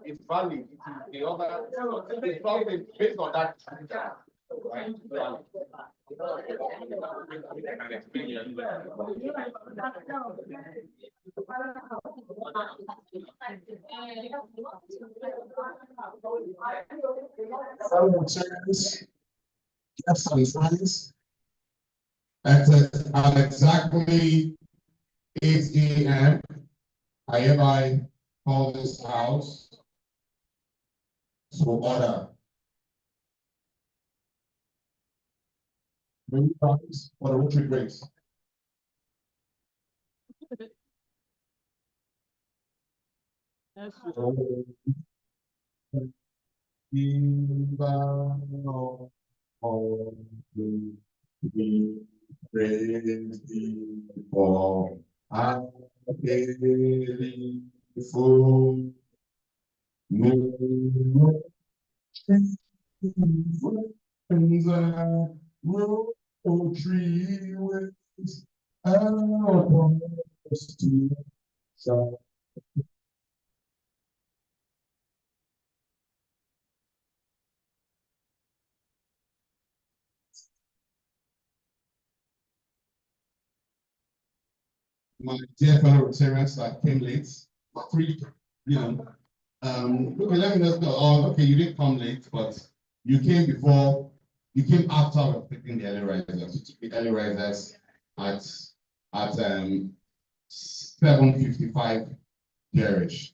It's valid. The other, it's probably based on that. Right? Some concerns, yes, and signs. At exactly 8 a.m., I hereby call this house to order. Many times for the Rotary Grace. We praise thee for our beautiful Rotary ways our to my dear fellow Rotarians that came late, okay, let me just know. Oh, okay, you didn't come late, but you came before, you came after we're taking the early risers. You took the early risers at 7:55 garage.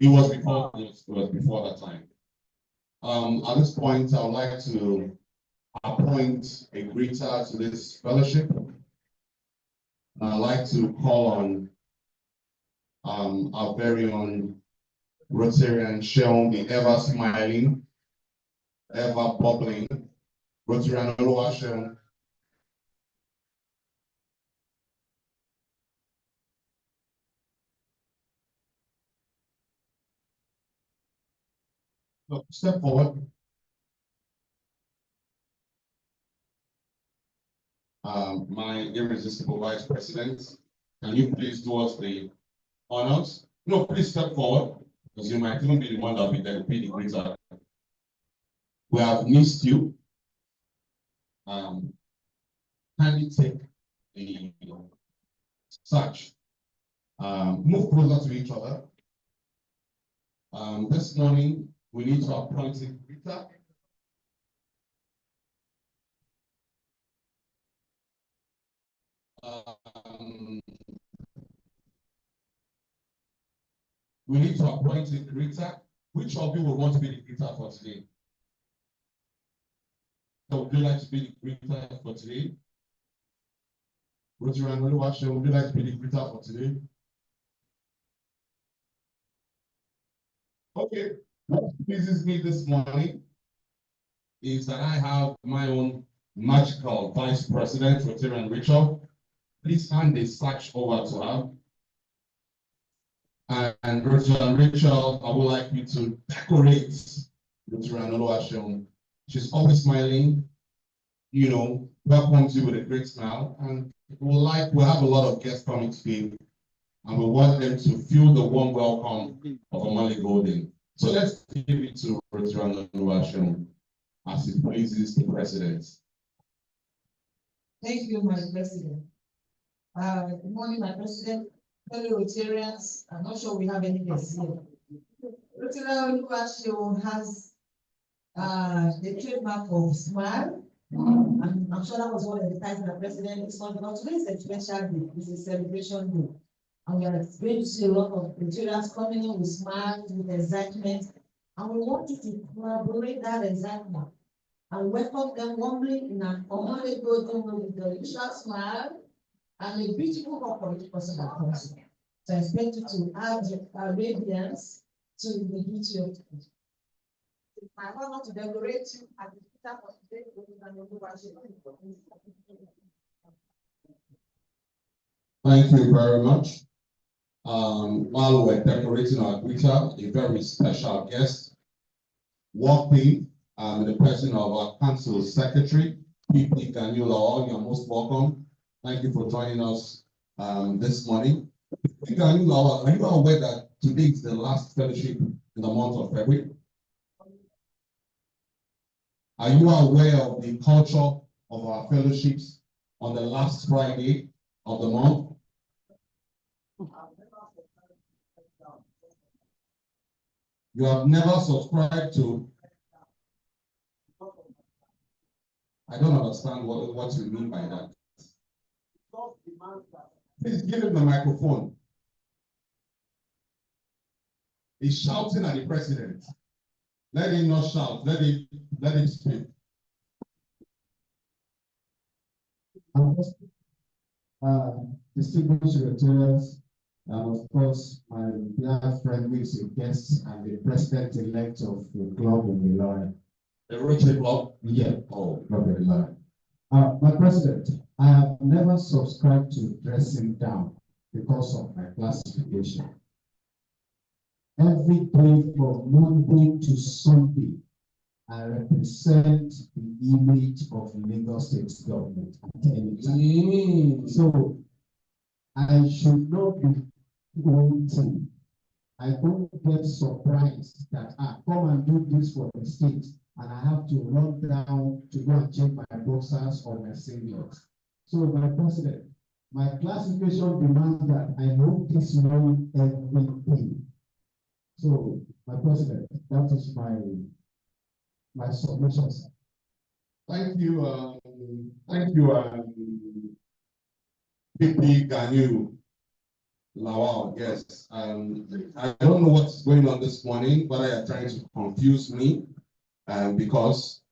It was before that time. At this point, I would like to appoint a greeter to this fellowship. I'd like to call on our very own Rotarian Sean, the ever smiling, ever bubbling Rotarian Oluwaseun. Look, step forward. My irresistible Vice President, can you please do us the honors? No, please step forward, because you might even be the one that will be the greeter. We have missed you. Kindly take the search. Move closer to each other. This morning, we need to appoint a greeter. We need to appoint a greeter. Which of you will want to be the greeter for today? So would you like to be the greeter for today? Rotarian Oluwaseun, would you like to be the greeter for today? Okay, what pleases me this morning is that I have my own magical Vice President, Rotarian Rachel. Please hand the sash over to her. And Rotarian Rachel, I would like you to decorate Rotarian Oluwaseun. She's always smiling, welcomes you with a great smile. And we'll have a lot of guests coming today, and we want them to feel the warm welcome of Omale Golden. So let's give it to Rotarian Oluwaseun. as it pleases the president. Thank you, my president. Good morning, my president, fellow Rotarians. I'm not sure we have any guests here. Rotarian Oluwaseun has the trademark of smile. I'm sure that was one of the times the president is on, but today is a special day. It's a celebration day. And we are going to see a lot of Rotarians coming in with smiles, with excitement. And we want you to collaborate that excitement and welcome them warmly in an honorable with the usual smile and a beautiful hug for each person that comes in. So I expect you to add your radiance to the beauty of it. It's my honor to decorate you as the speaker for today. Thank you very much. While we're decorating our greeter, a very special guest walked in, the president of our council secretary, P.P. Ganiu Lawal. You're most welcome. Thank you for joining us this morning. P.P. Ganiu Lawal, are you aware that today is the last fellowship in the month of February? Are you aware of the culture of our fellowships on the last Friday of the month? You have never subscribed to. I don't understand what you mean by that. Please give him the microphone. He's shouting at the president. Let him not shout. Let him speak. Distinguished Rotarians, and of course, my dear friend who is a guest and the president-elect of the club in Ilorin. The Rotary Club? Yeah. Oh. Club in Ilorin. My president, I have never subscribed to dressing down because of my classification. Every day from Monday to Sunday, I represent the image of Lagos State government at any time. So I should not be waiting. I don't get surprised that I come and do this for the state and I have to run down to go and check my boxers or my singlets. So my president, my classification demands that I know this knowing everything. So my president, that is my submission. Thank you, P.P. Ganiu Lawal. Yes, I don't know what's going on this morning, but they are trying to confuse me, because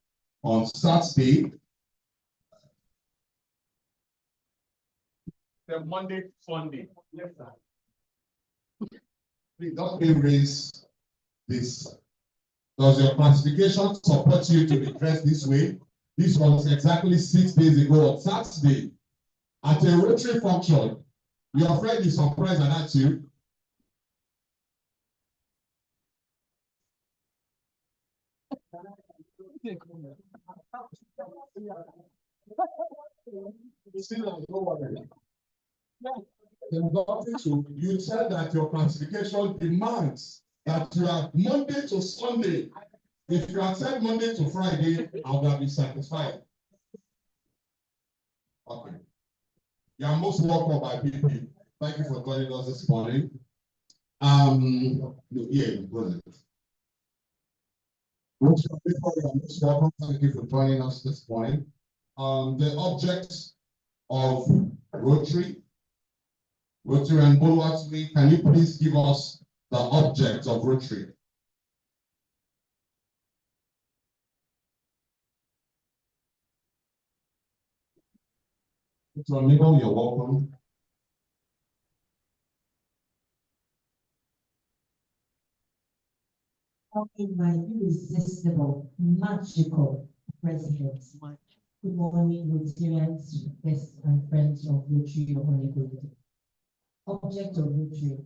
on Saturday, The Monday, Sunday. please don't raise this. Does your classification support you to be dressed this way? This was exactly 6 days ago on Saturday at a Rotary function. Your friend is surprised at that too. You said that your classification demands that you have Monday to Sunday. If you accept Monday to Friday, I will be satisfied. Okay. You are most welcome by PP. Thank you for joining us this morning. Yeah, was it? Before you are most welcome, thank you for joining us this morning. The object of Rotary and Boluwatimi, can you please give us the object of Rotary? So, amigo, you're welcome. In my irresistible, magical president. Good morning, Rotarians, guests, and friends of Rotary of Onegude. Object of Rotary.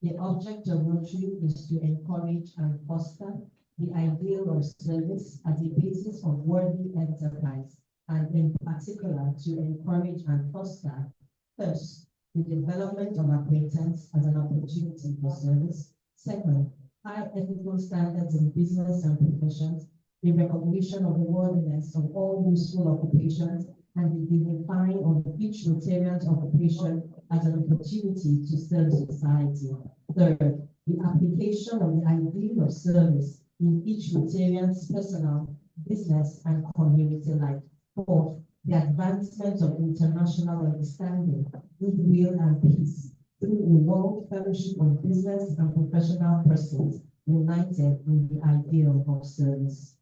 The object of Rotary is to encourage and foster the ideal of service as a basis of worthy enterprise, and in particular to encourage and foster, first, the development of acquaintance as an opportunity for service. Second, high ethical standards in business and professions. the recognition of the worthiness of all useful occupations, and the dignifying of each Rotarian's occupation as an opportunity to serve society. Third, the application of the ideal of service in each Rotarian's personal, business, and community life. Fourth, the advancement of international understanding, goodwill, and peace through a world fellowship of business and professional persons united in the ideal of service.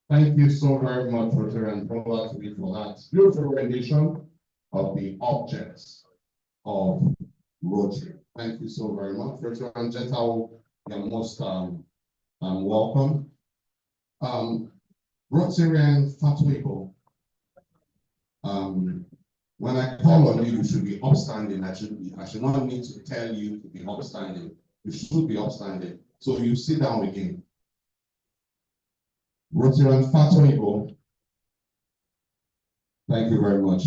Thank you so very much, Rotarian Paula, for that beautiful rendition of the objects of Rotary. Thank you so very much, Rotarian Jetta. You're most welcome. Rotarian Fatuigo. When I call on you, you should be upstanding. I should not need to tell you to be upstanding. You should be upstanding. So you sit down again. Rotarian Fatuigo. Thank you very much.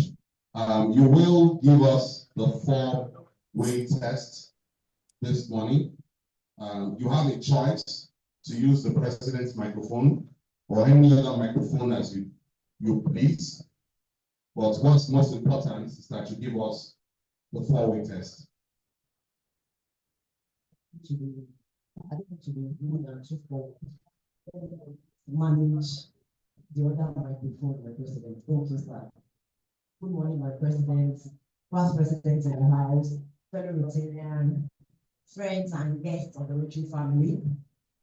You will give us the 4-way test this morning. You have a choice to use the president's microphone or any other microphone as you please. But what's most important is that you give us the 4-way test. Manage the other microphone, my president. Thank you, sir. Good morning, my president, past presidents in the house, fellow Rotarian, friends and guests of the Rotary family.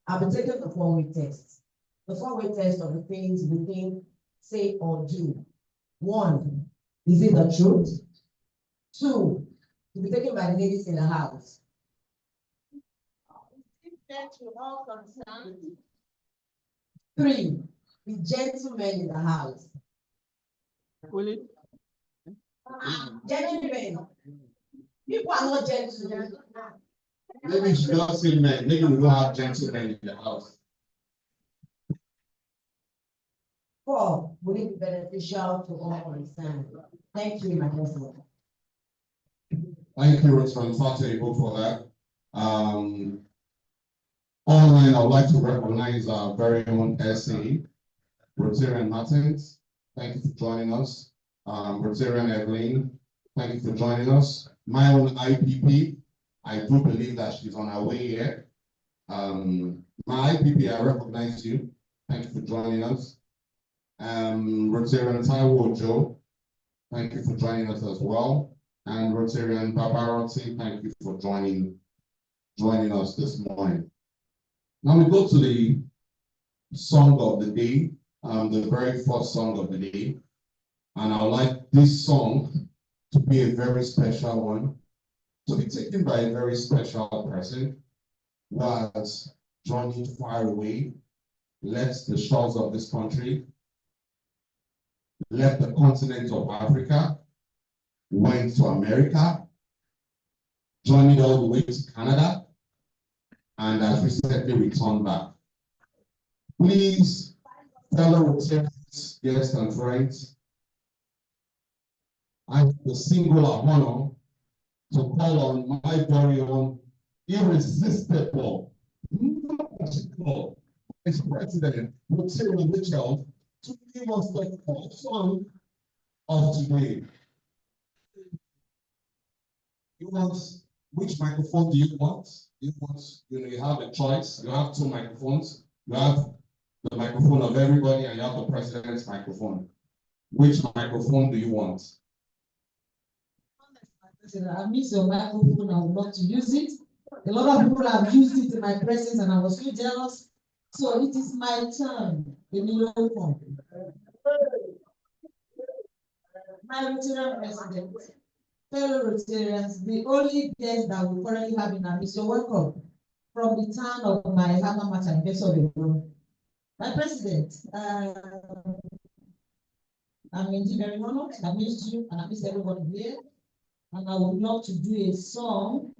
I'll be taking the 4-way test. The 4-way test of the things we think, say, or do. 1, is it the truth? 2, to be taken by the ladies in the house. Is it fair to all concerned? 3, the gentlemen in the house. Will it? Gentlemen, people are not gentlemen. Maybe you should not say men. Maybe we don't have gentlemen in the house. 4, will it be beneficial to all concerned? Thank you, my president. Thank you, Rotarian Fatuigo, for that. Online, I would like to recognize our very own SA, Rotarian Martins. Thank you for joining us. Rotarian Evelyn, thank you for joining us. My own IPP, I do believe that she's on her way here. My IPP, I recognize you. Thank you for joining us. Rotarian Taiwo Ojo, thank you for joining us as well. And Rotarian Babaroti, thank you for joining us this morning. Now we go to the song of the day, the very first song of the day. And I would like this song to be a very special one, to be taken by a very special person who has journeyed far away, left the shores of this country, left the continent of Africa, went to America, journeyed all the way to Canada, and has recently returned back. Please, fellow Rotarians, guests and friends, I have the singular honor to call on my very own irresistible, magical Vice President Rotarian Mitchell to give us the first song of today. You want, which microphone do you want? You have a choice. You have 2 microphones. You have the microphone of everybody and you have the president's microphone. Which microphone do you want? I miss your microphone. I would love to use it. A lot of people have used it in my presence and I was so jealous. So it is my turn. My Rotarian president, fellow Rotarians, the only guest that we currently have in our midst, you're welcome from the town of my alma mater, Beso. My president, I'm indeed very honored. I missed you and I miss everyone here. And I would love to do a song.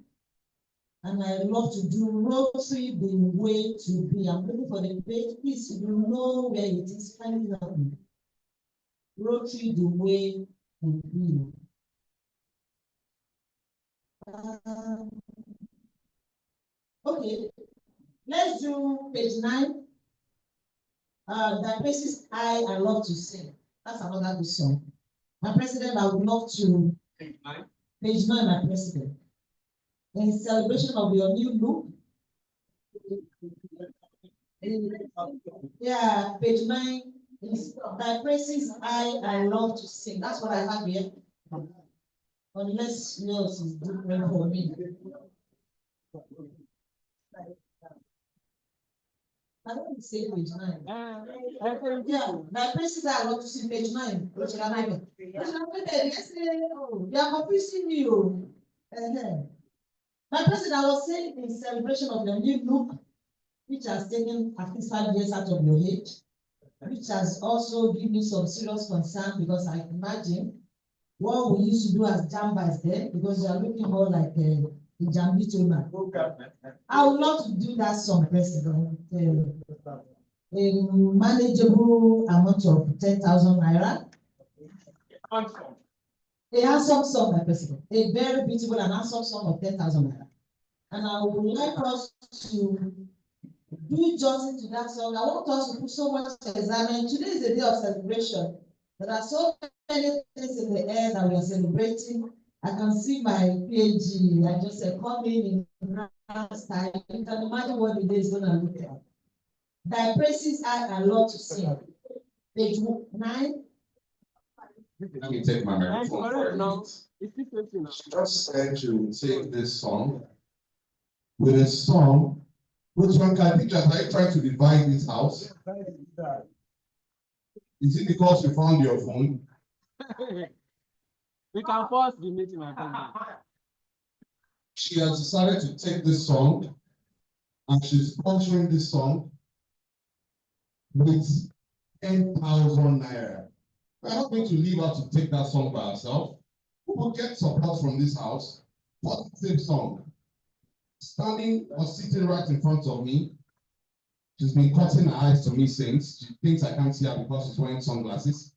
And I love to do Rotary the way to be. I'm looking for the page. Please, you know where it is. Find it out. Rotary the way to be. Okay, let's do page 9. Thy praises I love to sing. That's another good song. My president, I would love to. Page 9, my president. In celebration of your new look. Yeah, page 9 is thy praises I love to sing. That's what I have here. Unless yours is different for me. I don't say page 9. Yeah, my praises I love to sing page 9. Which I have. You are confusing me. My president, I was saying in celebration of your new look, which has taken at least 5 years out of your age, which has also given me some serious concern because I imagine what we used to do as jambas there, because you are looking more like a Jambito man. I would love to do that song, President. A manageable amount of 10,000 naira. A handsome song, my president. A very beautiful and handsome song of 10,000 naira. And I would like us to do justice to that song. I want us to put so much examine. Today is a day of celebration. There are so many things in the air that we are celebrating. I can see my PhD. I just said, coming in style. You can imagine what the day is going to look like. Thy praises I love to sing. Page 9. Let me take my microphone for a minute. She just said to take this song. With a song, which one can teach us? Are you trying to divide this house? Is it because you found your phone? We can pause the meeting, my friend. She has decided to take this song and she's sponsoring this song with 10,000 naira. We're not going to leave her to take that song by herself. We will get support from this house for the same song. Standing or sitting right in front of me, she's been cutting her eyes to me since. She thinks I can't see her because she's wearing sunglasses.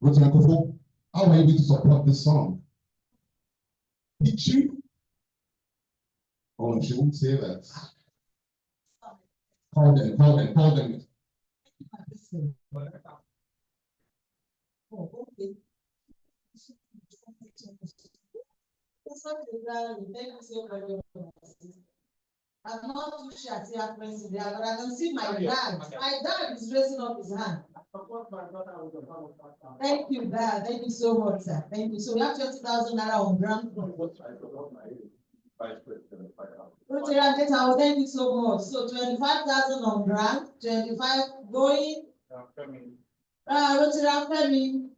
Rotary Kofo, how are you able to support this song? Pichu? Oh, she won't say that. Call them. Oh, okay. I'm not too sure I see our friends there, but I can see my dad. My dad is raising up his hand. Thank you, Dad. Thank you so much, sir. Thank you. So we have 20,000 naira on ground. Thank you so much. So 25,000 on ground, 25 going. Rotary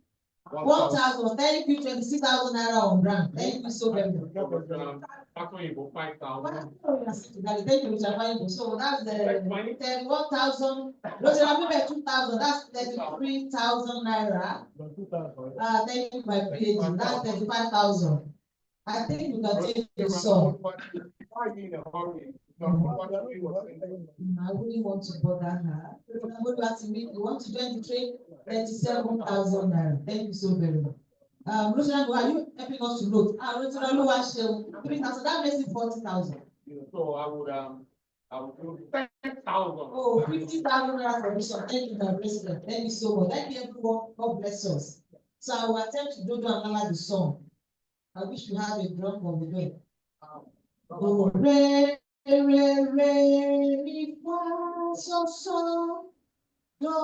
1,000. Thank you. 26,000 naira on ground. Thank you so very much. Thank you, Richard. So that's the 31,000. Rotary 2,000. That's 33,000 naira. Thank you, my PhD. That's 35,000. I think we can take the song. I wouldn't want to bother her. You want to join the trade? 37,000 naira. Thank you so very much. Roshan, are you helping us to load? Roshan, 3,000. That makes it 40,000. So I would do 10,000. Oh, 50,000 naira for this one. Thank you, my president. Thank you so much. Thank you, everyone. God bless us. So I will attempt to do another song. I wish we had a drum on the way. Do re mi fa so so. Do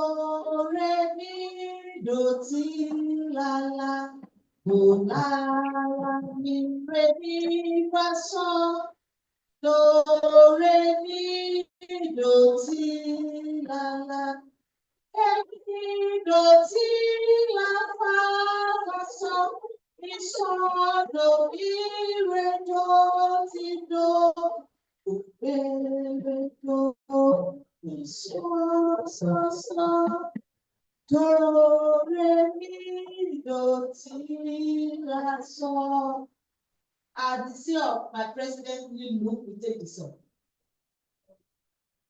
re mi do ti la la. Do la la mi re mi fa so. Do re mi do ti la la. Mi do ti la fa so. Do ire do ti do. Do re mi do ti la so. At the seal of my president, we take the song.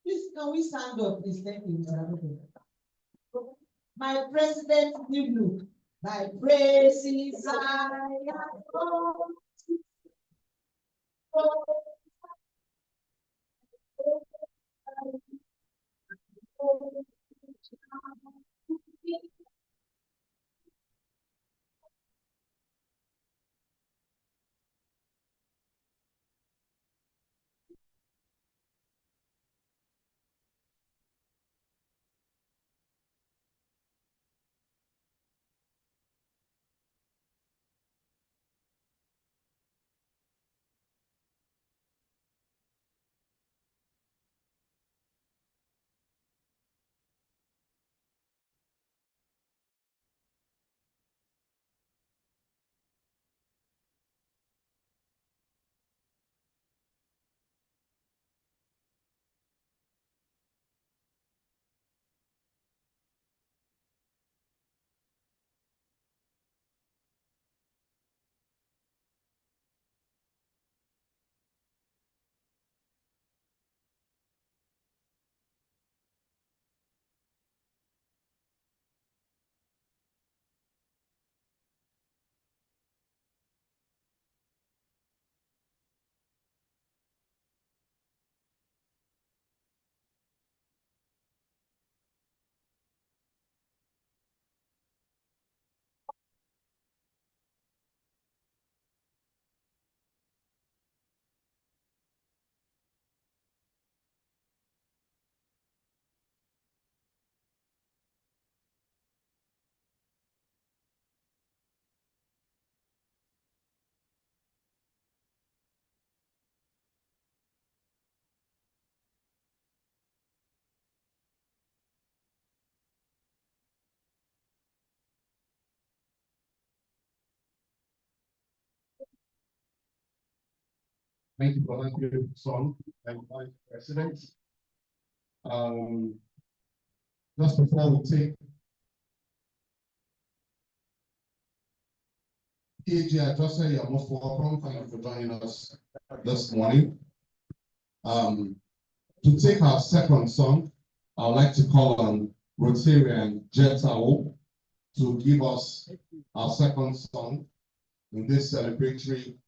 Please, can we stand up, please? Thank you, my president, new look. Thy praises I Thank you for that beautiful song, and Vice President. Just before we take KG, I just say you're most welcome. Thank you for joining us this morning. To take our second song, I would like to call on Rotarian Jetao to give us our second song in this celebratory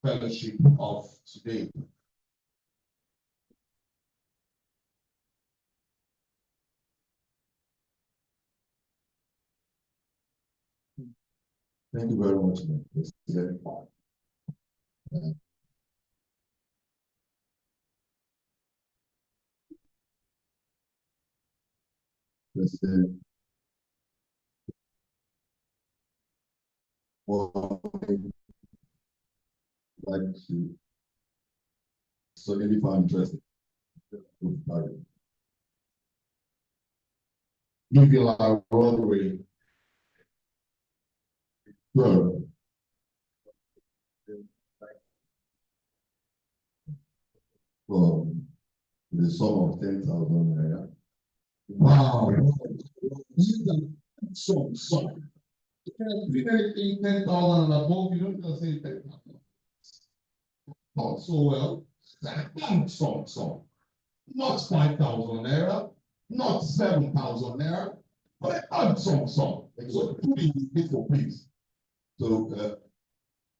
fellowship of today. Thank you very much, man. It's very fun. President, well, I'd like to solidify interest. Give you our Rotary. Sure. Well, the sum of 10,000 naira. Wow. So. If you anything 10,000 and above, you don't just say 10,000. Not so well. Song. Not 5,000 naira, not 7,000 naira, but a song. So please. So,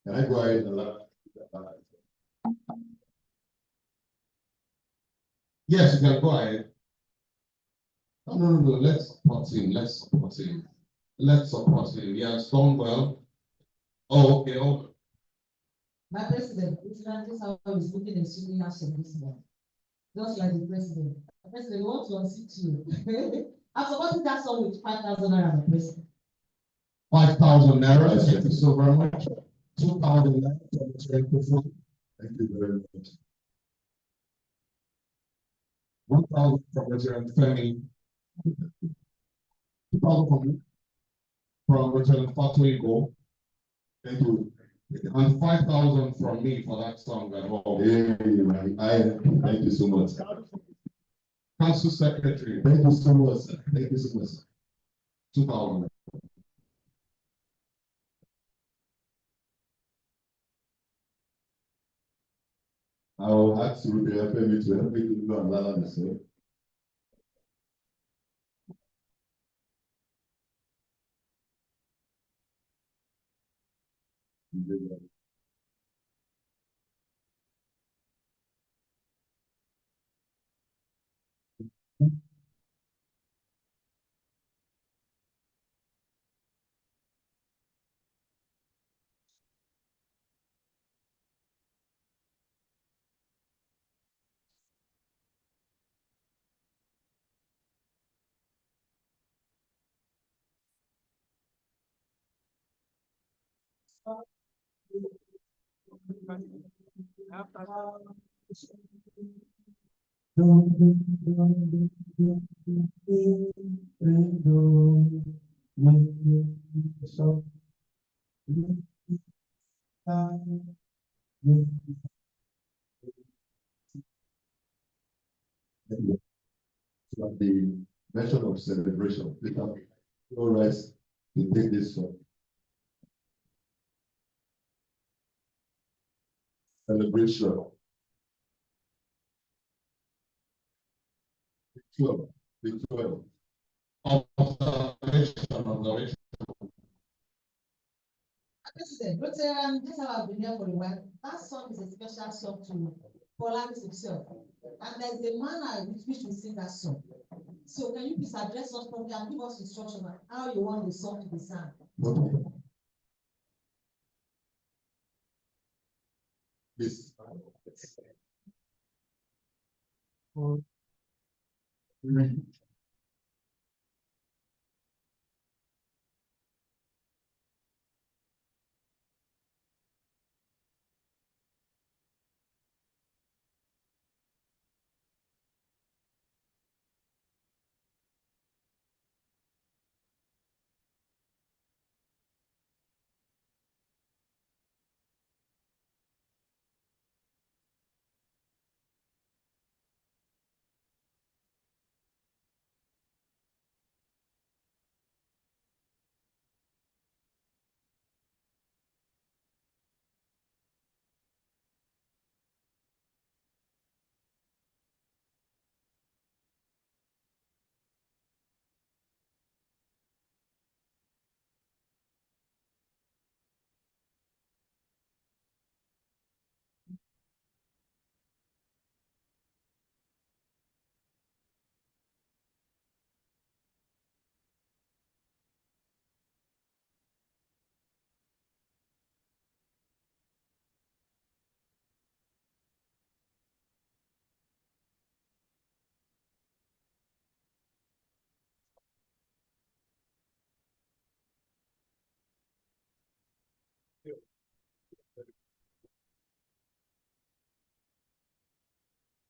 can I go ahead and Yes, you can go ahead. No, let's support him. Let's support him. He has done well. Oh, okay. Oh. My president, this how is looking at swimming house of this morning. Just like the president. The president, we want to unseat you. I'm supporting that song with 5,000 naira, my president. 5,000 naira. Thank you so very much. 2,000 naira. Thank you very much. 1,000 from Reverend Femi. 2,000 from Reverend Fatoigo. Thank you. And 5,000 from me for that song at all. Hey, thank you so much. Council Secretary. Thank you so much. Thank you so much. 2,000. I will ask you to help me to do another myself. So the mention of celebration, we have no rights to take this song. Celebration. Big 12. Observation. President, Rotarian, this have been here for a while. That song is a special song to Polaris himself. And there's a manner in which we sing that song. So can you please address us properly and give us instruction on how you want the song to be sung? Okay. Please. Read.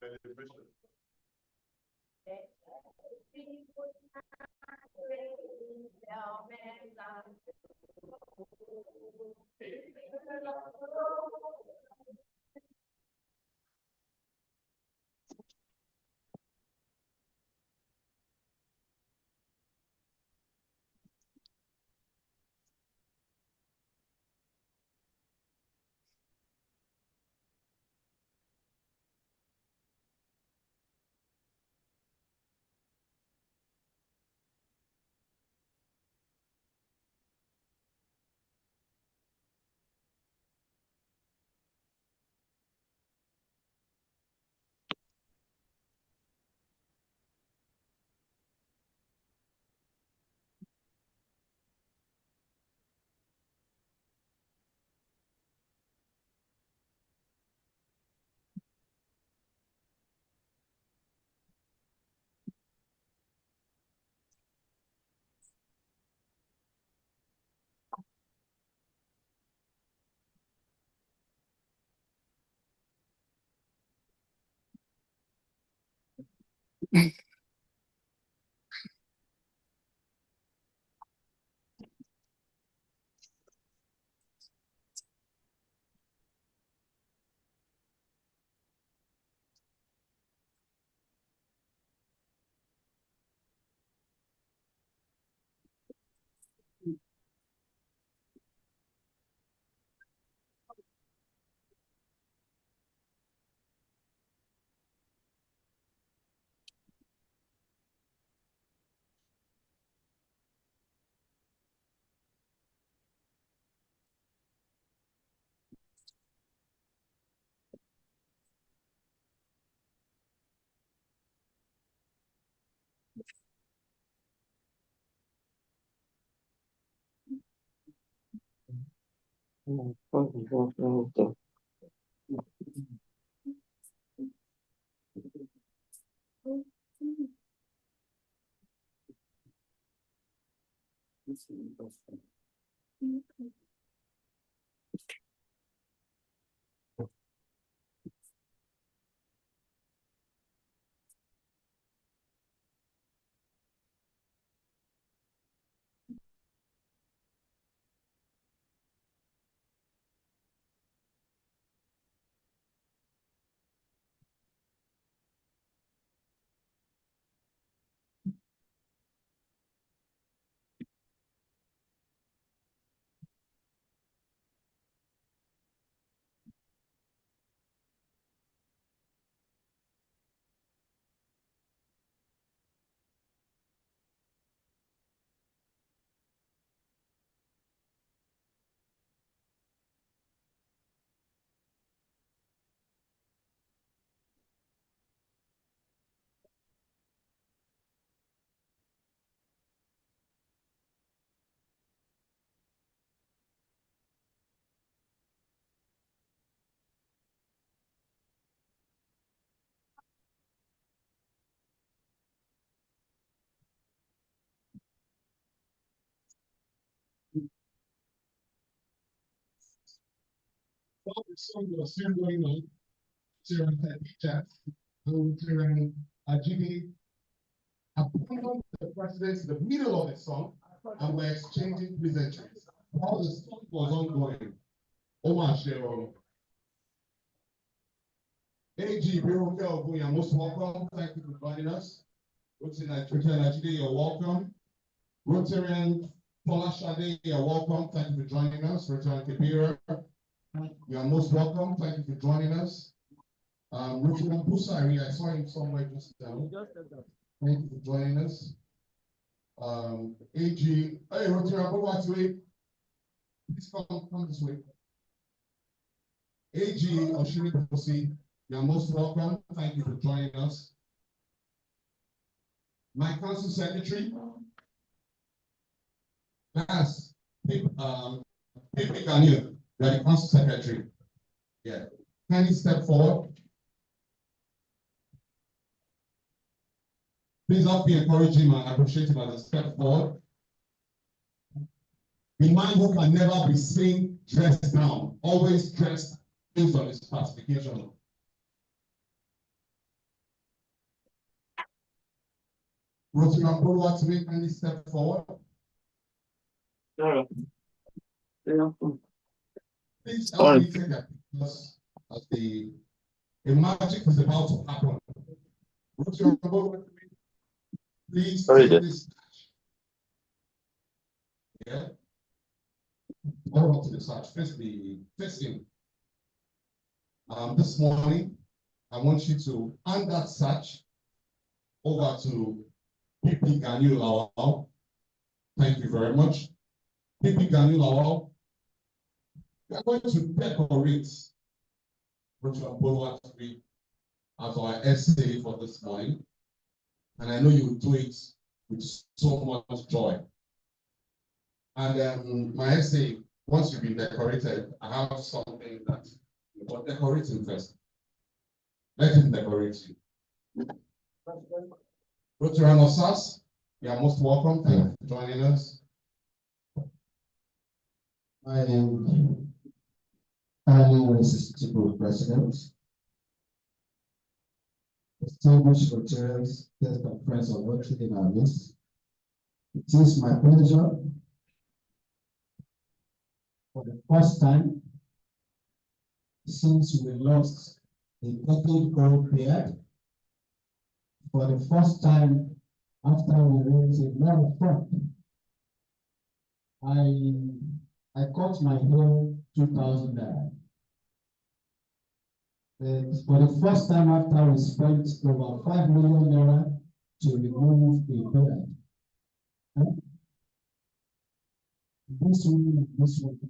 Celebration. Well, the song was still going on. Sharon chat. Sharon Ajidi abandoned the president in the middle of the song and were exchanging pleasantries. While the song was ongoing, Omar Sharon. AG Birunke Ogun, you're most welcome. Thank you for joining us. Rotarian Ajidi, you're welcome. Rotarian Paula Shade, you're welcome. Thank you for joining us. Rotarian Kabira, you are most welcome. Thank you for joining us. Rotarian Busari, I saw him somewhere just now. Thank you for joining us. AG, hey, Rotarian, go back to it. Please come this way. AG Oshiri Bosi, you are most welcome. Thank you for joining us. My council secretary, that's Pipi Ganil, you are the council secretary. Yeah. Can you step forward? Please help me encourage him and appreciate him as a step forward. The man who can never be seen dressed down, always dressed based on his classification. Rotarian Boluwa to make any step forward. Please help me take that because as the magic is about to happen. Rotarian Boluwa to make, please take this. Yeah. Hold on to the search. First him. This morning, I want you to hand that search over to Pipi Ganil Lawal. Thank you very much. Pipi Ganil Lawal. We are going to decorate Rotarian Boluwa as our essay for this morning. And I know you will do it with so much joy. And my essay, once you've been decorated, I have something that but decorate him first. Let him decorate you. Rotarian Osas, you are most welcome. Thank you for joining us. I am highly responsible president. Distinguished Rotarians, guests and friends of Rotary in our midst. It is my pleasure for the first time since we lost a decade-old period, for the first time after we raised a lot of fund, I cut my hair 2,000 naira. For the first time after we spent over 5 million naira to remove a beard. This one, the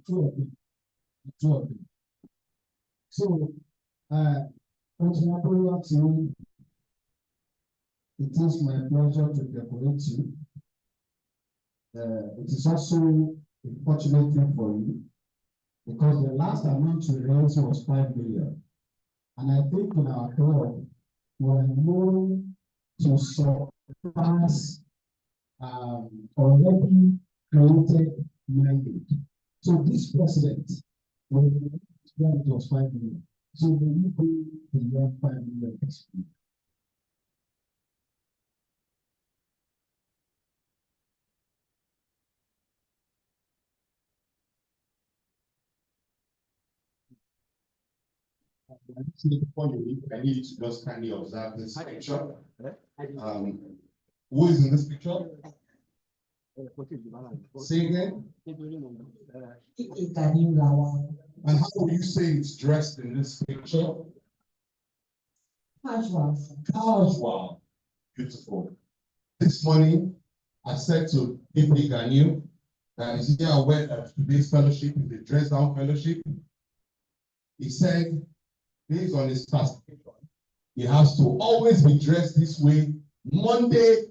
two of them. So, it is my pleasure to decorate you. It is also a fortunate thing for you because the last amount you raised was 5 million. And I think in our club, we are known to surpass already created mandate. So this president When it was 5 million. So when you go beyond 5 million, Before you leave, I need you to just kindly observe this picture. Who is in this picture? Say again. And how do you say it's dressed in this picture? Casual. Casual. Beautiful. This morning, I said to Ibn Ganyu that is here aware that today's fellowship is a dress down fellowship. He said, based on his past, he has to always be dressed this way, Monday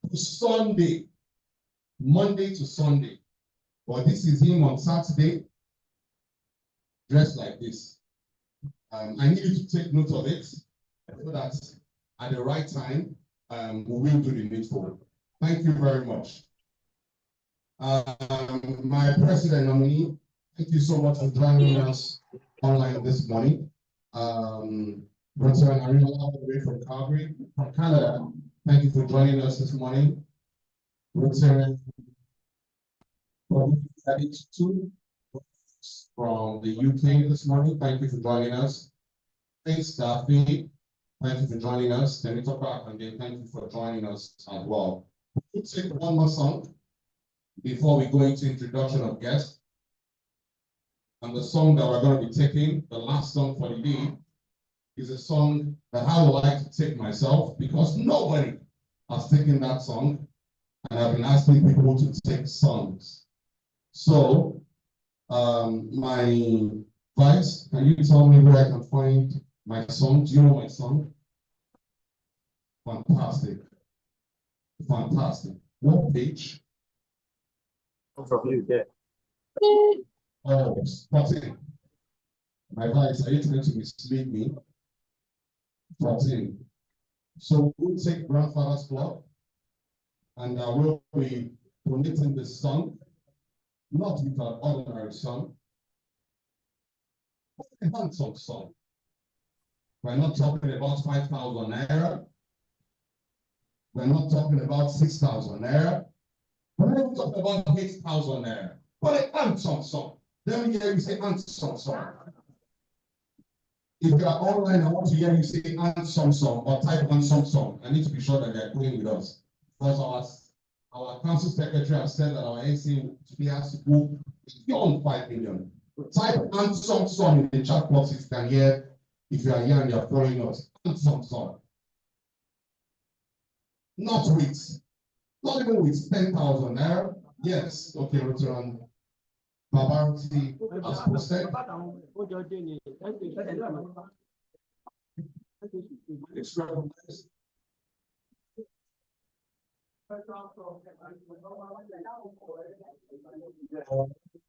to Sunday. Monday to Sunday. But this is him on Saturday, dressed like this. I need you to take note of it so that at the right time, we will do the needful. Thank you very much. My president nominee, thank you so much for joining us online this morning. Professor Narina, all the way from Calgary, from Canada, thank you for joining us this morning. Professor from the UK this morning, thank you for joining us. Thanks, Daphne. Thank you for joining us. Thank you for joining us as well. We'll take one more song before we go into introduction of guests. And the song that we're going to be taking, the last song for the day, is a song that I would like to take myself because nobody has taken that song. And I've been asking people to take songs. So, my vice, can you tell me where I can find my song? Do you know my song? Fantastic. Fantastic. What page? Oh, spot it. My vice, are you trying to mislead me? 14. So we'll take Grandfather's Club and we'll be donating the song, not with an ordinary song, but a handsome song. We're not talking about 5,000 naira. We're not talking about 6,000 naira. We're not talking about 8,000 naira. But a handsome song. Let me hear you say handsome song. If you are online, I want to hear you say handsome song or type handsome song. I need to be sure that they're going with us. Because our council secretary has said that our AC today has to go beyond 5 million. Type handsome song in the chat box if you can hear. If you are here and you are following us, handsome song. Not even with 10,000 naira. Yes, okay, return. Barbarity as posted. It's recognized.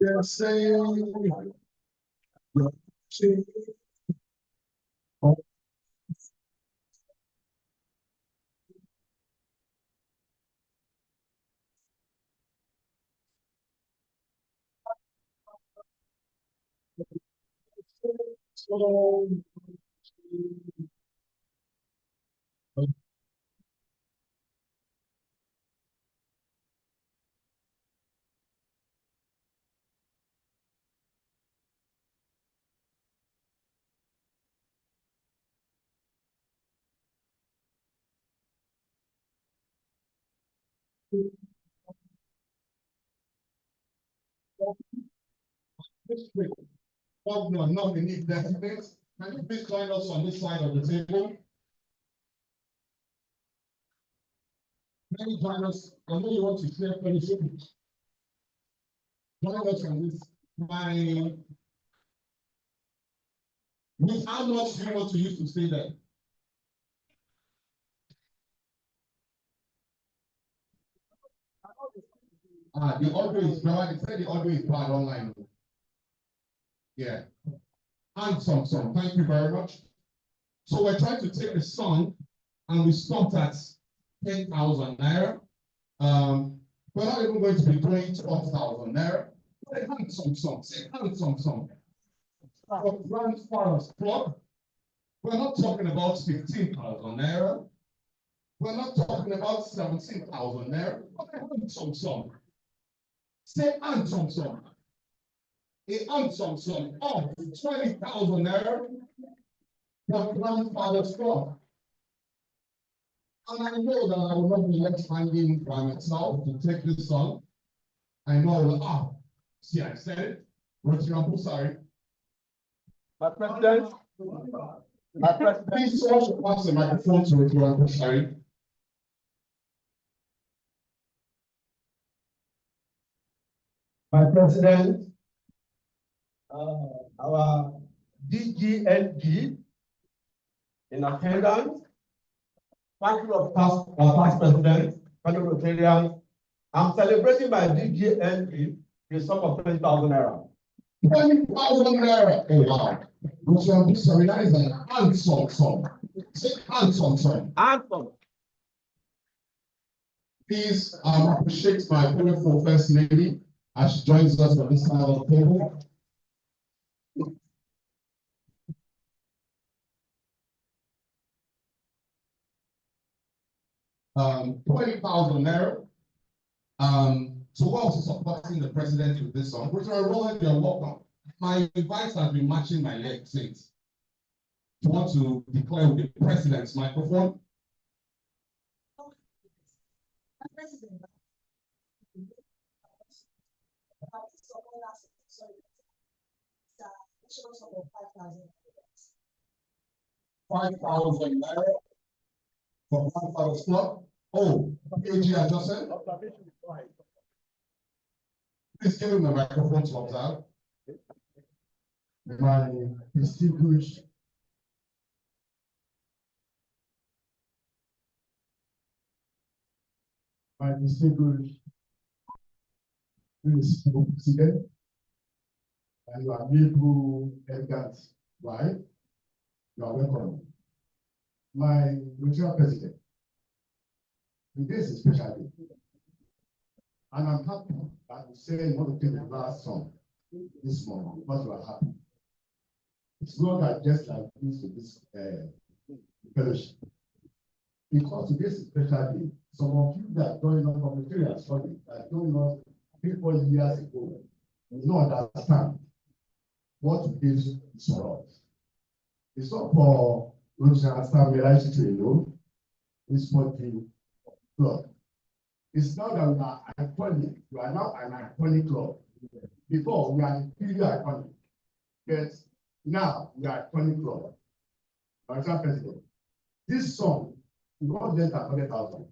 They're saying, no, not beneath that. Can you please join us on this side of the table? Can you join us? I know you want to share fellowship. Join us on this. How much do you want to use to stay there? The audio is bad. They said the audio is bad online. Yeah. Handsome song. Thank you very much. So we're trying to take a song and we stopped at 10,000 naira. We're not even going to be doing 12,000 naira. But a handsome song. Say handsome song. for grandfather's club. We're not talking about 15,000 naira. We're not talking about 17,000 naira. Some. Say some. A some of 20,000 naira for grandfather's club. And I know that I will not be left hanging by myself to take this on. I know I will, see, I said it. I'm sorry. My president, Please, someone should pass the microphone to Rotary. Sorry. My president, our DGNG in attendance, Council of Past President, fellow Rotarians, I'm celebrating my DGNG with sum of 20,000 naira. 20,000 naira. Oh wow. I'm sorry, that is an handsome sum. Say handsome sum. Anthem. Please appreciate my beautiful first lady as she joins us on this side of the table. Um, 20,000 naira. So we're also supporting the president with this song. Rotary Roland, you're welcome. My advice has been matching my legs since. You want to declare with the president's microphone? $5,000 naira for grandfather's club. Oh, AG Adjusted. Please give him the microphone to observe. My distinguished President, and your amiable elegant wife, you are welcome. My Rotary president, today is a special day. And I'm happy that you say you want to take the last song this morning because you are happy. It's not that just like this to this fellowship. Because today is a special day. Some of you that joined us from the Rotary study, that joined us 3-4 years ago, you don't understand what today is for us. It's not for Rotary stability to alone, it's for the club. It's now that we are iconic. We are now an iconic club. Before we are really iconic. But now we are iconic club. Mr. President, this song is not less than 100,000.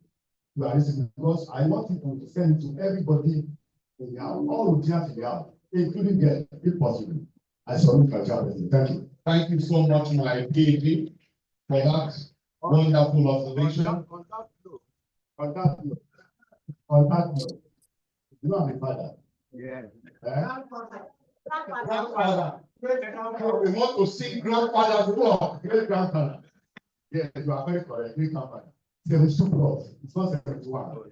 You are listening because I want people to send it to everybody in the house, all the in the house, including them, if possible. I salute Mr. President. Thank you. Thank you so much, my PhD, for that wonderful observation. On that note, you know I'm a father. Yeah. Grandfather. We want to see grandfather's club. Great grandfather. Yes, you are very correct. Great grandfather. 72 plus. It's not 71.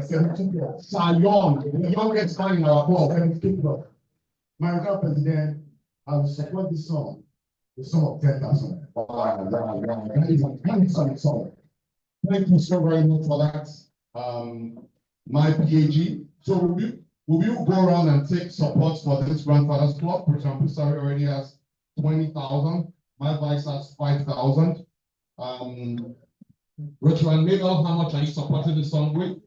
72 plus. Sir Young, the youngest man in our club. 72 plus. My Rotary president, I will support this song. The sum of 10,000. That is a handsome song. Thank you so very much for that. My PAG. So will you go around and take support for this grandfather's club? For example, Sari already has 20,000. My vice has 5,000. Rotary Middle, how much are you supporting the song with?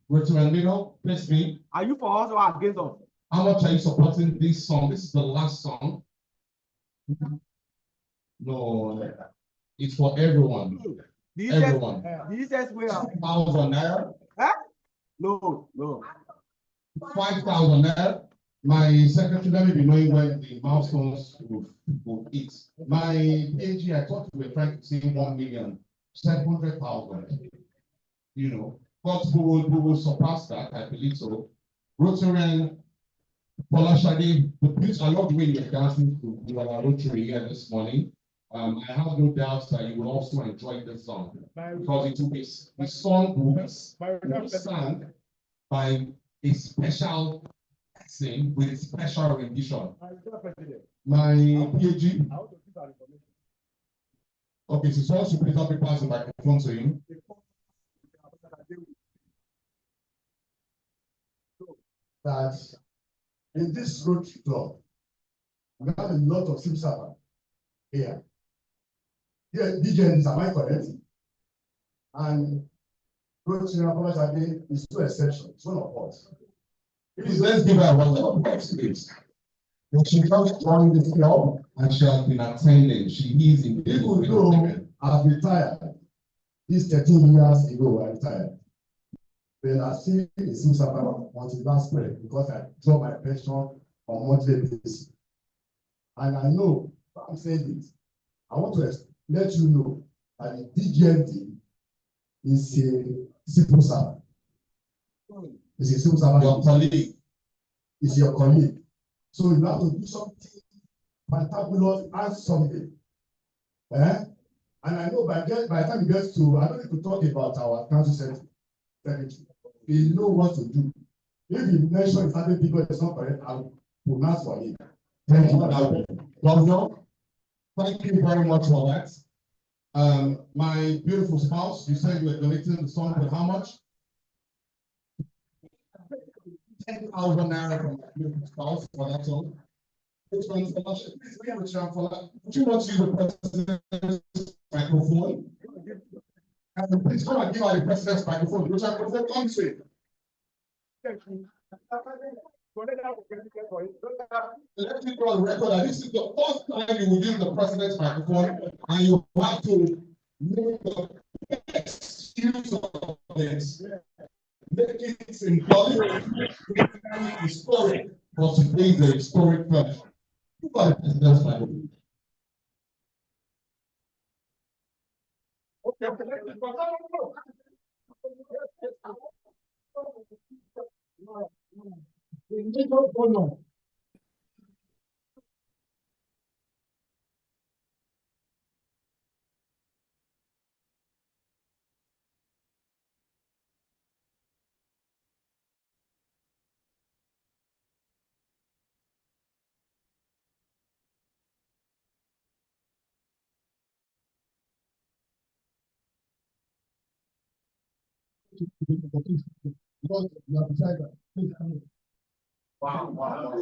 Rotary Middle, please me. Are you for us or against us? How much are you supporting this song? This is the last song. No, it's for everyone. Everyone. The easiest way out. 5,000 naira. No. 5,000 naira. My secretary, let me be knowing when the milestones will hit. My AG, I thought we were trying to say 1,700,000. You know, but we will surpass that, I believe so. Rotarian, Polashade, I love the way you're dancing to our Rotary here this morning. I have no doubt that you will also enjoy this song because it will be the song will be sung by a special sing with a special rendition. Mr. President, My PhD. I want to give our information. Okay, so someone should please help me pass the microphone to him. That in this road club, we have a lot of civil servants here. Here, DJs, am I correct? And Road Children is no exception, it's one of us. Please, let's give her a round of applause, please. She just joined this club and she has been attending. She is in the Even though I've retired, this 13 years ago, I retired. Then I see a civil servant until last spring because I draw my pension on monthly basis. And I know, I'm saying this, I want to let you know that the DGMD is a civil servant. It's a civil servant. your colleague. Is your colleague. So you have to do something fantabulous and something. Eh? And I know by the time you get to, I don't need to talk about our council secretary. We know what to do. If you mention certain people that's not correct, I will pronounce for him. Thank you, Governor. Thank you very much for that. My beautiful spouse, you said you were donating the song for how much? 10,000 naira from my beautiful spouse for that song. Which one's the last? Please, we have a chance for that. Would you want to use the president's microphone? And please come and give her the president's microphone. Which microphone comes with? Let me go on record that this is the first time you will use the president's microphone, and you have to make the excuse of this. Make it symbolic, historic, for today's a historic fellowship. Who are the president's microphone? Wow.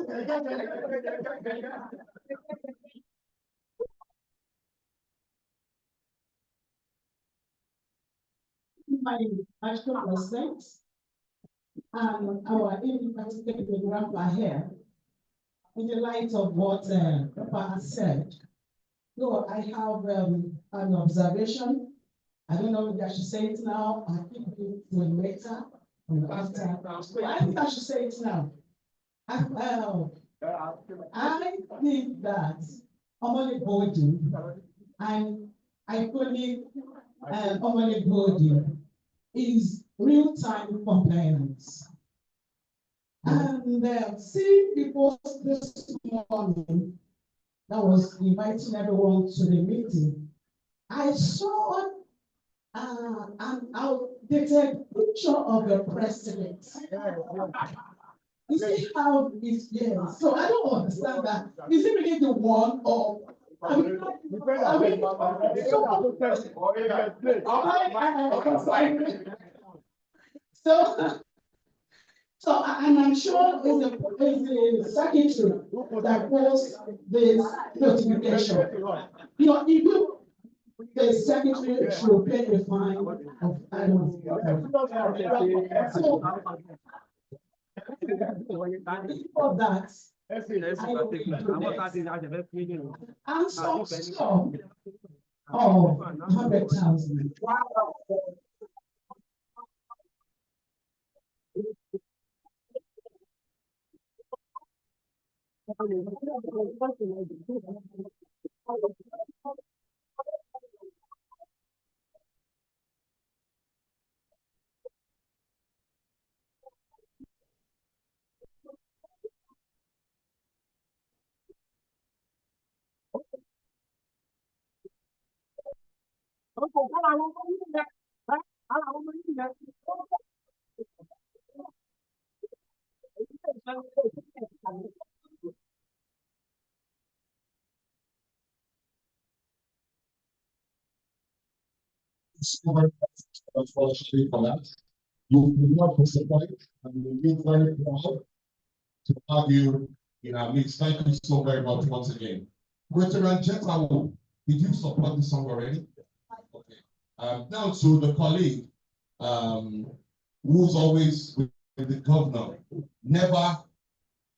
My national president and our independent grandpa here, in the light of what Papa has said, so I have an observation. I don't know if I should say it now. I think it will later or after. But I think I should say it now. I think that Omole Bodi and Iconic Omole Bodi is real-time compliance. And seeing people this morning that was inviting everyone to the meeting, I saw an outdated picture of the president. You see how it's there. So I don't understand that. Is it really the one or so and I'm sure it's the secretary that posts this notification. You know, if you the secretary should pay a fine of I don't know. For that, I'm so sure of 100,000. so very much for that. You will not disappoint, and we'll be very proud to have you in our midst. Thank you so very much once again. Veteran Jetawo, did you support this song already? Okay. Now to the colleague, who's always with the governor, never,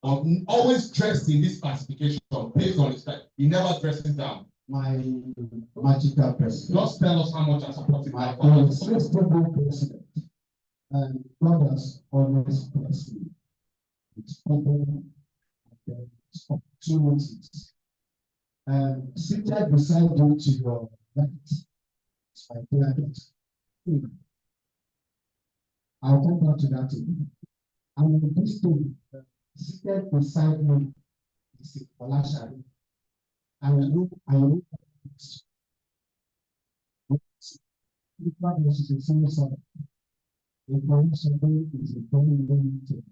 always dressed in this classification based on his type. He never dresses down. My magical president. Just tell us how much I support My him. irresistible president. And God has always blessed me with people and opportunities. And seated beside you to your right is my planet. I'll come back to that again. And in this thing, seated beside me is Olashari. I look the problem is a serious one. The information is a very limited.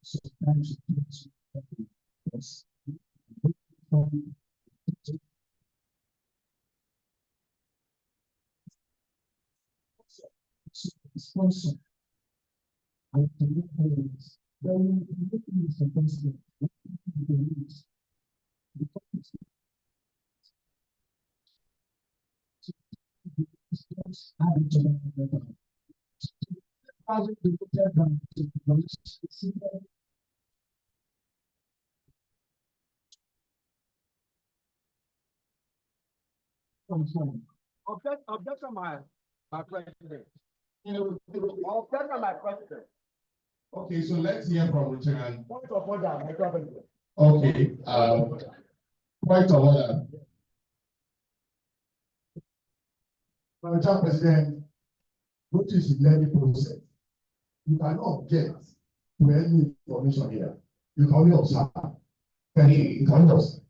Sometimes sponsor. And to look parents, then looking is the best thing. Objection, my president. Objection, my president. Okay, so let's hear from Lieutenant. Point of order, my president. Okay, point of order. Mr. President, which is the learning process. You cannot get to any information here. You can only observe. You can only observe.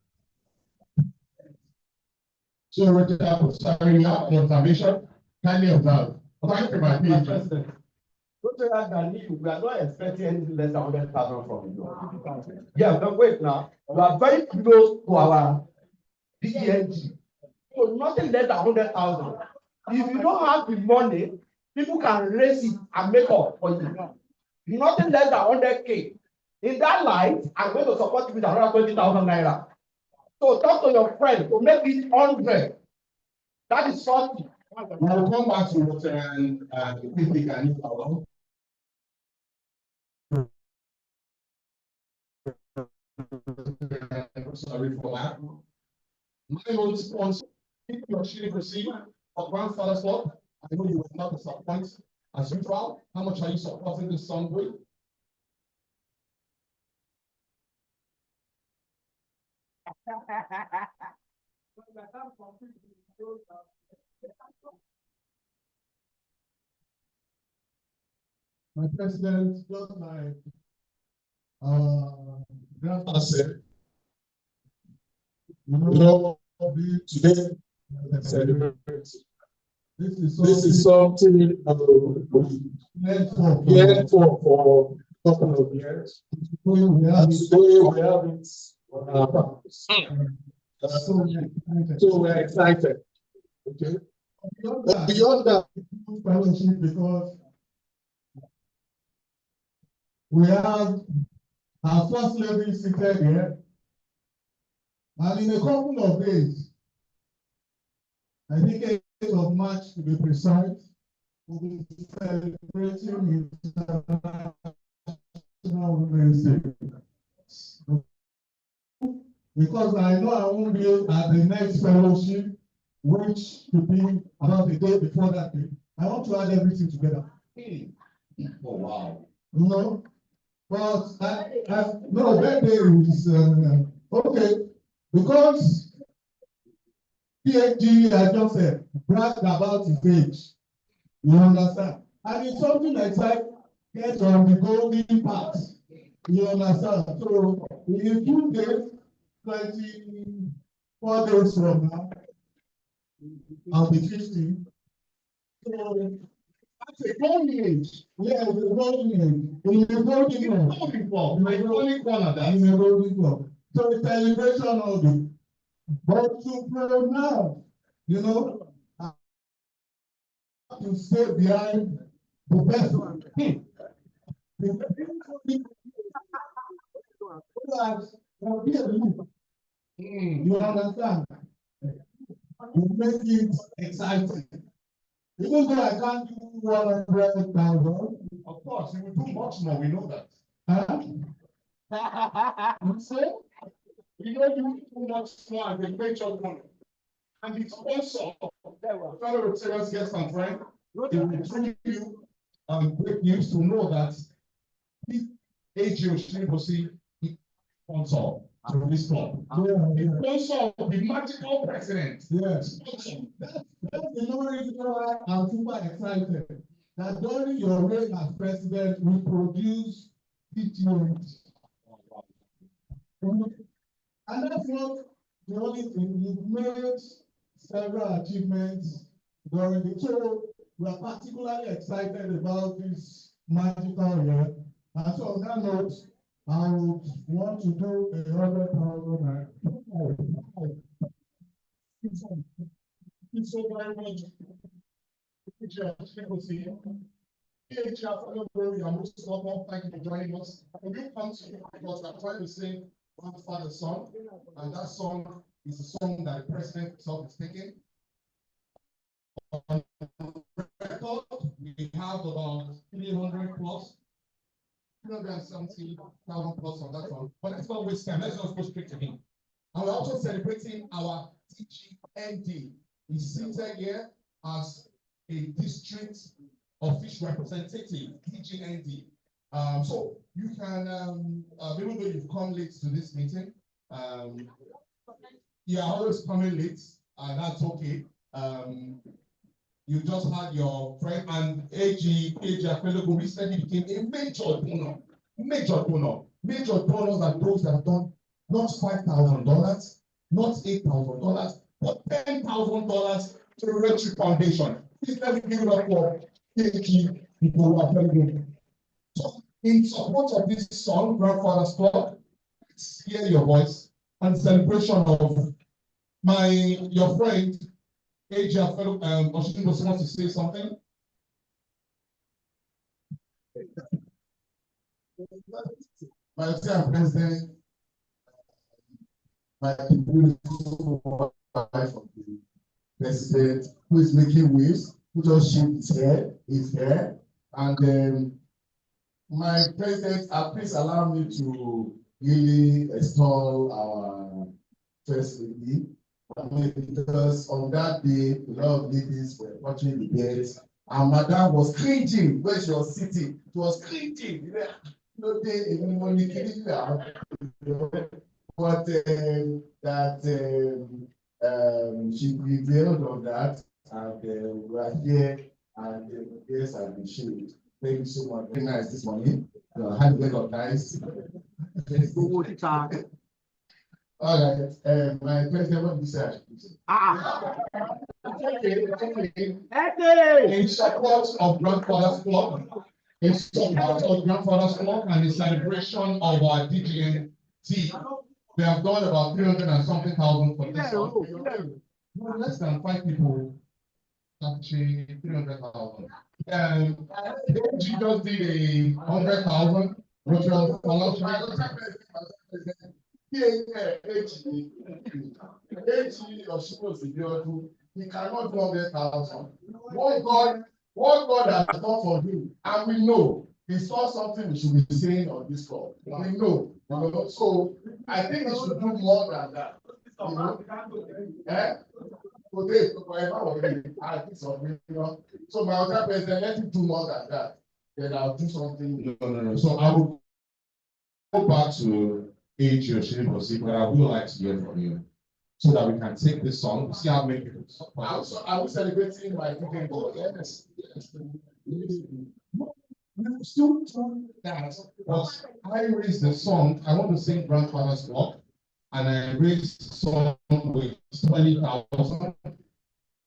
So, Lieutenant, sorry, you have an observation. Kindly observe. Thank you, my President. We are not expecting anything less than 100,000 from you. Yeah, but wait now. We are very close to our DNG. So nothing less than 100,000. If you don't have the money, people can raise it and make up for you. Nothing less than 100K. In that light, I'm going to support you with another 20,000 naira. So talk to your friend to make it 100. That is 40. We'll come back to Lieutenant quickly. Can you allow? Sorry for that. My own sponsor, your shilling receipt of grandfather's love. I know you will not disappoint as usual. How much are you supporting this song with? My president, just like grandfather said, today celebrate. this This is something meant for a couple of years. we have Today we have it on our practice. So we're excited. Okay. beyond that fellowship, because we have our first lady seated here, and in a couple of days, I think 8th of March to be precise, we'll be celebrating International Women's Day. Because I know I won't be at the next fellowship, which should be about the day before that day. I want to add everything together. Oh, wow. You know, but no, that day is okay, because PhD, I just said, bragged about his age. You understand? And it's something like get on the golden path. You understand? So in a few days, 24 days from now, I'll be 50. So That's a golden age. Yeah, the golden age. In the golden age. Golden club. My golden corner that. In the golden club. So the celebration of it. But to pronounce, you know, to stay behind the best one. You understand? You make it exciting. Even though I can't do 100,000. Of course, you will do much more, we know that. Huh? You say, you know you do much more as a major donor. And it's also, fellow Rotarians, guests and friends, it will bring you great news to know that the AG Oshinibosi is sponsor to this club. Yeah. Sponsor of the magical president. Yes. Sponsor. That's the only reason why I'm super excited. That during your reign as president, we produce PTOs. And that's not the only thing. You've made several achievements during the tour. We are particularly excited about this magical year. And so on that note, I would want to do 100,000. Thank you so very much. You're most welcome. Thank you for joining us. When you come to because I'm trying to sing Grandfather's song, and that song is a song that the president himself is taking. On record, we have about 300 plus, 370,000 plus on that one. But let's not waste time. Let's just go straight to him. And we're also celebrating our DGND. He's seated here as a district official representative, DGND. So you can, even though you've come late to this meeting, you are always coming late, and that's okay. You just had your friend and AG Afelogun recently became a major donor. Major donors are those that have done not $5,000, not $8,000, but $10,000 to the Rotary Foundation. Please let me give it up for AG Afelogun. So, in support of this song, Grandfather's Club, let's hear your voice and celebration of your friend. AG Afelogun, Oshinibosi wants to say something. My dear president, my beautiful wife of the president, who is making waves, who just shaved his hair, and my president, please allow me to really extol our first lady. Because on that day, a lot of ladies were watching the birds, and Madame was cringing when she was sitting. She was cringing. No day, even when you kidding her. But she prevailed on that, and we are here, and yes, have been showed. Thank you so much. Very nice this morning. Highly recognized. All right, my president, what did you say? In support of Grandfather's Club, and the celebration of our DGNT, we have done about 300 and something thousand for this song. Less than 5 people actually 300,000. She just did 100,000, which was he cannot do 100,000. What God has done for him, and we know it's not something we should be saying on this call. We know, so I think he should do more than that. You know? So my other president, let him do more than that. Then I'll do something. No. So I will go back to AG Oshinibosi, but I would like to hear from you so that we can take this song, see how many people. I was celebrating my cooking goal. Yes. Still talking that, but I raised the song. I want to sing Grandfather's Club, and I raised the song with 20,000.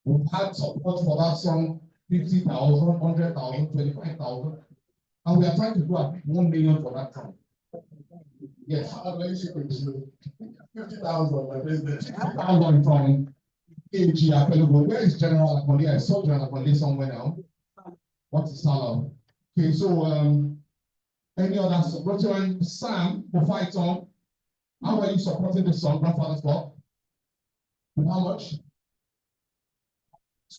We've had support for that song 50,000, 100,000, 25,000. And we are trying to do at 1 million for that time. Yes. 50,000, my president. 50,000 from AG available. Where is General Akonde? I saw General Akonde somewhere now. What is Salah? Okay, so any other supporter? Sam, for fight on. How are you supporting the song, Grandfather's Clock? How much?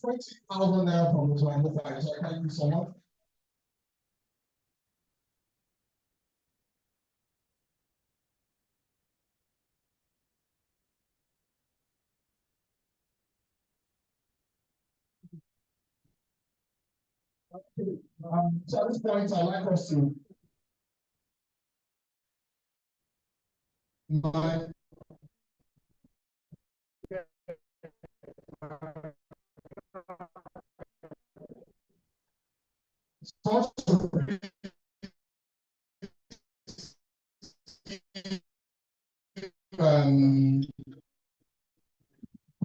20,000 naira from the Toronto fight. So thank you so much. So at this point, I'd like us to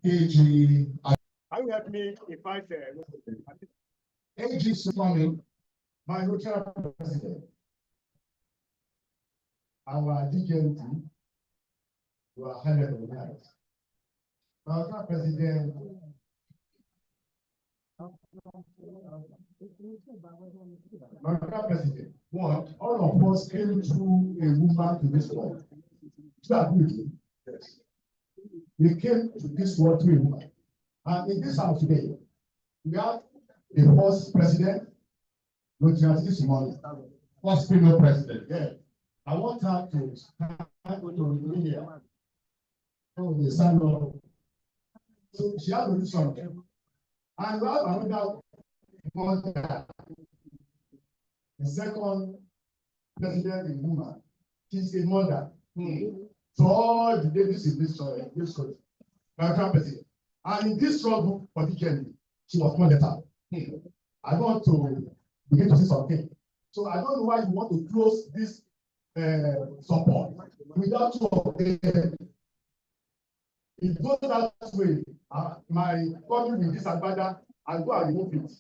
AG. How you help me if I say, AG Sumami, My neutral president, our DGNT, you are highly recognized. My neutral president, one, all of us came through a woman to this world. You agree with me? Yes. We came to this world through a woman. And in this house today, we have the first president, Simone. first female president. Yeah. I want her to stand to here. Oh, the son of. So she has to do something. And we have another mother, the second president in woman. She's a mother. So all the ladies in this country, American president. And in this struggle, particularly, she was one letter. I want to begin to say something. So I don't know why you want to close this support without two of them. It goes that way. My coming with this agbada, I go and remove it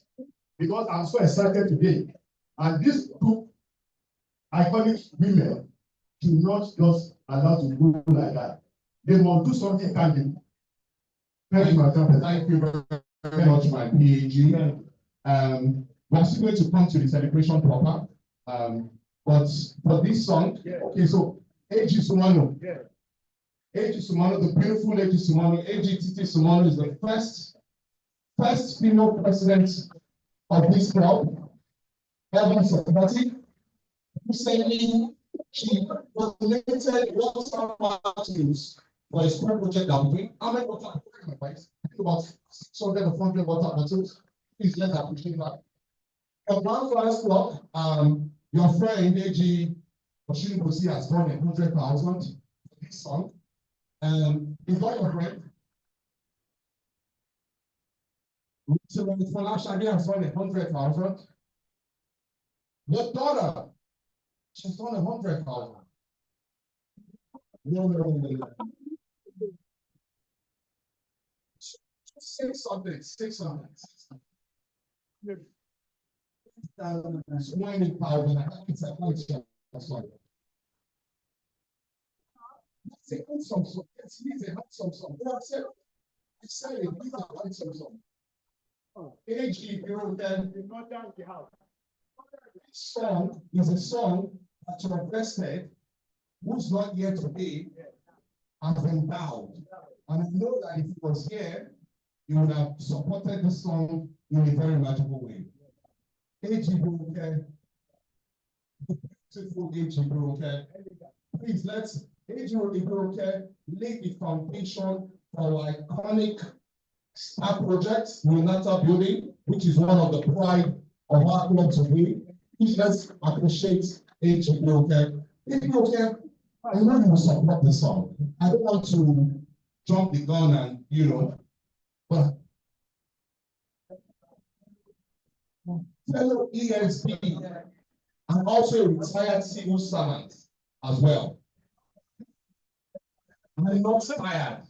because I'm so excited today. And this two iconic women do not just allow to go like that. They must do something tangible. Thank you, Madam. Thank you very much, my PAG. We're still going to come to the celebration proper. But for this song, okay, so AG Sumano. AG Sumano, the beautiful AG Sumano, AG Titi Sumano is the first female president of this club, Evan Sokati. Recently, she donated water bottles for a school project that we how many water bottles? I think about 600 or 400 water bottles. Please let's appreciate that. At Grandfather's Clock, your friend AG Oshingosi has done 100,000 for this song. Is that your friend? So when Shadi has done 100,000. Your daughter, she's done 100,000. No. Say something. 20,000. I think it's a question. That's why. Say some song. It's easy. Some song. I said it. These are some song. AG song is a song that you have vested, who's not here today, has endowed. And I know that if he was here, he would have supported the song in a very magical way. AG Buruke, beautiful AG Buruke. Please let's AG Buruke lay the foundation for our iconic star project, Unata Building, which is one of the pride of our club today. Please let's appreciate AG Buruke. AG Buruke, I know you will support the song. I don't want to jump the gun and but fellow ESB and also a retired civil servant as well. I'm not tired.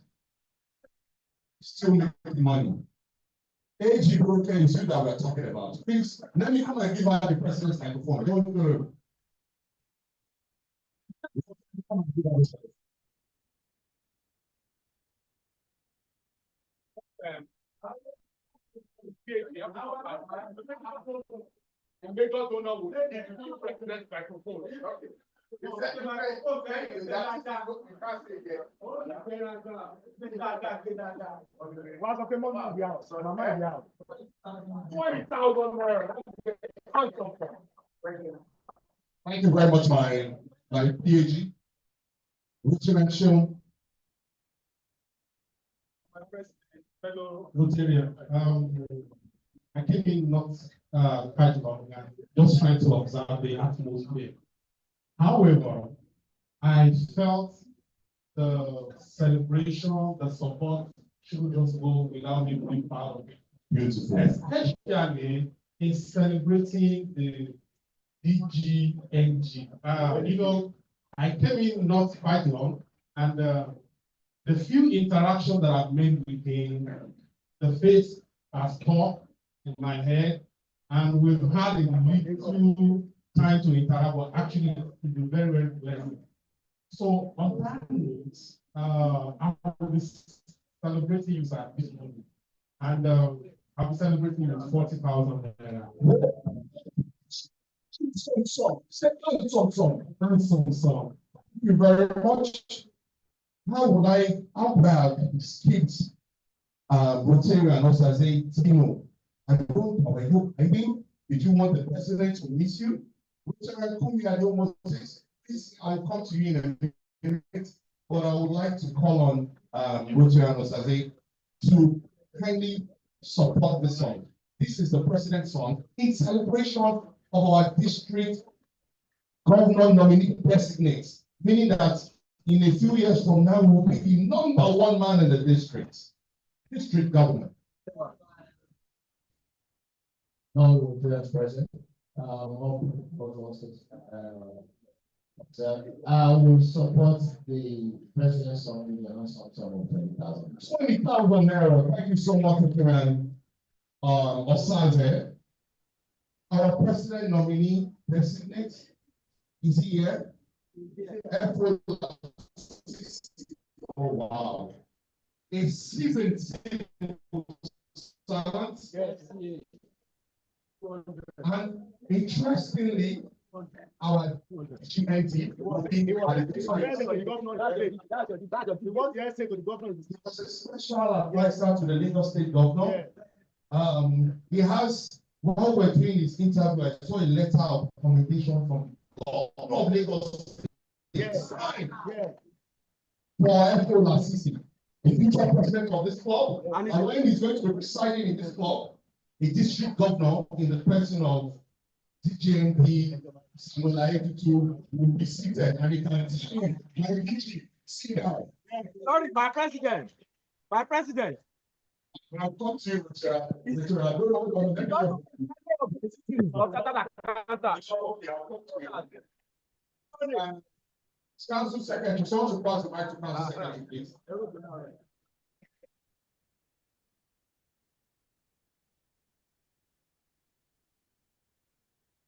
Still making money. AG Broker is you that we're talking about. Please, let me come and give her the president's microphone. Don't go. And make us don't know who the president's microphone. What's up, mama? Mama, yeah. 20,000 naira. Thank you very much, my PAG. Richard Show. My president, fellow Rotarian, I came in not quite long, and just trying to observe the atmosphere. However, I felt the celebration, the support shouldn't just go without me being part of it. Beautiful. Especially in celebrating the DGNG. I came in not quite long, and the few interactions that I've made with him, the face has talked in my head, and we've had a little time to interact, but actually it's been very, very pleasant. So on that note, I will be celebrating you at this moment, and I'll be celebrating with 40,000 naira. Thank you very much. How would I skip Rotarian also as a I think if you want the president to miss you, Rotarian Kumi please, I'll come to you in a minute, but I would like to call on Rotarian Osaze to kindly support the song. This is the president's song in celebration of our district governor nominee designates, meaning that in a few years from now, we'll be the #1 man in the district governor. No, President. I will support the president's on the announcement of 20,000. 20,000 naira. Thank you so much, Osaze. Our president nominee designate is here. April. Oh wow. A seasoned servant. And interestingly, our GNT was a special advisor to the Lagos State governor. He has, while we're doing this interview, I saw a letter of commendation from the governor of Lagos State. Yes, for F.O. Lasisi, the future president of this club, and when he's going to be presiding in this club, a district governor in the person of DJMP will be seated and he can sit down. Sorry, my president. I'll come to you, Richard. I don't know Council Secretary, someone to pass the mic to Council Secretary, please.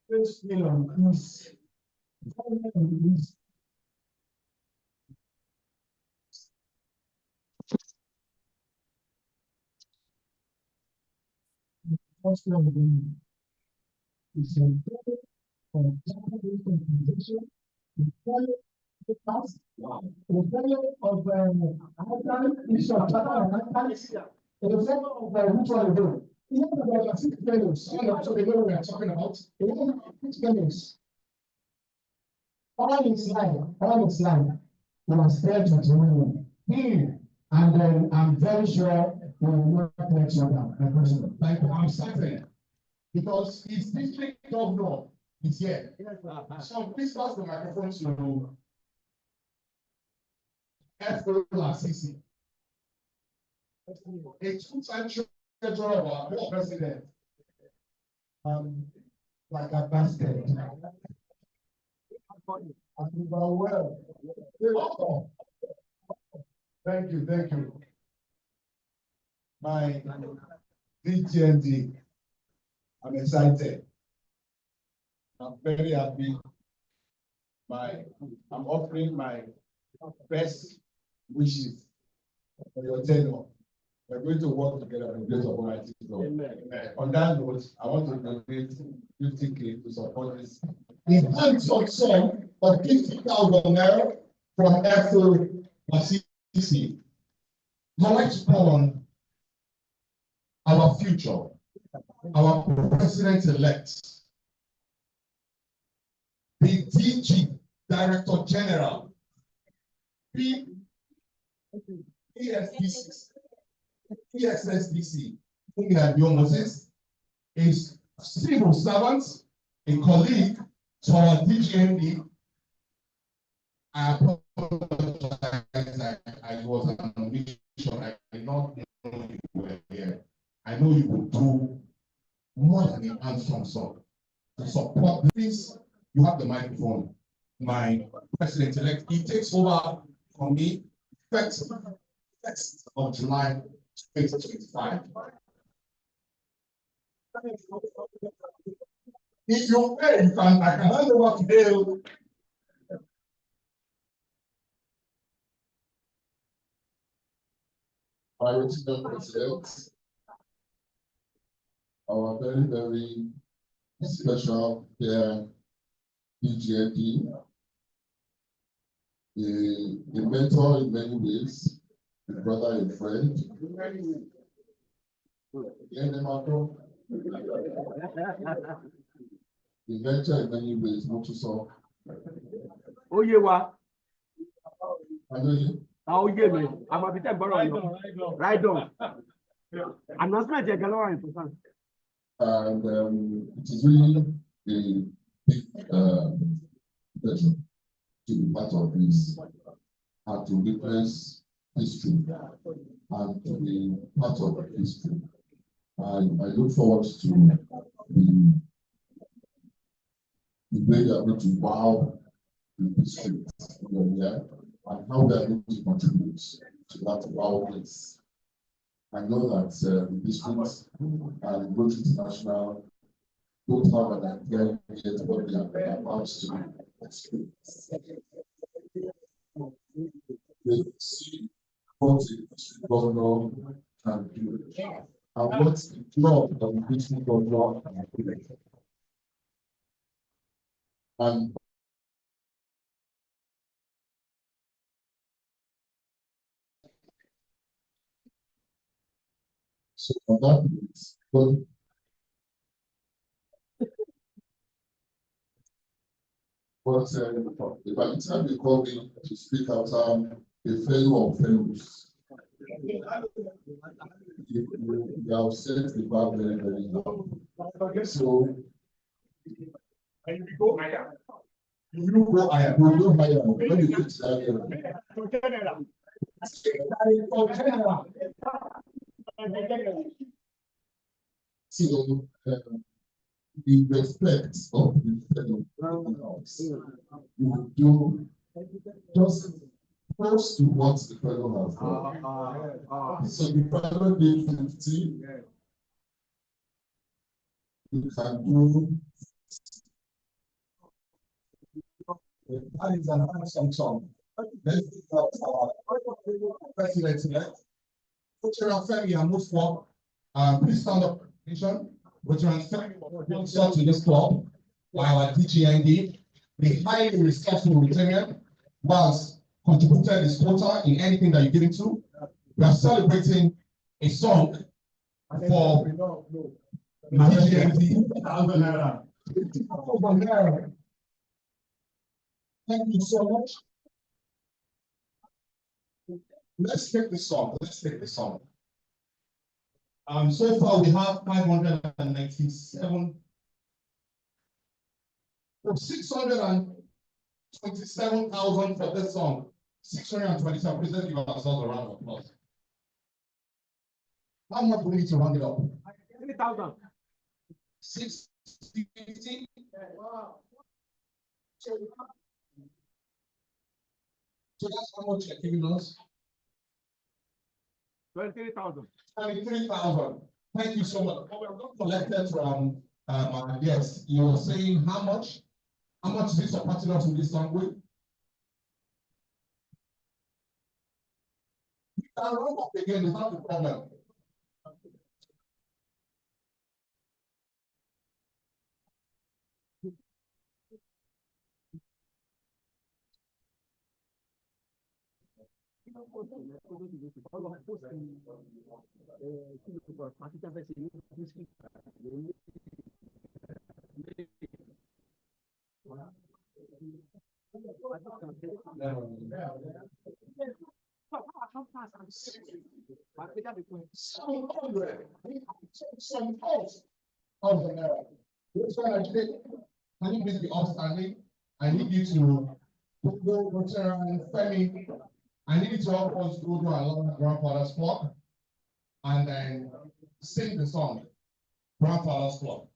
First thing is first one is all is life, we are spread to and then I'm very sure we will not let you down. Thank you. I'm certain because his district governor is here. So please pass the microphone to F.O. Lasisi, a two-time treasurer of our board president. Like a basket. Well, thank you. My DGND. I'm excited. I'm very happy. I'm offering my best wishes for your tenure. We're going to work together in the place of Almighty God. On that note, I want to donate 50K to support this. The handsome sum of 50,000 naira from Ethel Masisi. I'd like to call on our future, our president-elect, the DG, Director General, ESSDC, Moses, is civil servant, a colleague to our DGND. I apologize, I was on a mission. I did not know you were here. I know you will do more than an handsome song to support this. You have the microphone. My president-elect, he takes over from me 1st of July 2025. If you're there, I can hand over to Dale. Our original president, our very special DGND, a mentor in many ways, a brother, a friend. The mentor in many ways, not to solve. Oh, yeah, what? I know you. Oh, yeah, man. I'm a bit of borrow. Right on. Announcement, you're going to. And it is really a big pleasure to be part of this and to witness history and to be part of history. I look forward to the way they are going to wow the history here and how they are going to contribute to that wildness. I know that the districts and Road International don't have an idea yet what they are about to experience. They see what the district governor can do and what the job of the district governor can do. And so on that note, by the time they call me to speak after a fellow of fellows, you have set the bar very low. So, And we go higher. you go higher, you go higher when you get to so, in respect of the fellows, you will do just close to what the fellow has done. So the fellow did 50, you can do. That is an handsome song. Let's take our president-elect. Veteran Femi and most for please stand up, attention. Veteran Femi song to this club by our DGND, the highly respectful Rotarian, was contributed his quota in anything that you get into. We are celebrating a song for DGND. Thank you so much. Let's take the song. So far we have 597. 627,000 for this song. 627. Please let's give ourselves a round of applause. How much do we need to round it up? 3,000. 650. Wow. So that's how much you're giving us? 23,000. 23,000. Thank you so much. Well, we're not collected from our guests. You were saying how much? How much is it supporting us with this song with? I'll run up again, it's not the problem. Some calls of this one I think, can you please be outstanding? I need you to go and Femi. I need you to help us go to our grandfather's clock and then sing the song, Grandfather's Clock.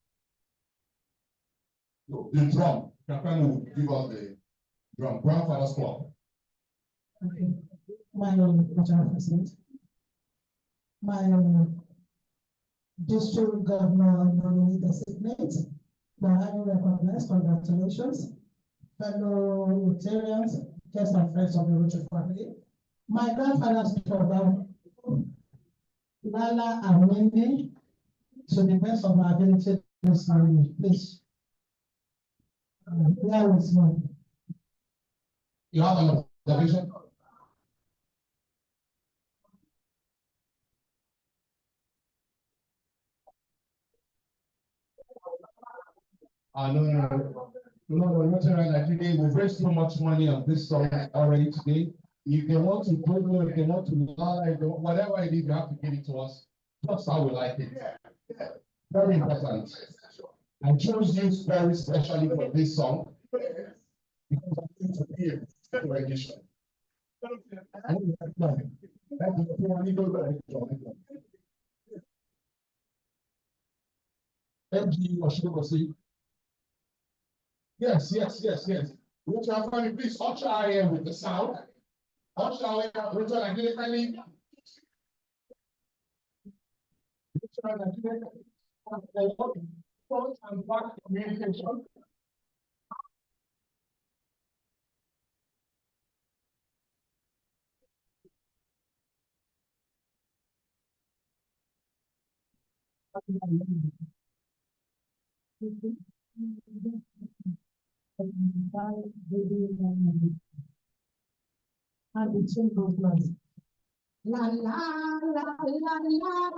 So, the drum, Captain will give us the drum, Grandfather's Clock. Okay. My President, my district governor nominee designate, the highly recognized, congratulations, fellow Rotarians, guests and friends of the Rotary family. My grandfather's program, Lala Amini, to the best of my ability this morning, please. Bear with me. You have an observation? No, today we've raised so much money on this song already today. If they want to go, if they want to whatever it is, you have to give it to us. Just how we like it. Very important. I chose you very specially for this song because I'm going to be a special edition. MG Oshibosi. Yes. Richard Afani, please usher I am with the sound. Usher I am, Richard, I did it kindly. Richard, I did it. Front and back communication. And between those lines. La la la la la.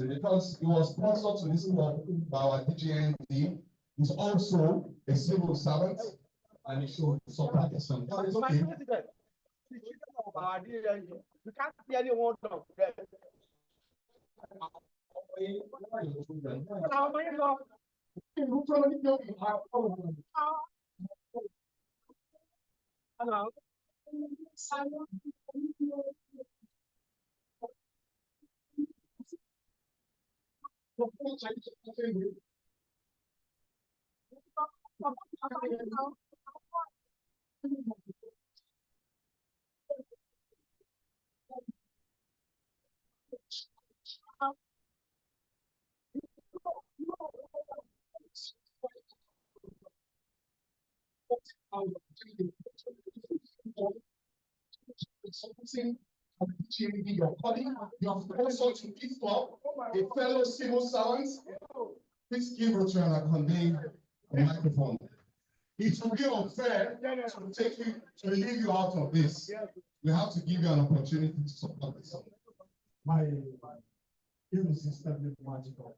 Because he was sponsored to this work by our DGND. He's also a civil servant and he should support us. It's okay. We can't see anyone of them. Hello. supporting your colleague, your sponsor to Peace Club, a fellow civil servant. Please give Rotary and Akande the microphone. It will be unfair to leave you out of this. We have to give you an opportunity to support this. My immune system is magical.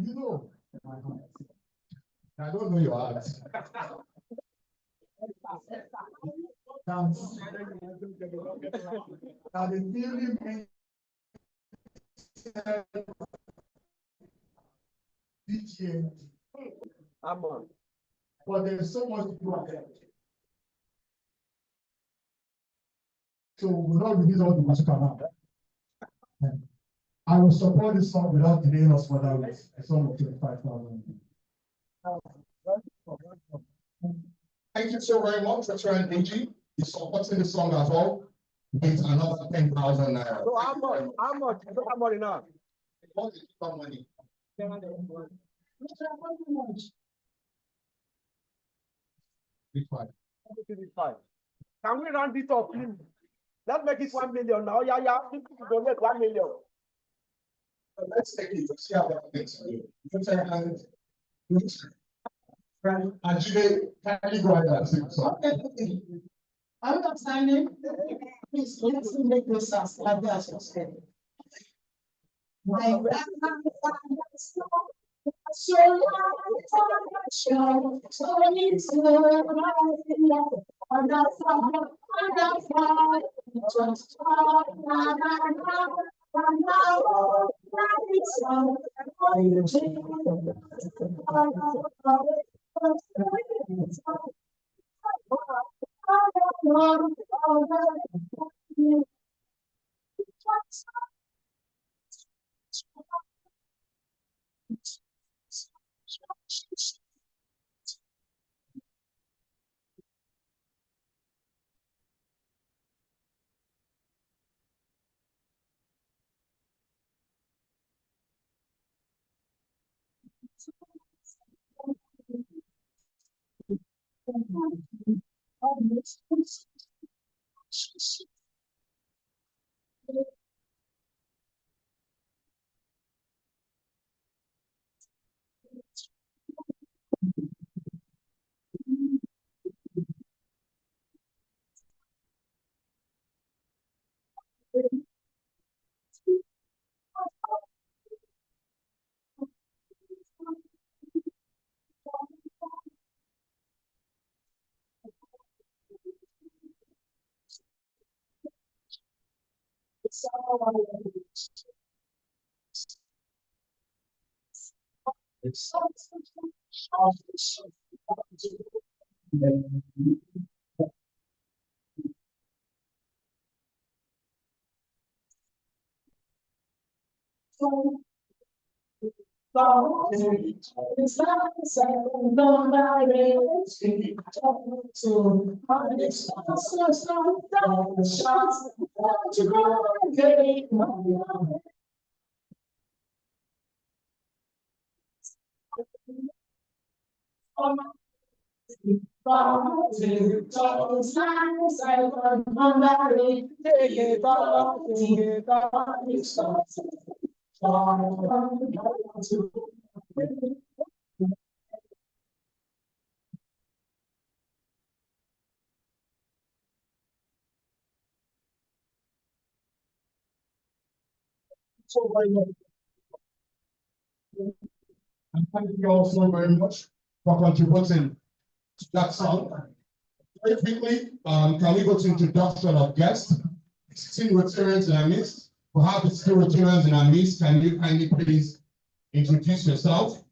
You know, my heart. I don't know your heart. Now the feeling makes DGNT. I'm on. But there's so much to do ahead. So we'll not release all the musical now. I will support this song without delaying us further with a song of 25,000. Thank you so very much, Rotary and AG. Is supporting the song as well. It's another 10,000 naira. So how much? How much? How much enough? What is the money? 55. Can we round this up, please? Let's make it 1 million now. Yeah, yeah. People donate 1 million. Let's take it to see how that makes you. And today, kindly go ahead and sing the song. Okay. I'm not signing. Please, let's make this as like that. And thank you all so very much for contributing to that song. Very quickly, can we go to introduction of guests? 16 Rotarians in our midst. We have the 16 Rotarians in our midst. Can you kindly please introduce yourself?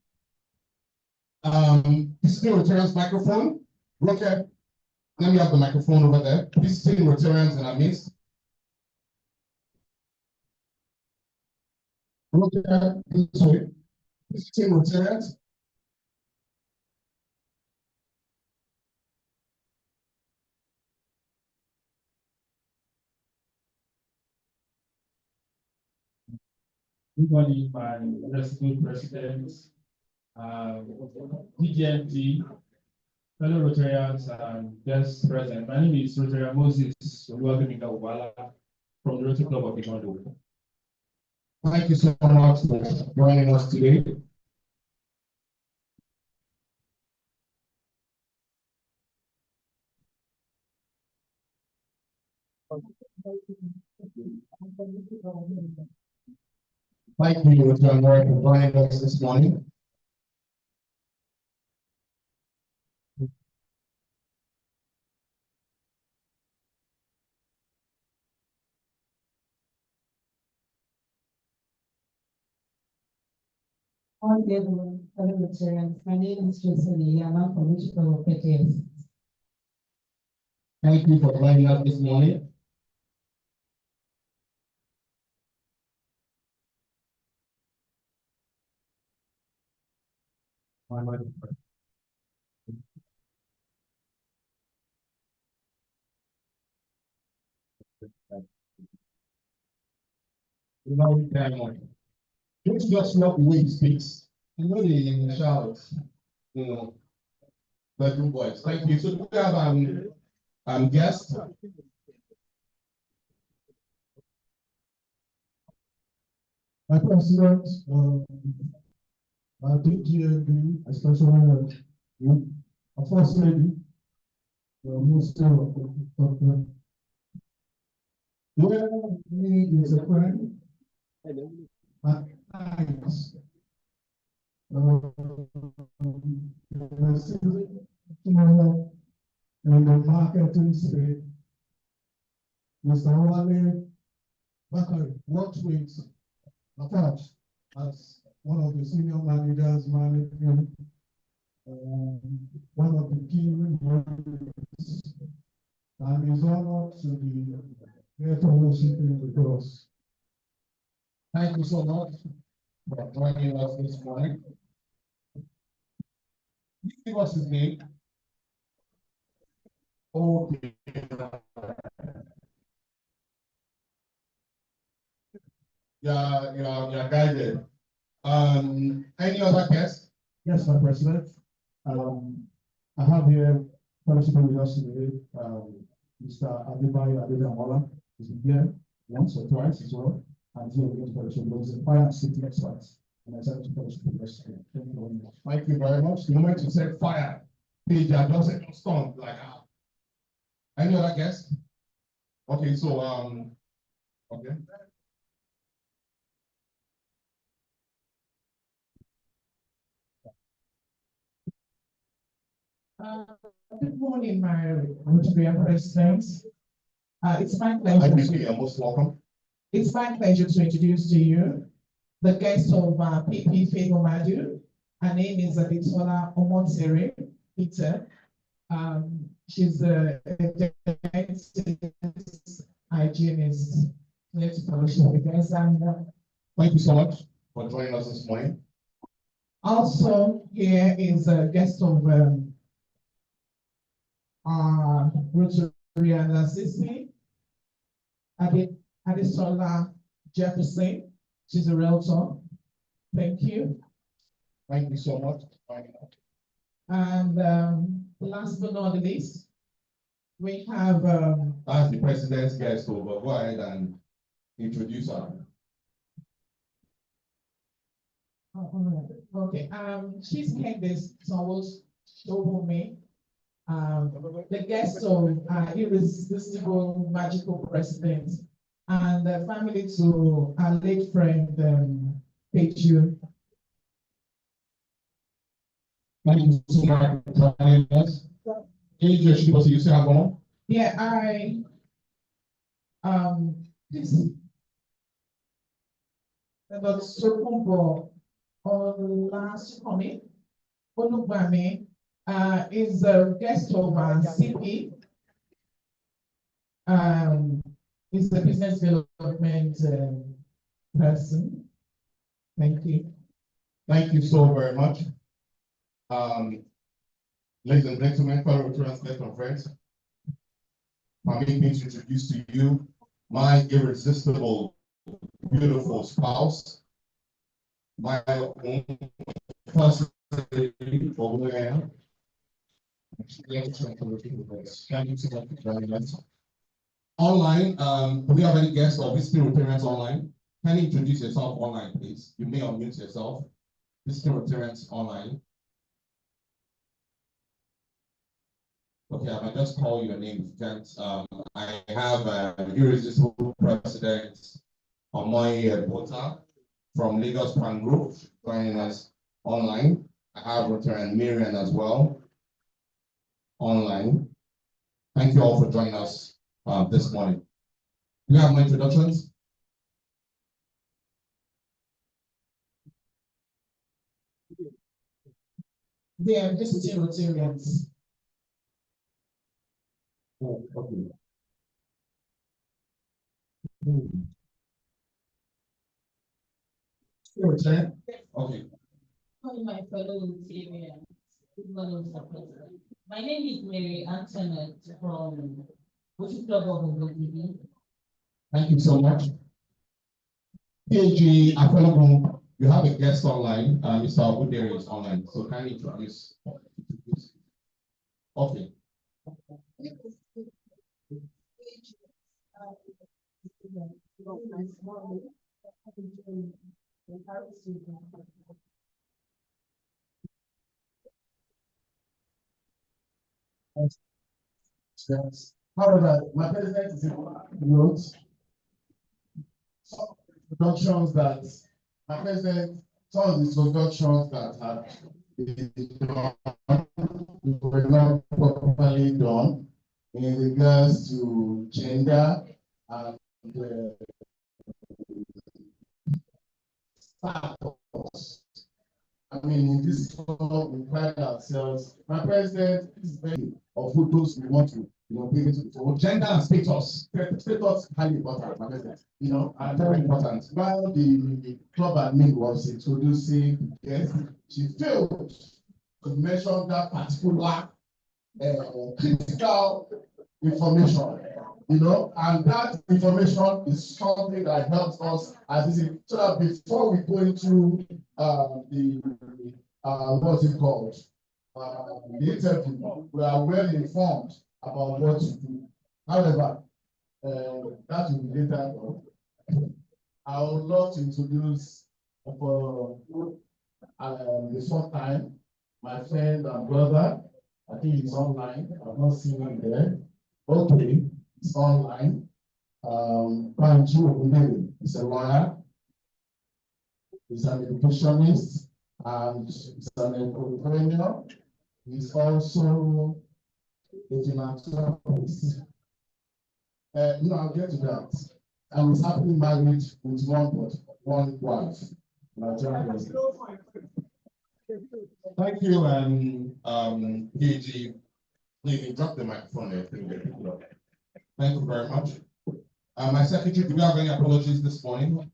16 Rotarians microphone. Rocket, let me have the microphone over there. 16 Rotarians in our midst. Rocket, this way. 16 Rotarians. Good morning, my respected president, DGNT, fellow Rotarians and guests present. My name is Rotarian Moses Oluwagbemika Ubala from the Rotary Club of Igbondo. Thank you so much for joining us today. Thank you, Rotary Board, for joining us this morning. All day, fellow Rotarians, my name is Jason Iyama from Michigan PTS. Thank you for joining us this morning. Don't just love the way he speaks. You know the shouts, you know, bedroom boys. Thank you. So we have guests. My president, DGAB, especially you, a first lady, Minister of Infrastructure. Where he is a friend, at times, in the marketing space, Mr. Wale Bakari worked with Lafarge as one of the senior managers managing one of the key roles, and is honored to be here fellowshipping with us. Thank you so much for joining us this morning. Give us his name. Okay. Yeah, guided. Any other guests? Yes, my president. I have here fellowship with us today, Mr. Adebayo Adedamola is here once or twice as well, and here we get fellowship with us, fire and safety experts. And I said to fellowship with us today. Thank you very much. Thank you very much. The moment you said fire, page I just stunned like any other guests? Okay, so okay. Good morning, my Rotarian president. It's my I think pleasure. you're most welcome. It's my pleasure to introduce to you the guest of PP Favor Madu. Her name is Aditola Omotere Peter. She's a hygienist. Let's fellowship with us. And Thank you so much for joining us this morning. also here is a guest of Rotarian assistant, Adesola Jefferson. She's a realtor. Thank you. Thank you so much for joining us. And last but not least, we have That's the president's guest, so go ahead and introduce her. okay, she's Candace Sowles Showome, the guest of irresistible magical president, and the family to our late friend Peju. Thank you so much for joining us. You say hello? Yeah, this about Sokumbo Olasukome Olubame is a guest of CP. Is the business development person. Thank you. Thank you so very much. Ladies and gentlemen, fellow Rotarians and friends, permit me to introduce to you my irresistible, beautiful spouse, my own first lady for who I am, Thank you so much for joining us. Online, do we have any guests or visiting Rotarians online? Can you introduce yourself online, please? You may unmute yourself. Visiting Rotarians online. Okay, I might just call your name if you can't. I have irresistible president Omoy Ebota from Lagos Pan Group joining us online. I have Rotarian Marian as well online. Thank you all for joining us this morning. Do you have more introductions? They are visiting Rotarians. Oh, okay. Rotarian? Okay. Morning, my fellow Rotarians. Good morning, Mr. President. My name is Mary Antoinette from Butcher Club of Ogogibi. Thank you so much. PAG Afolagun, you have a guest online. Mr. Obudere is online, so can you introduce? Okay. However, my president is note some productions that my president, some of the productions that have been done were not properly done in regards to gender and status. I mean, in this club, we pride ourselves. My president is very of who those we want to, bring into the fold. Gender and status. Status highly important, my president. And very important. While the club admin was introducing, yes, she failed to mention that particular critical information. And that information is something that helps us as this, so that before we go into what's it called? The interview, we are well informed about what to do. However, that will be later on. I would love to introduce for the first time my friend and brother. I think he's online. I've not seen him there. Okay, he's online. Banju Obudere is a lawyer. He's an educationist and he's an entrepreneur. He's also a philanthropist. I'll get to that. And he's happily married with one wife. Thank you, and PAG, please drop the microphone there. Thank you very much. My secretary, do we have any apologies this morning?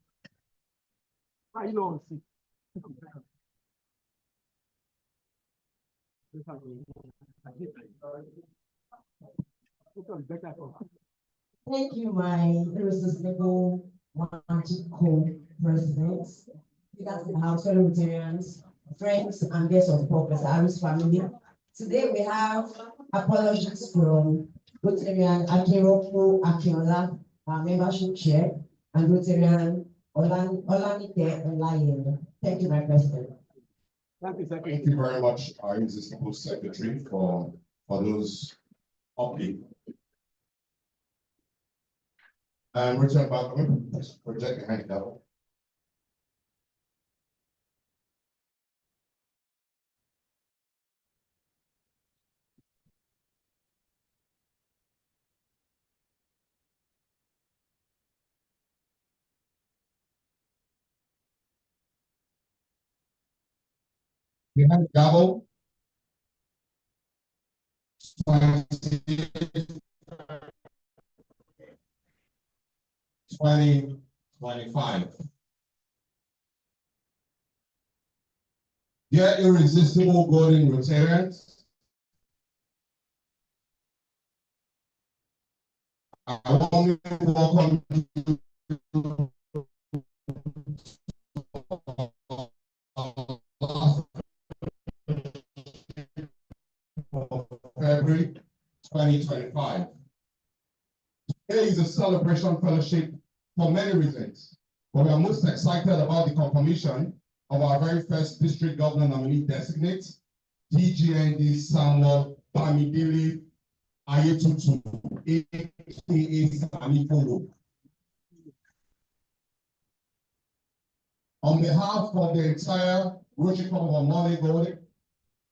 Thank you, my irresistible co-president, leaders in the House, fellow Rotarians, friends and guests of Professor Harris family. Today we have apologies from Rotarian Akinroko Akinola, our membership chair, and Rotarian Olanike Olaye. Thank you, my president. Thank you very much, our irresistible secretary, for those updates. Richard Bachman, project behind that. Behind the gavel. 2025. Dear irresistible golden Rotarians, I warmly welcome you February 2025. Today is a celebration fellowship for many reasons, but we are most excited about the confirmation of our very first district governor nominee designate, DGND Samuel Bamidele Ayetutu, aka Sami Polo. On behalf of the entire Rotary Club of Omole,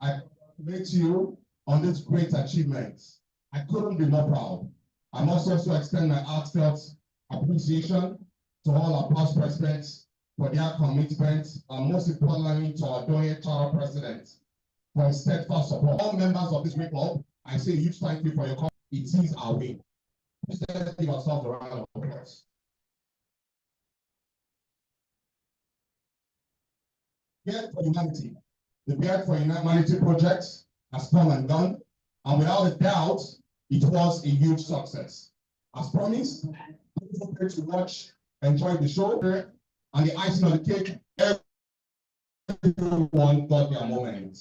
I congratulate you on this great achievement. I couldn't be more proud. I must also extend my heartfelt appreciation to all our past presidents for their commitment, and most importantly to our Doyen Charter President for his steadfast support. All members of this great club, I say a huge thank you for your comment. It is our way. Let's give ourselves a round of applause. Beard for Humanity. The Beard for Humanity project has come and gone, and without a doubt, it was a huge success. As promised, please prepare to watch, enjoy the show, and the icing on the cake. Everyone got their moment.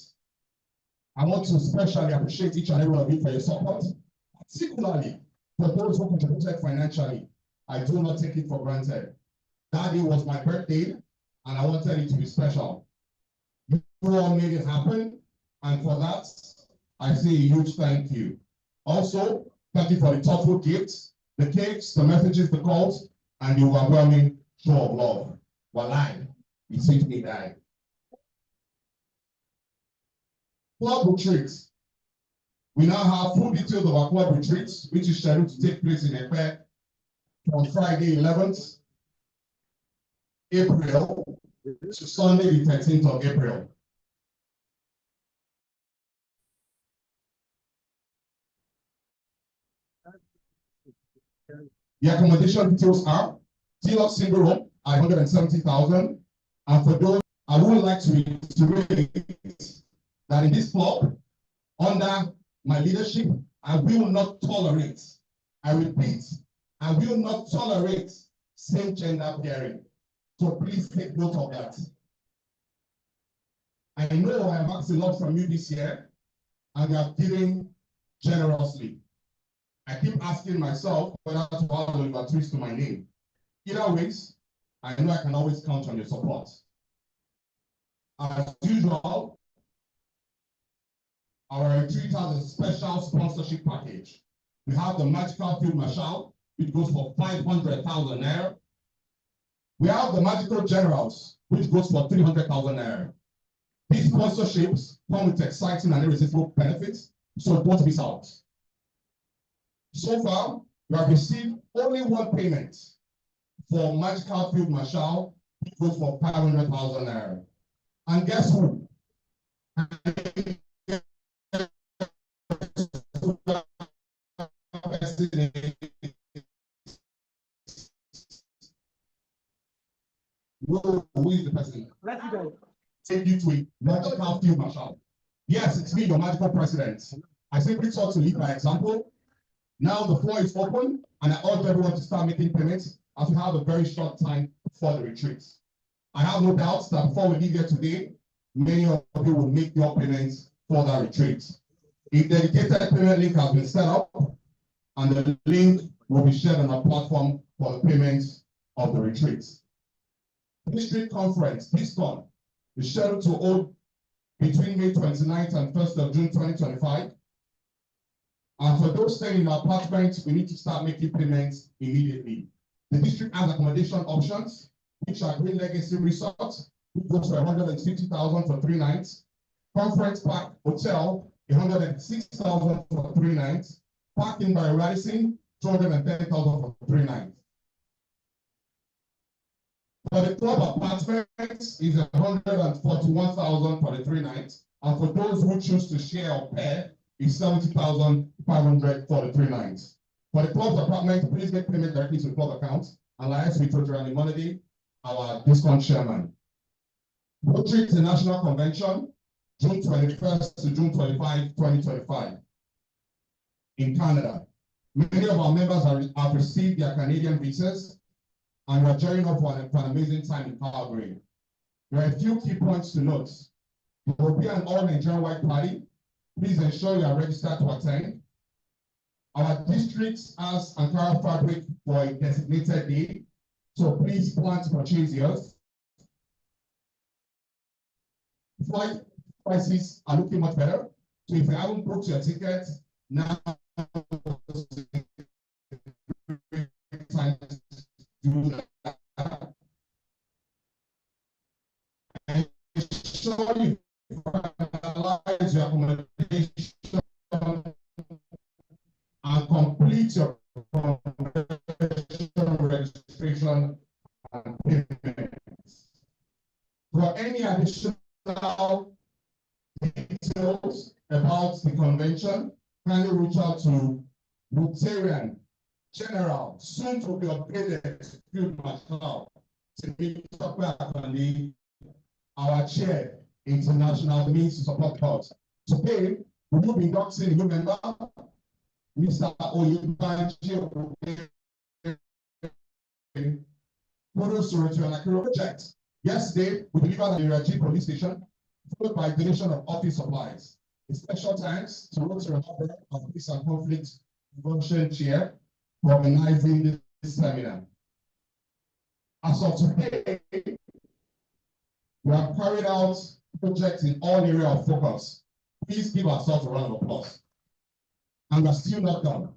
I want to especially appreciate each and every one of you for your support, particularly for those who contributed financially. I do not take it for granted. That day was my birthday, and I wanted it to be special. You all made it happen, and for that, I say a huge thank you. Also, thank you for the thoughtful gifts, the cakes, the messages, the calls, and the overwhelming show of love. Walai, it seems me die. Club retreats. We now have full details of our club retreats, which is scheduled to take place in Epe from Friday 11th April to Sunday the 13th of April. The accommodation details are Deluxe single room at 170,000. And for those, I would like to reiterate that in this club, under my leadership, I will not tolerate, I repeat, I will not tolerate same gender pairing. So please take note of that. I know I have asked a lot from you this year, and you have given generously. I keep asking myself whether to add Oliver Twist to my name. Either ways, I know I can always count on your support. As usual, our retreat has a special sponsorship package. We have the Magical Field Marshal, which goes for 500,000 naira. We have the Magical Generals, which goes for 300,000 naira. These sponsorships come with exciting and irresistible benefits, so don't miss out. So far, we have received only one payment for Magical Field Marshal, which goes for 500,000 naira. And guess who? Who is the president? President. Take you to a Magical Field Marshal. Yes, it's me, your magical president. I simply sought to lead by example. Now the floor is open, and I urge everyone to start making payments as we have a very short time for the retreat. I have no doubts that before we leave here today, many of you will make your payments for that retreat. A dedicated payment link has been set up, and the link will be shared on our platform for the payments of the retreat. The district conference, DISCON, is scheduled to hold between May 29th and 1st of June 2025. And for those staying in our apartments, we need to start making payments immediately. The district has accommodation options, which are Green Legacy Resort, which goes for 150,000 for 3 nights. Conference Park Hotel, 106,000 for 3 nights. Parking by Radisson, 210,000 for 3 nights. For the club apartments is 141,000 for the 3 nights. And for those who choose to share or pair, is 70,500 for the 3 nights. For the club's apartment, please make payment directly to the club account and liaise with Rotary Monday, our DISCON chairman. Rotary International Convention, June 21st to June 25, 2025. In Canada, many of our members have received their Canadian visas and we are joining up for an amazing time in Calgary. There are a few key points to note. There will be an all-Nigerian white party Please ensure you are registered to attend. Our district has Ankara fabric for a designated day, so please plan to purchase yours. Flight prices are looking much better, so if you haven't booked your ticket, now time to do that. Ensure you finalize your accommodation and complete your registration and payments. For any additional details about the convention, kindly reach out to Rotarian General, soon to be upgraded to Field Marshal, to meet our chair, international means to support us. Today, we will be inducting a new member, Mr. Oyinbanji project. Yesterday, we delivered at the Iraji police station, followed by donation of office supplies. A special thanks to Rotary of Peace and Conflict Prevention Chair for organizing this seminar. As of today, we have carried out projects in all areas of focus. Please give ourselves a round of applause. And we're still not done.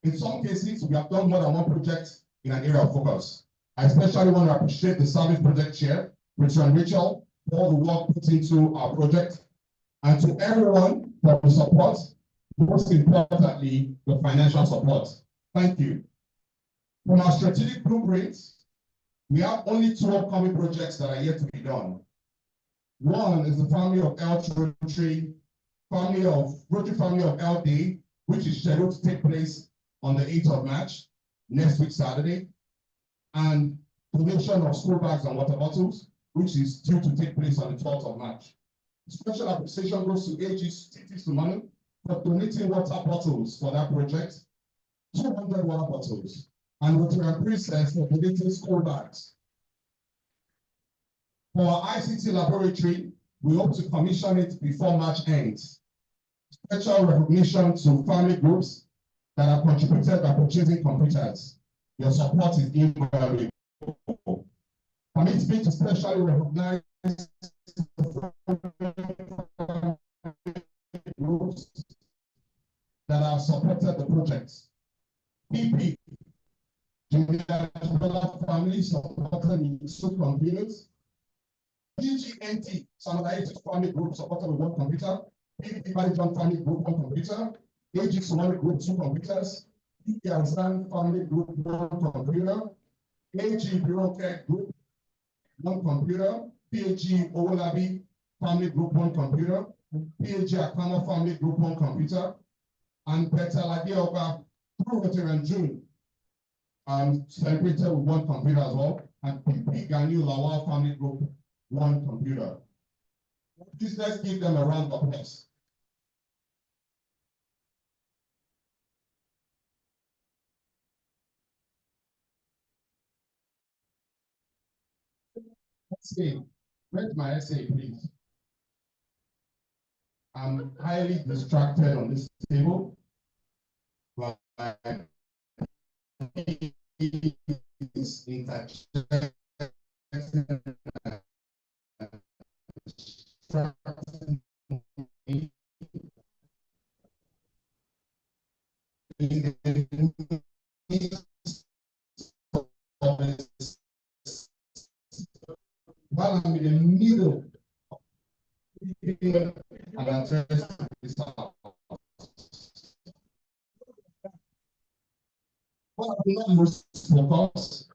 In some cases, we have done more than one project in an area of focus. I especially want to appreciate the service project chair, Richard and Rachel, for all the work put into our project, and to everyone for the support, most importantly, the financial support. Thank you. From our strategic blueprints, we have only 2 upcoming projects that are yet to be done. One is the family of Rotary family of LD, which is scheduled to take place on the 8th of March, next week Saturday, and donation of school bags and water bottles, which is due to take place on the 12th of March. Special appreciation goes to AG Titi Sumanu for donating water bottles for that project, 200 water bottles, and Rotary Princess for donating school bags. For our ICT laboratory, we hope to commission it before March ends. Special recognition to family groups that have contributed by purchasing computers. Your support is invaluable. Permit me to specially recognize groups that have supported the project. PP, Junior family supported with 2 computers. PGNT, Samadhi family group supported with 1 computer. PPP Management family group 1 computer. AG Somali group 2 computers. PPazan family group 1 computer. AG Bureau Care group 1 computer. PAG Owolabi family group 1 computer. PAG Akama family group 1 computer. And Peter Ladioba through Rotary June celebrated with 1 computer as well. And PP Ganyu Lawal family group 1 computer. Please let's give them a round of applause. Essay. Where's my essay, please? I'm highly distracted on this table. But is while I'm in the middle and address this topic. What I'm not most focused,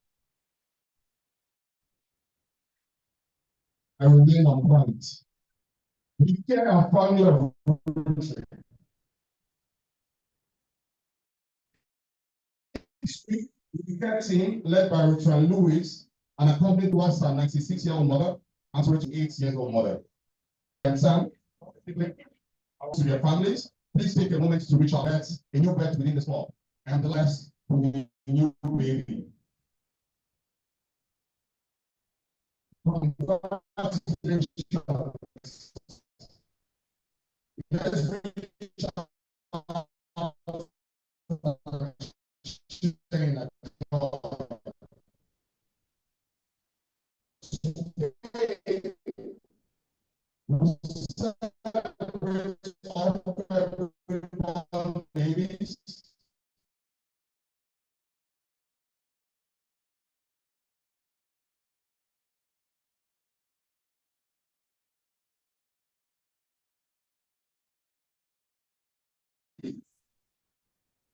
I remain on point. We care our family of the care team led by Richard Lewis and accompanied was a 96-year-old mother and 28-year-old mother. And Sam, to their families, please take a moment to reach out. That's a new birth within the small. And the last will be a new baby. Let's reach out saying that we celebrate all babies.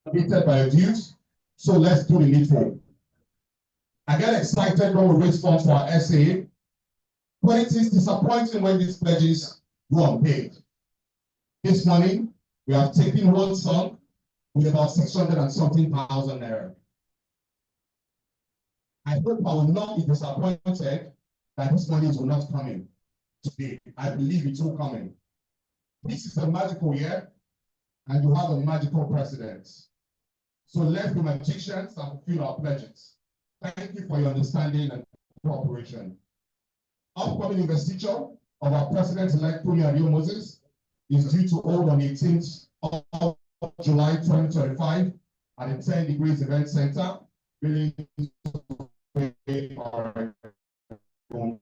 Created by youth, so let's do the needful. I get excited when we raise funds for our SA, but it is disappointing when these pledges go unpaid. This morning, we have taken one song with about 600 and something thousand naira. I hope I will not be disappointed that this money will not come in today. I believe it will come in. This is a magical year, and you have a magical president. So let's be magicians and fulfill our pledges. Thank you for your understanding and cooperation. Upcoming investiture of our President-elect Fumi Adio Moses is due to hold on 18th of July 2025 at the 10 Degrees Event Center, building our own.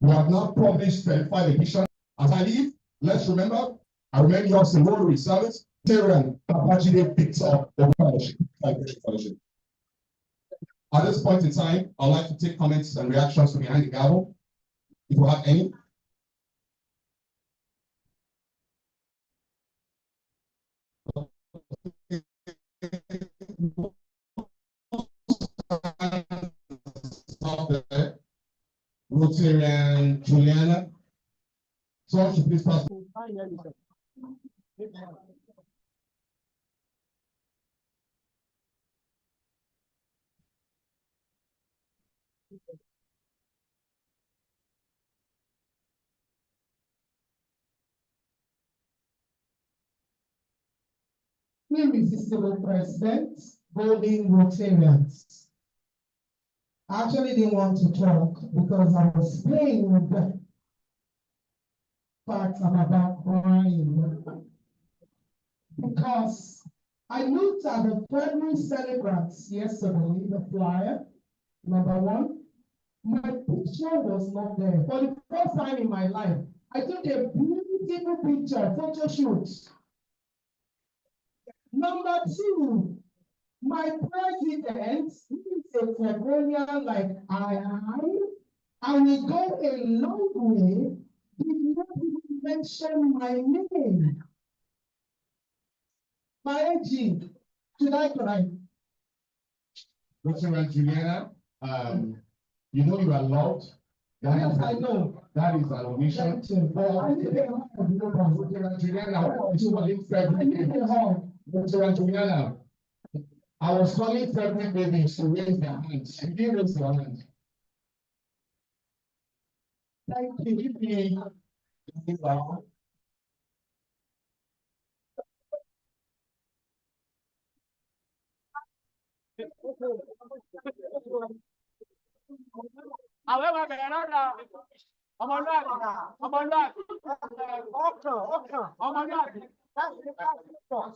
We have now published 35 editions. As I leave, let's remember, I remain yours in Rotary Service, Tyrion Babajide Victor of Fellowship. At this point in time, I'd like to take comments and reactions from behind the gavel, if you have any. Rotarian Juliana. So should please pass. Irresistible president, voting Rotarians. I actually didn't want to talk because I was playing with the facts I'm about crying. Because I looked at the February celebrants yesterday, the flyer, number one. My picture was not there. For the first time in my life, I took a beautiful picture, photo shoot. Number two, my president, who is a Februarian like I will go a long way, did not even mention my name. My age, should I cry? Rotarian Juliana, you know you are loved. Yes, I know. That is an omission. Rotarian Juliana, what was you in February? Rotarian Juliana, I was calling pregnant babies to raise their hands. You didn't raise your hand. Thank you. Àwọn bẹ̀rẹ̀ lọ́dọ̀ ọmọlúwàbí ọmọlúwàbí ọkàn ọmọlúwàbí. Before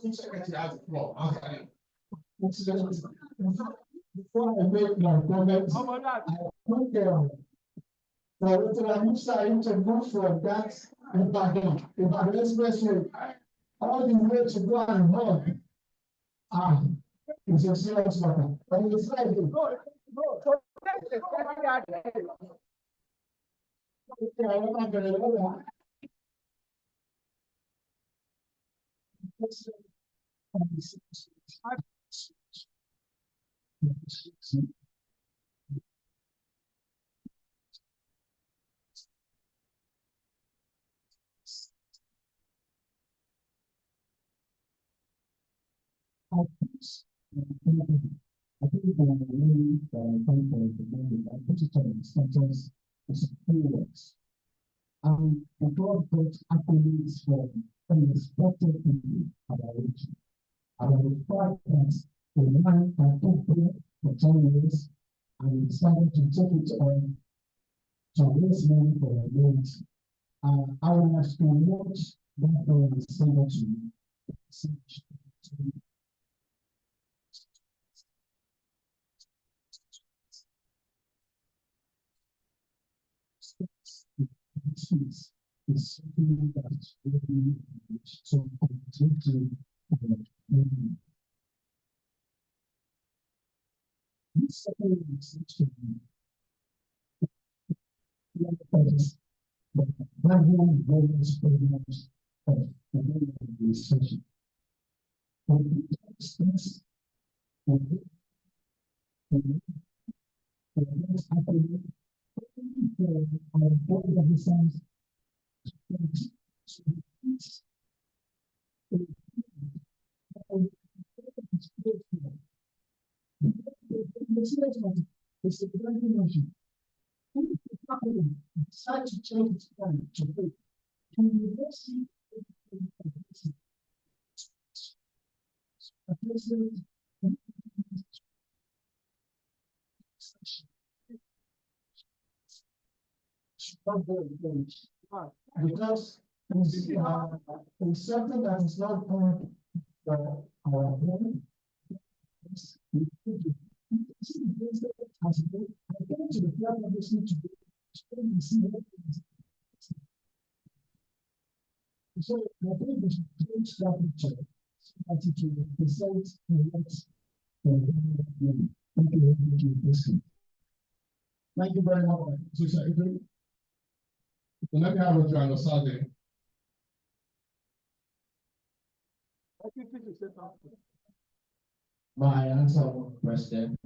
I make my comments, I don't care. For Rotary Musa to move from that Ibadan Expressway all the way to go and hug. It's a serious matter. On the Friday. I think is influence. And the God got accolades from unexpected people about it. About the fact that the man that took bread for 10 years and he decided to take it on to raise money for a loan. I will have to watch that boy and say that to you. Is something that's really so completely this second section but gradual various programs of the administration. For instance, for this happening, our board of designs it's a very emotion. Decide to change its plan to wait. University because it's something that is not part of our brain. So I think we should change that picture attitude present what thank you. Thank you very much, Mr. Secretary. So let me have a join us out there. My answer, President,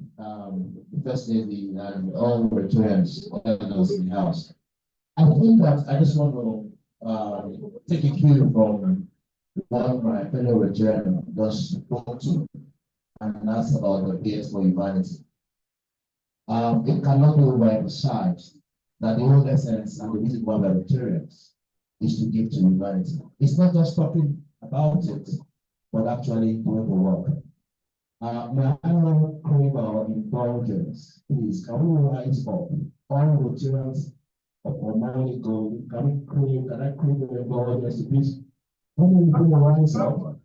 firstly, all returns in the house. I think that I just want to take a cue from what my fellow return just spoke to, and that's about the PS for humanity. It cannot be overemphasized that the whole essence and the reason why we're vegetarians is to give to humanity. It's not just talking about it, but actually doing the work. May I now crave our indulgence? Please, can we rise up? All veterans of Almighty God, can I crave your indulgence? Please, when you bring rise up,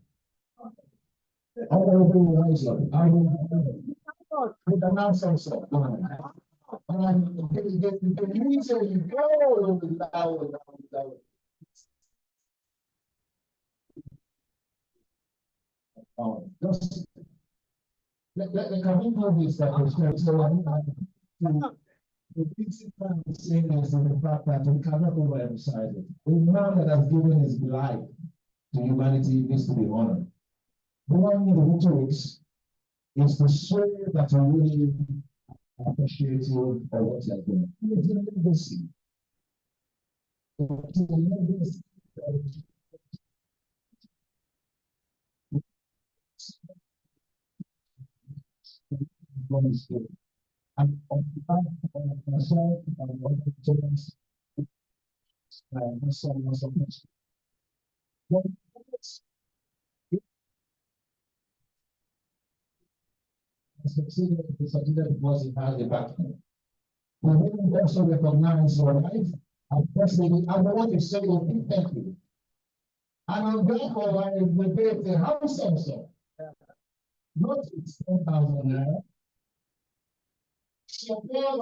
I will bring rise up. I will with the nonsense of the reason you go without. Just the commitment is that the basic plan is saying is the fact that we cannot overemphasize it. A man that has given his life to humanity needs to be honored. The one in the rhetorics is to show that you really appreciate you for what you are doing. It's a legacy. It's a legacy. And on behalf of myself and all the students, so much. Succeeded because he has the backing. We will also recognize your life. And personally, I want to say a big thank you. And on behalf of our the house also, not 10,000 naira. Support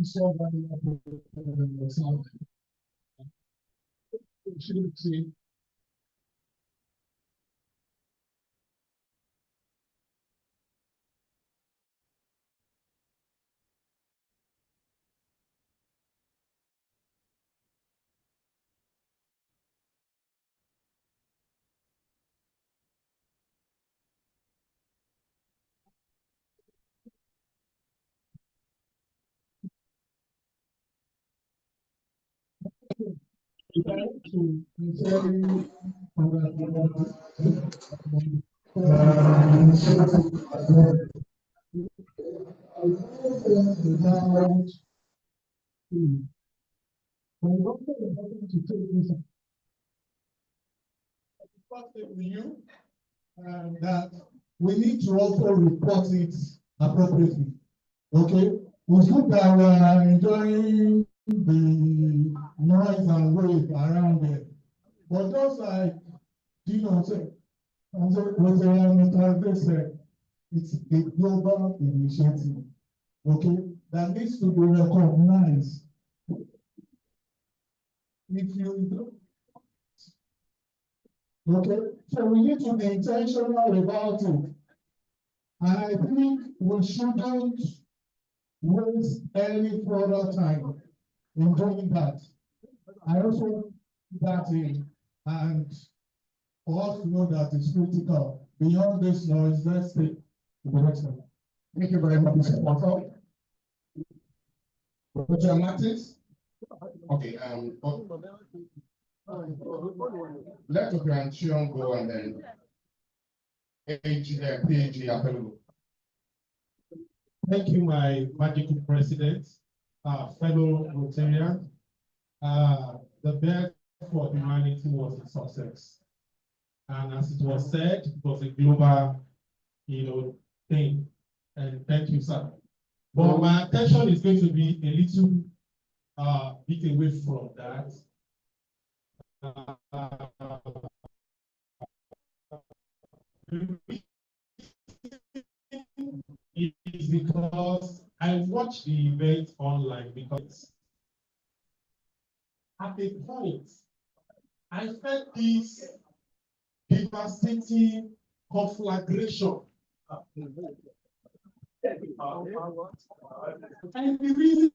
so very You, that we need to also report it appropriately. Okay, it's good that we are enjoying the noise and wave around there, but just like said, and so Rotary said, it's a global initiative. Okay, that needs to be recognized. If you okay, so we need to be intentional about it. And I think we shouldn't waste any further time in doing that. I also put that in, and for us to know that it's critical. Beyond this noise, let's take the next one. Thank you very much, Mr. Potter. Roger Martins? Okay, let the grandchildren go and then PAG available. Thank you, my magical president, fellow Rotarians. The best for humanity was a success. And as it was said, it was a global, thing. And thank you, sir. But my attention is going to be a little bit away from that. It is because I watched the event online because at a point I felt this devastating conflagration. And the reason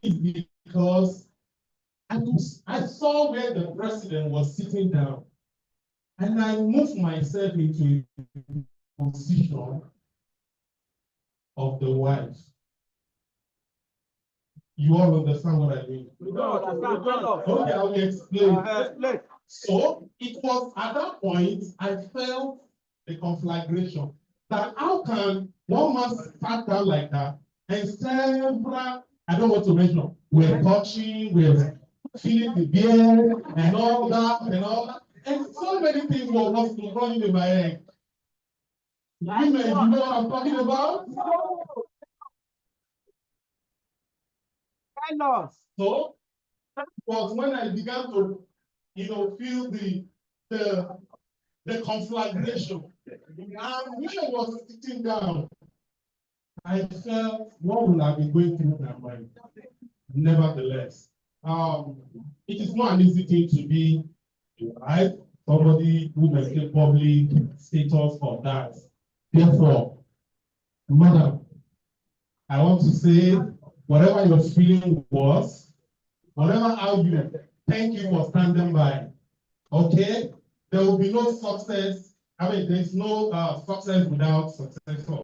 is because I saw where the president was sitting down, and I moved myself into a position of the wife. You all understand what I mean? Okay, I will explain. So it was at that point I felt the conflagration. That how can one man start down like that and several, I don't want to mention, we're touching, we're feeling the beer and all that, and so many things were running in my head. Women, you know what I'm talking about? So that was when I began to, feel the conflagration. And when I was sitting down, I felt what would have been going through my mind. Nevertheless, it is not an easy thing to be a wife, somebody who maintains public status of that. Therefore, madam, I want to say, whatever your feeling was, whatever how you, thank you for standing by. Okay? There will be no success. There's no success without successful.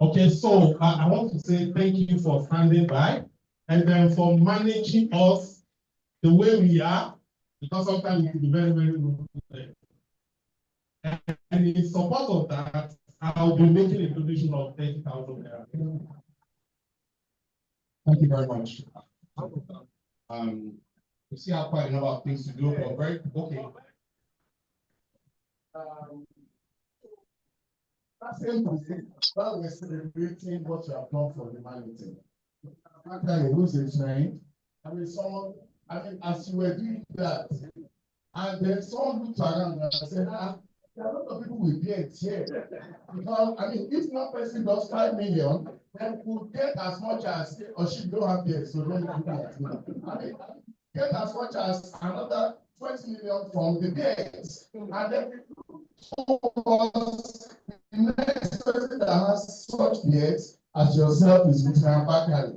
Okay, so I want to say thank you for standing by and then for managing us the way we are, because sometimes it can be very, very rude. And in support of that, I'll be making a donation of 30,000 naira. Thank you very much. You see how quite a number of things to do, but very okay. That's interesting. That we're celebrating what you have done for humanity. After you lose a friend, as you were doing that, and then someone looked around and said, there are a lot of people with beards here. Because, if one person does 5 million, then could get as much as, or she don't have beards, so don't do that. Get as much as another 20 million from the beards. And then the next person that has such beards as yourself is Mr. Bakari.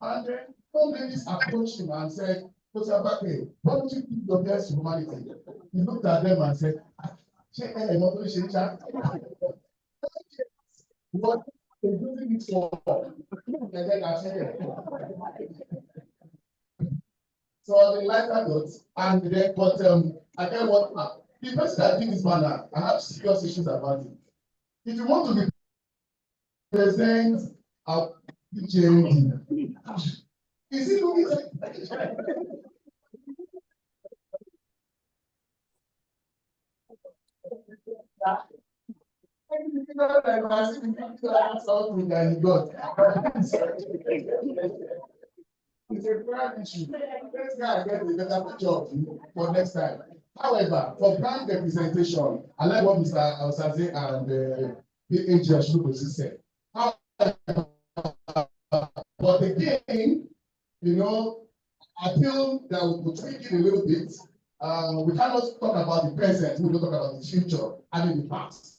And then some ladies approached him and said, Mr. Bakari, why don't you keep your beards to humanity? He looked at them and said, what is doing it for? And then I said, So on the lighter note, and then, but I get what, the person that did this banner, I have serious issues about it. If you want to represent our PGMD, is it looking like? It's a brand issue. This guy get a better job for next time. However, for brand representation, I like what Mr. Osaze and the AG Ashulukosi said. However, but again, you know, I feel that we could tweak it a little bit. We cannot talk about the present, we don't talk about the future and in the past.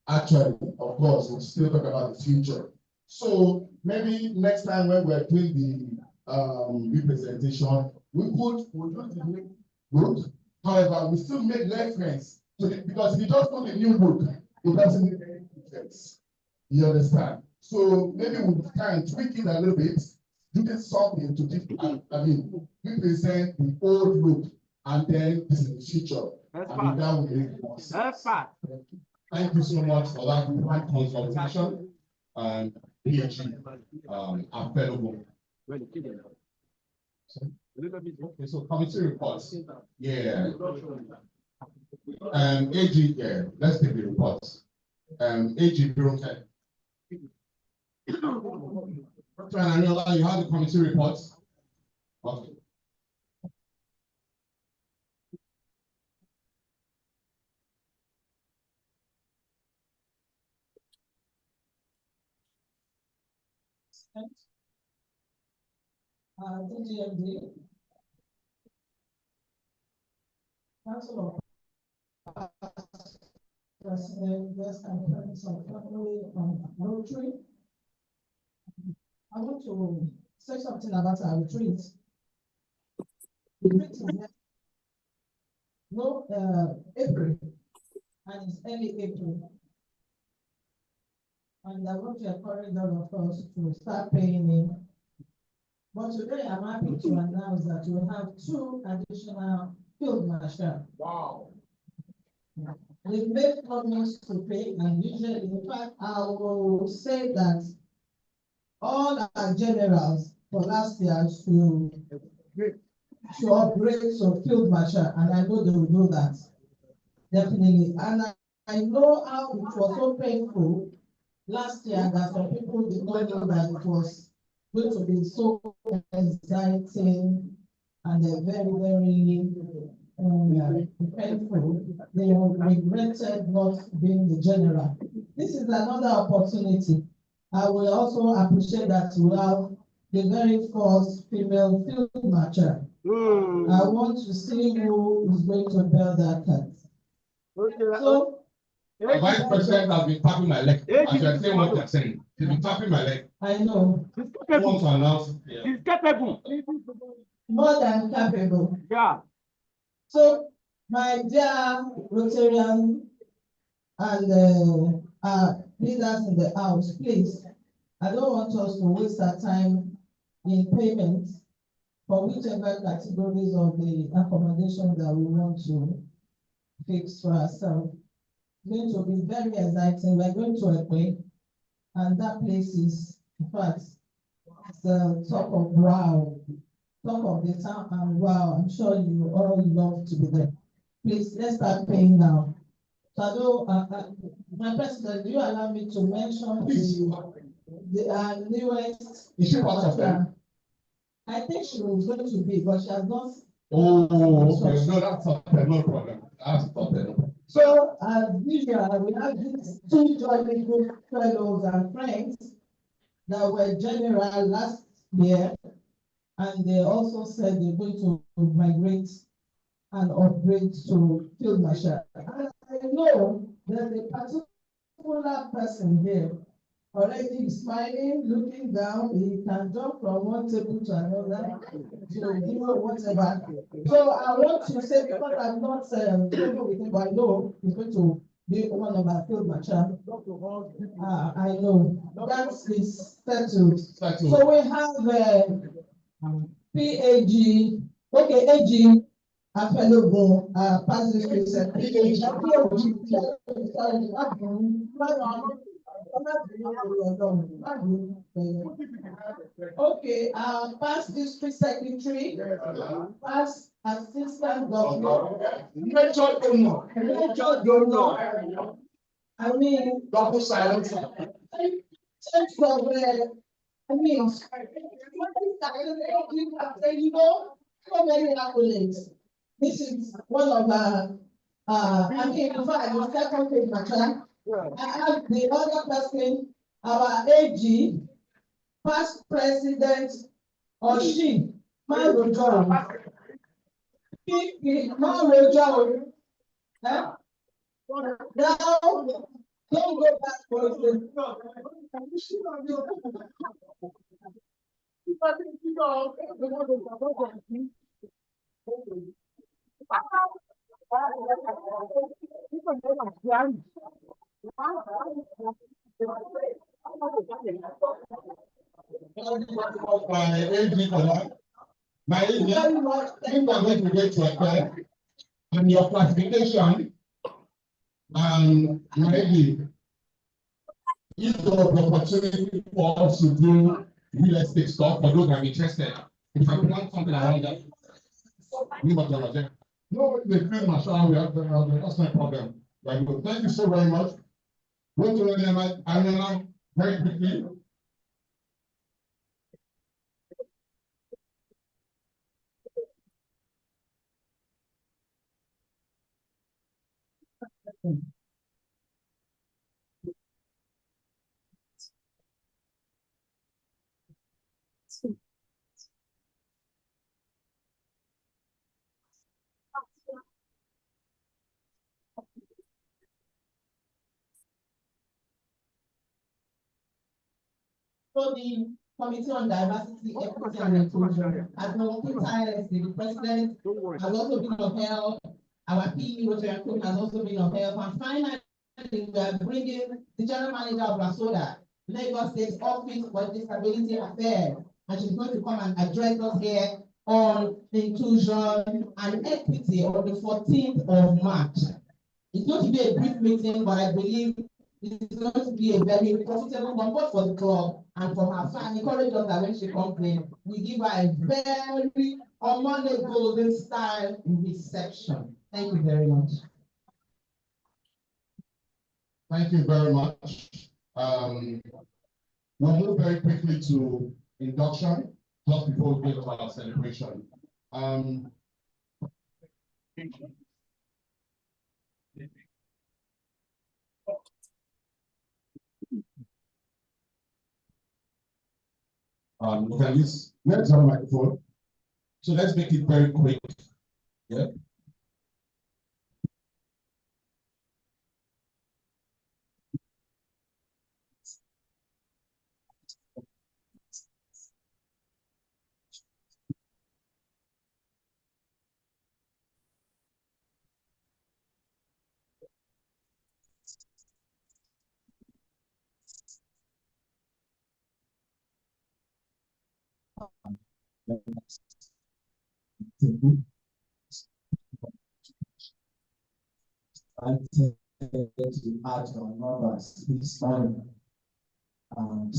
Actually, of course, we'll still talk about the future. So maybe next time when we're doing the representation, we do the good. However, we still make reference to it because if you just put a new book, it doesn't make any difference. You understand? So maybe we'll try and tweak it a little bit, do something to represent the old look, and then this is the future. That's and that will make more sense. That's fine. Thank you so much for that grand consultation. PhD, available. Okay, so committee reports. Yeah. AG, yeah, let's take the reports. AG Bureaucrat. Dr. Aniola, you have the committee reports? Okay. DGMD. Council of President, guest and friends of family from Rotary. I want to say something about our retreat. No, April, and it's early April. And I want to encourage all of us to start paying in. But today I'm happy to announce that we have 2 additional field marshals. Wow. We've made promise to pay, and usually, in fact, I will say that all our generals for last year should upgrade to field marshal, and I know they will do that. Definitely. And I know how it was so painful last year that some people did not know that it was going to be so exciting and very, very painful. They regretted not being the general. This is another opportunity. I will also appreciate that we have the very first female field marshal. I want to see who is going to bear that cat. So, the vice president has been tapping my leg. As you're saying what you're saying, he's been tapping my leg. I know. I want to announce. Yeah. He's capable. More than capable. Yeah. So, my dear Rotarian and leaders in the house, please, I don't want us to waste our time in payment for whichever categories of the accommodation that we want to fix for ourselves. It's going to be very exciting. We're going to Ekpe, and that place is, in fact, it's the top of the town, and wow, I'm sure you all love to be there. Please, let's start paying now. So, my president, do you allow me to mention the newest? Is she part of them? I think she was going to be, but she has not. Oh, okay. No, that's not no problem. That's not it. So, as usual, we have these 2 jolly good fellows and friends that were general last year, and they also said they're going to migrate and upgrade to field marshal. And I know there's a particular person here already smiling, looking down. He can jump from one table to another, whatever. So I want to say, because I'm not able with him, but I know he's going to be one of our field marshal. I know that is settled. So we have PAG, okay, AG, Afelogun, past district secretary. Okay, past district secretary, past assistant governor. Major donor. Major donor. I mean. Double silence. Change from, I mean. You know, so many accolades. This is one of I mean, in fact, the second page, my child. I have the other person, our AG, past president, Oshin, Marojo. Marojo. Now, don't go back for it. My AG for that. My AG, I think I'm going to get to apply. And your classification, my AG, if there was the opportunity for us to do real estate stuff, for those that are interested, if I want something around that, no, the field marshal, that's no problem. Very good. Thank you so very much. Go to Anna very quickly. So the Committee on Diversity, Equity and Inclusion has been working tirelessly. The president has also been upheld. Our PE Rotary Club has also been upheld. And finally, we are bringing the general manager of RASODA, Lagos State Office for Disability Affairs, and she's going to come and address us here on inclusion and equity on the 14th of March. It's going to be a brief meeting, but I believe it's going to be a very profitable one, both for the club and for her family. Encourage us that when she comes in, we give her a very Omale golden style reception. Thank you very much. Thank you very much. We'll move very quickly to induction just before we get to our celebration. Let's have a microphone. So let's make it very quick. Yeah. I intend to add your numbers this morning. And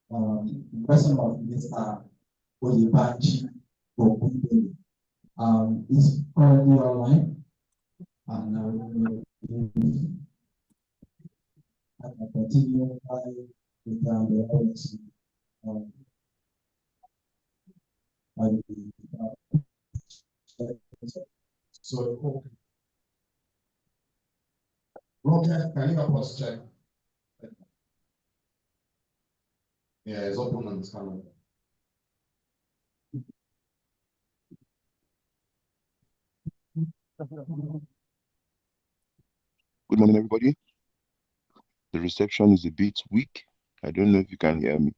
the person of Mr. Oyebanji Ogundele is currently online. And I will continue with the others. So, Roger, can you help us check? Yeah, it's open on this camera. Good morning, everybody. The reception is a bit weak. I don't know if you can hear me.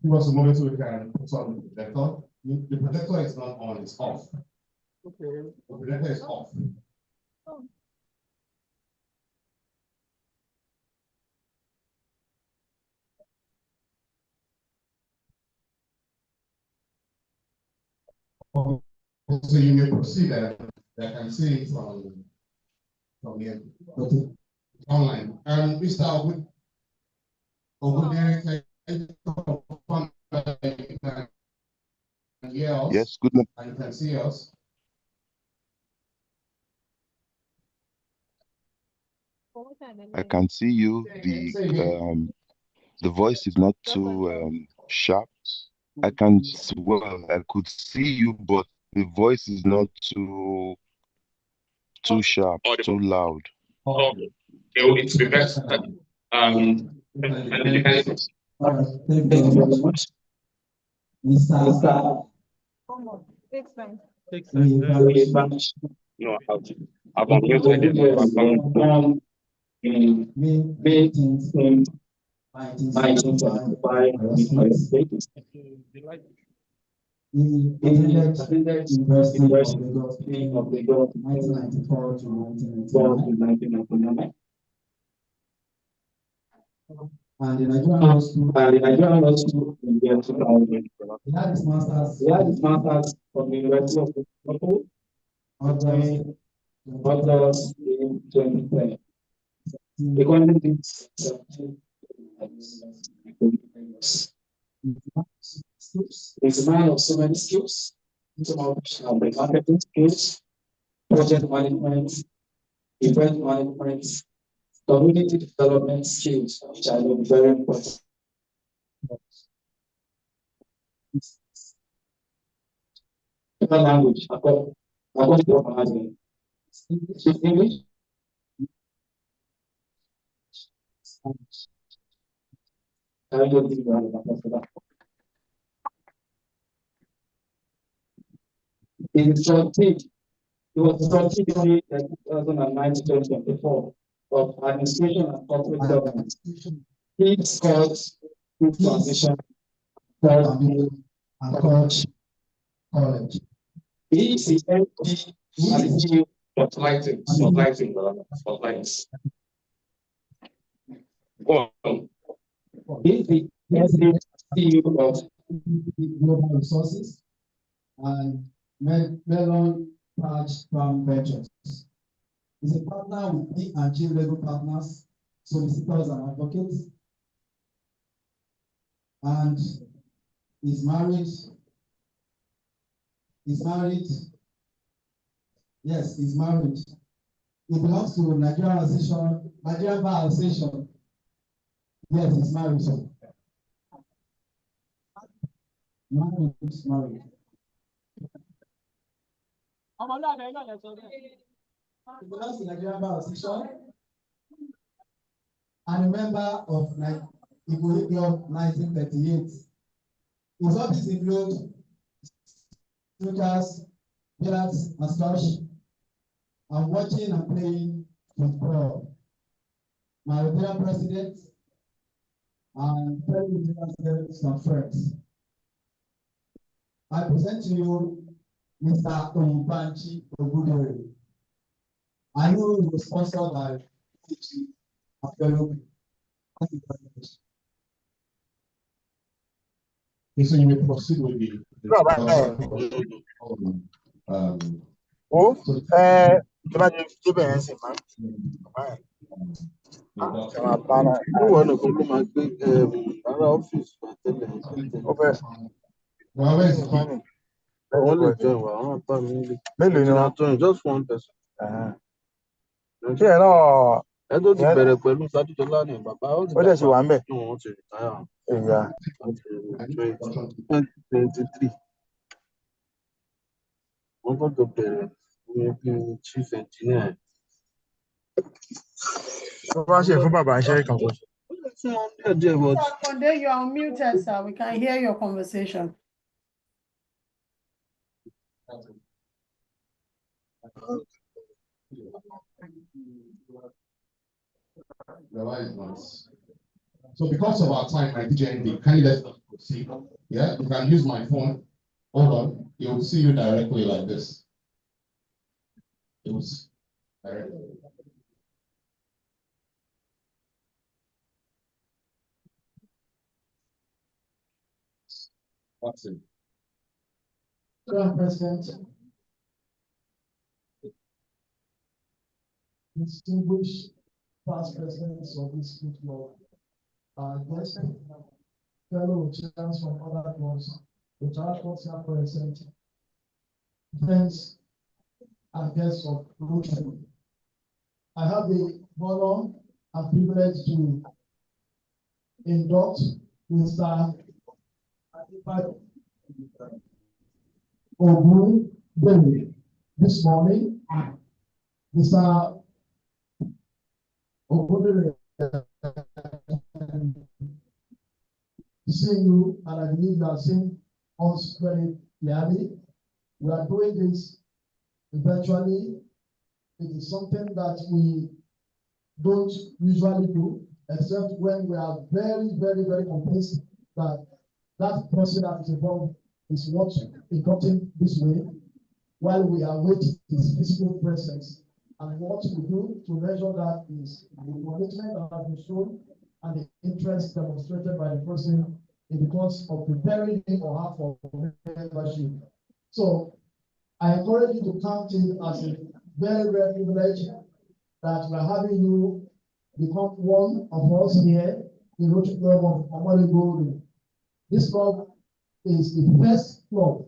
Give us a moment so we can put on the projector. The projector is not on, it's off. Okay. The projector is off. So you may proceed and I can see it from here. Okay. Online. Mr. Ogunere, can you confirm that you can hear us? Yes, good morning. And you can see us? I can see you. The voice is not too sharp. I could see you, but the voice is not too sharp, too loud. Okay. It's reversed. All right. Thank you very much. Mr. No, I've unmuted it. May 18th, 1975, he attended University of Lagos 1994 to 1999. And the Nigerian Law School in the year 2000. He had his master's from the University of Liverpool, August in 2010. The content is a man of so many skills, marketing skills, project management, event management, community development skills, which I know very important. Language, according to what I'm asking. English. I don't think that. He was trustee during 2009 to 2024 of administration and corporate governance. He scored good transition and college. He is the MP and the CEO of lighting. Go on. He is the CEO of Global Resources and Melon Patch Farm Ventures. He's a partner with P&G Legal Partners, solicitors and advocates, and he's married. Yes, he's married. He belongs to Nigerian Bar Association. Yes, he's married. So. Married. He belongs to Nigerian Bar Association and a member of Igbo Club 1938. His hobbies include sneakers, billiards, and squash, and watching and playing football. My Nigerian president and president some friends. I present to you Mr. Oyinbanji Ogudere. I know he was sponsored by a fellow. Thank you very much. Okay, so you may proceed with the Just one person. Yeah, ẹ tó ti bẹ̀rẹ̀ pẹ̀lú Sádìjọlá ni bàbá ó dẹ̀ ṣe wà ń bẹ̀. Wọ́n ti rìtáyà. Ìyá 2023. Wọ́n gbọ́dọ̀ bẹ̀rẹ̀ ní bí chief engineer. Wọ́n bá ṣe fún bàbá iṣẹ́ kan kò ṣe. Konde, you are unmuted, sir. We can hear your conversation. So because of our time, my DJND, can you let us proceed? Yeah, you can use my phone. Hold on, it will see you directly like this. It was directly. That's it. Madam President, distinguished past presidents of this good law, guests, fellow chairmen from other clubs, the transport are present, friends and guests of Rotary. I have the honor and privilege to induct Mr. Ogun Demi this morning. Mr. Ogun seeing you, and I believe you are seeing us very clearly. We are doing this virtually. It is something that we don't usually do, except when we are very, very, very convinced that that person that is involved is not inducting this way, while we are waiting his physical presence. And what we do to measure that is the commitment that has been shown and the interest demonstrated by the person in the course of preparing him or her for membership. So I encourage you to count it as a very rare privilege that we are having you become one of us here in Rotary Club of Omole Gold. This club is the first club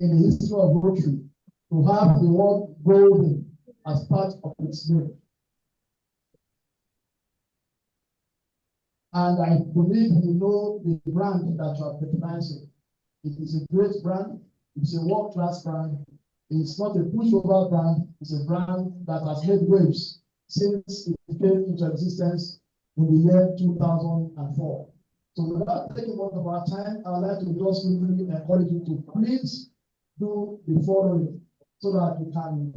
in the history of Rotary to have the word golden as part of its name. And I believe you know the brand that you are patronizing. It is a great brand. It's a world-class brand. It's not a pushover brand. It's a brand that has made waves since it came into existence in the year 2004. So without taking much of our time, I would like to just really encourage you to please do the following so that we can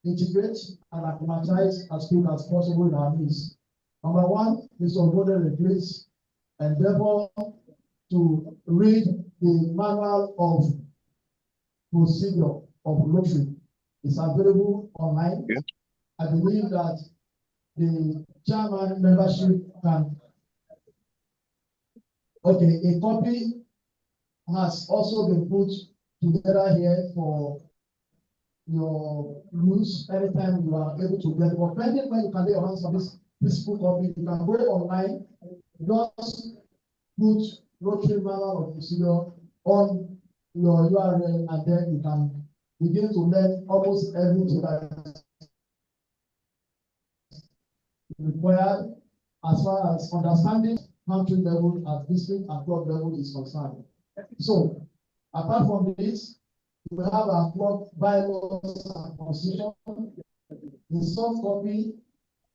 integrate and acclimatize as quick as possible in our midst. Number one, Mr. Ogunde, please endeavor to read the manual of procedure of Rotary. It's available online. Yeah. I believe that the chairman membership can. Okay, a copy has also been put together here for your use anytime you are able to get it. But pending when you can lay your hands on this physical copy, you can go online, just put Rotary manual of procedure on your URL, and then you can begin to learn almost everything that is required as far as understanding country level, as district and club level is concerned. So, apart from this, we have our club bylaws and constitution. The soft copy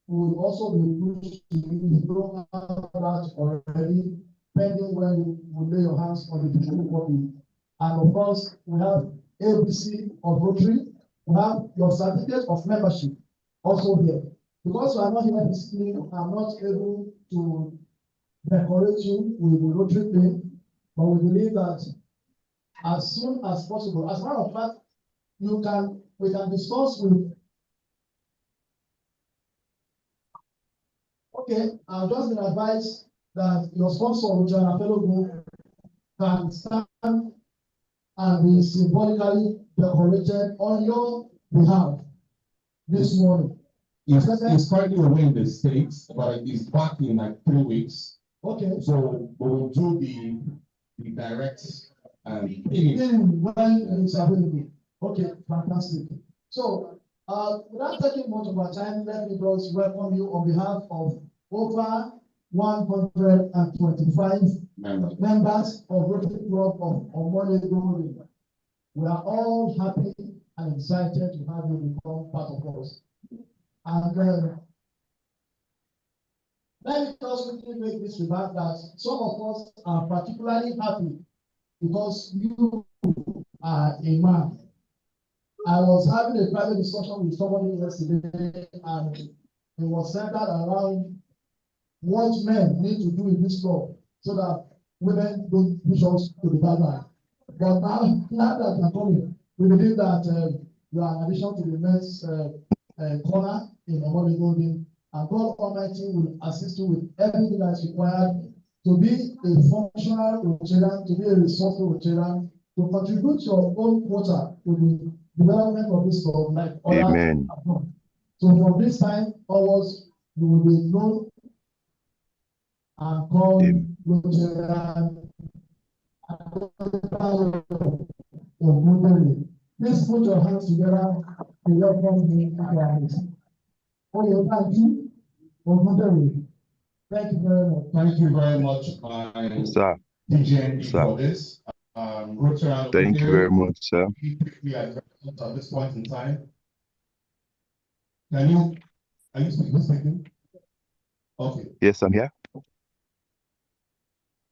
will also be pushed to you. You don't have that already, pending when you will lay your hands on the physical copy. And of course, we have ABC of Rotary. We have your certificate of membership also here. Because you are not here physically, I'm not able to decorate you with the Rotary name, but we believe that as soon as possible, as a matter of fact, we can discuss with. Okay, I've just been advised that your sponsor, John Fellow Group, can stand and be symbolically decorated on your behalf this morning. He's currently away in the States, but he's back in like 3 weeks. Okay. So we will do the direct when it's available. Okay, fantastic. So without taking much of our time, let me just welcome you on behalf of over 125 members of Rotary Club of Omole Gold. We are all happy and excited to have you become part of us. And let me just quickly make this remark that some of us are particularly happy because you are a man. I was having a private discussion with somebody yesterday, and it was centered around what men need to do in this club so that women don't push us to the background. But now that you're coming, we believe that you are an addition to the men's corner in Omole Golden, and God Almighty will assist you with everything that's required to be a functional Rotarian, to be a resourceful Rotarian, to contribute your own quota to the development of this club like other. Amen. So from this time onwards, you will be known and called Rotarian. Please put your hands together to welcome him to our meeting. Oh, thank you. Thank you very much. Thank you very much, my Sir. DGNB Sir. for this. Rotary Thank you very much, sir. quickly address at this point in time. Are you speaking? Okay. Yes, I'm here.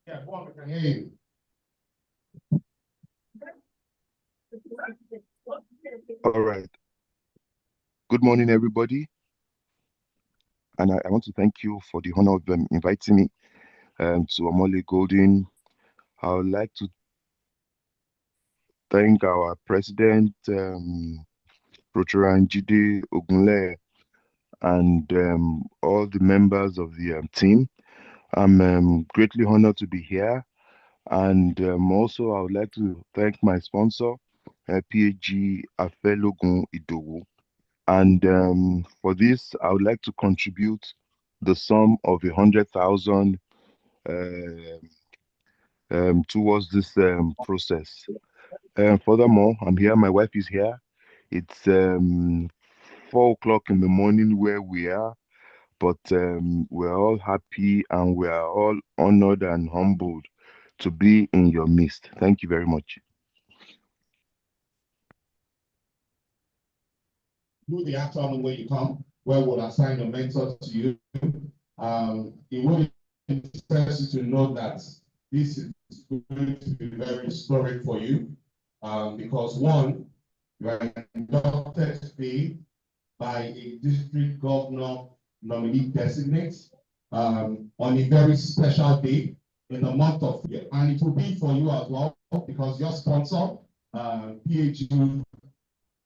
Yeah, go on, we can hear you. All right. Good morning, everybody. And I want to thank you for the honor of inviting me to Omole Golden. I would like to thank our president, Rotary Jide Ogunle, and all the members of the team. I'm greatly honored to be here. And also, I would like to thank my sponsor, PAG Afelogun Idowu. And for this, I would like to contribute the sum of 100,000 towards this process. Furthermore, I'm here. My wife is here. It's 4 o'clock in the morning where we are, but we're all happy and we are all honored and humbled to be in your midst. Thank you very much. Do the actual way you come, where we'll assign a mentor to you. It would interest you to know that this is going to be very historic for you, because one, you are inducted today by a district governor nominee designate on a very special day in the month of year. And it will be for you as well, because your sponsor, PAG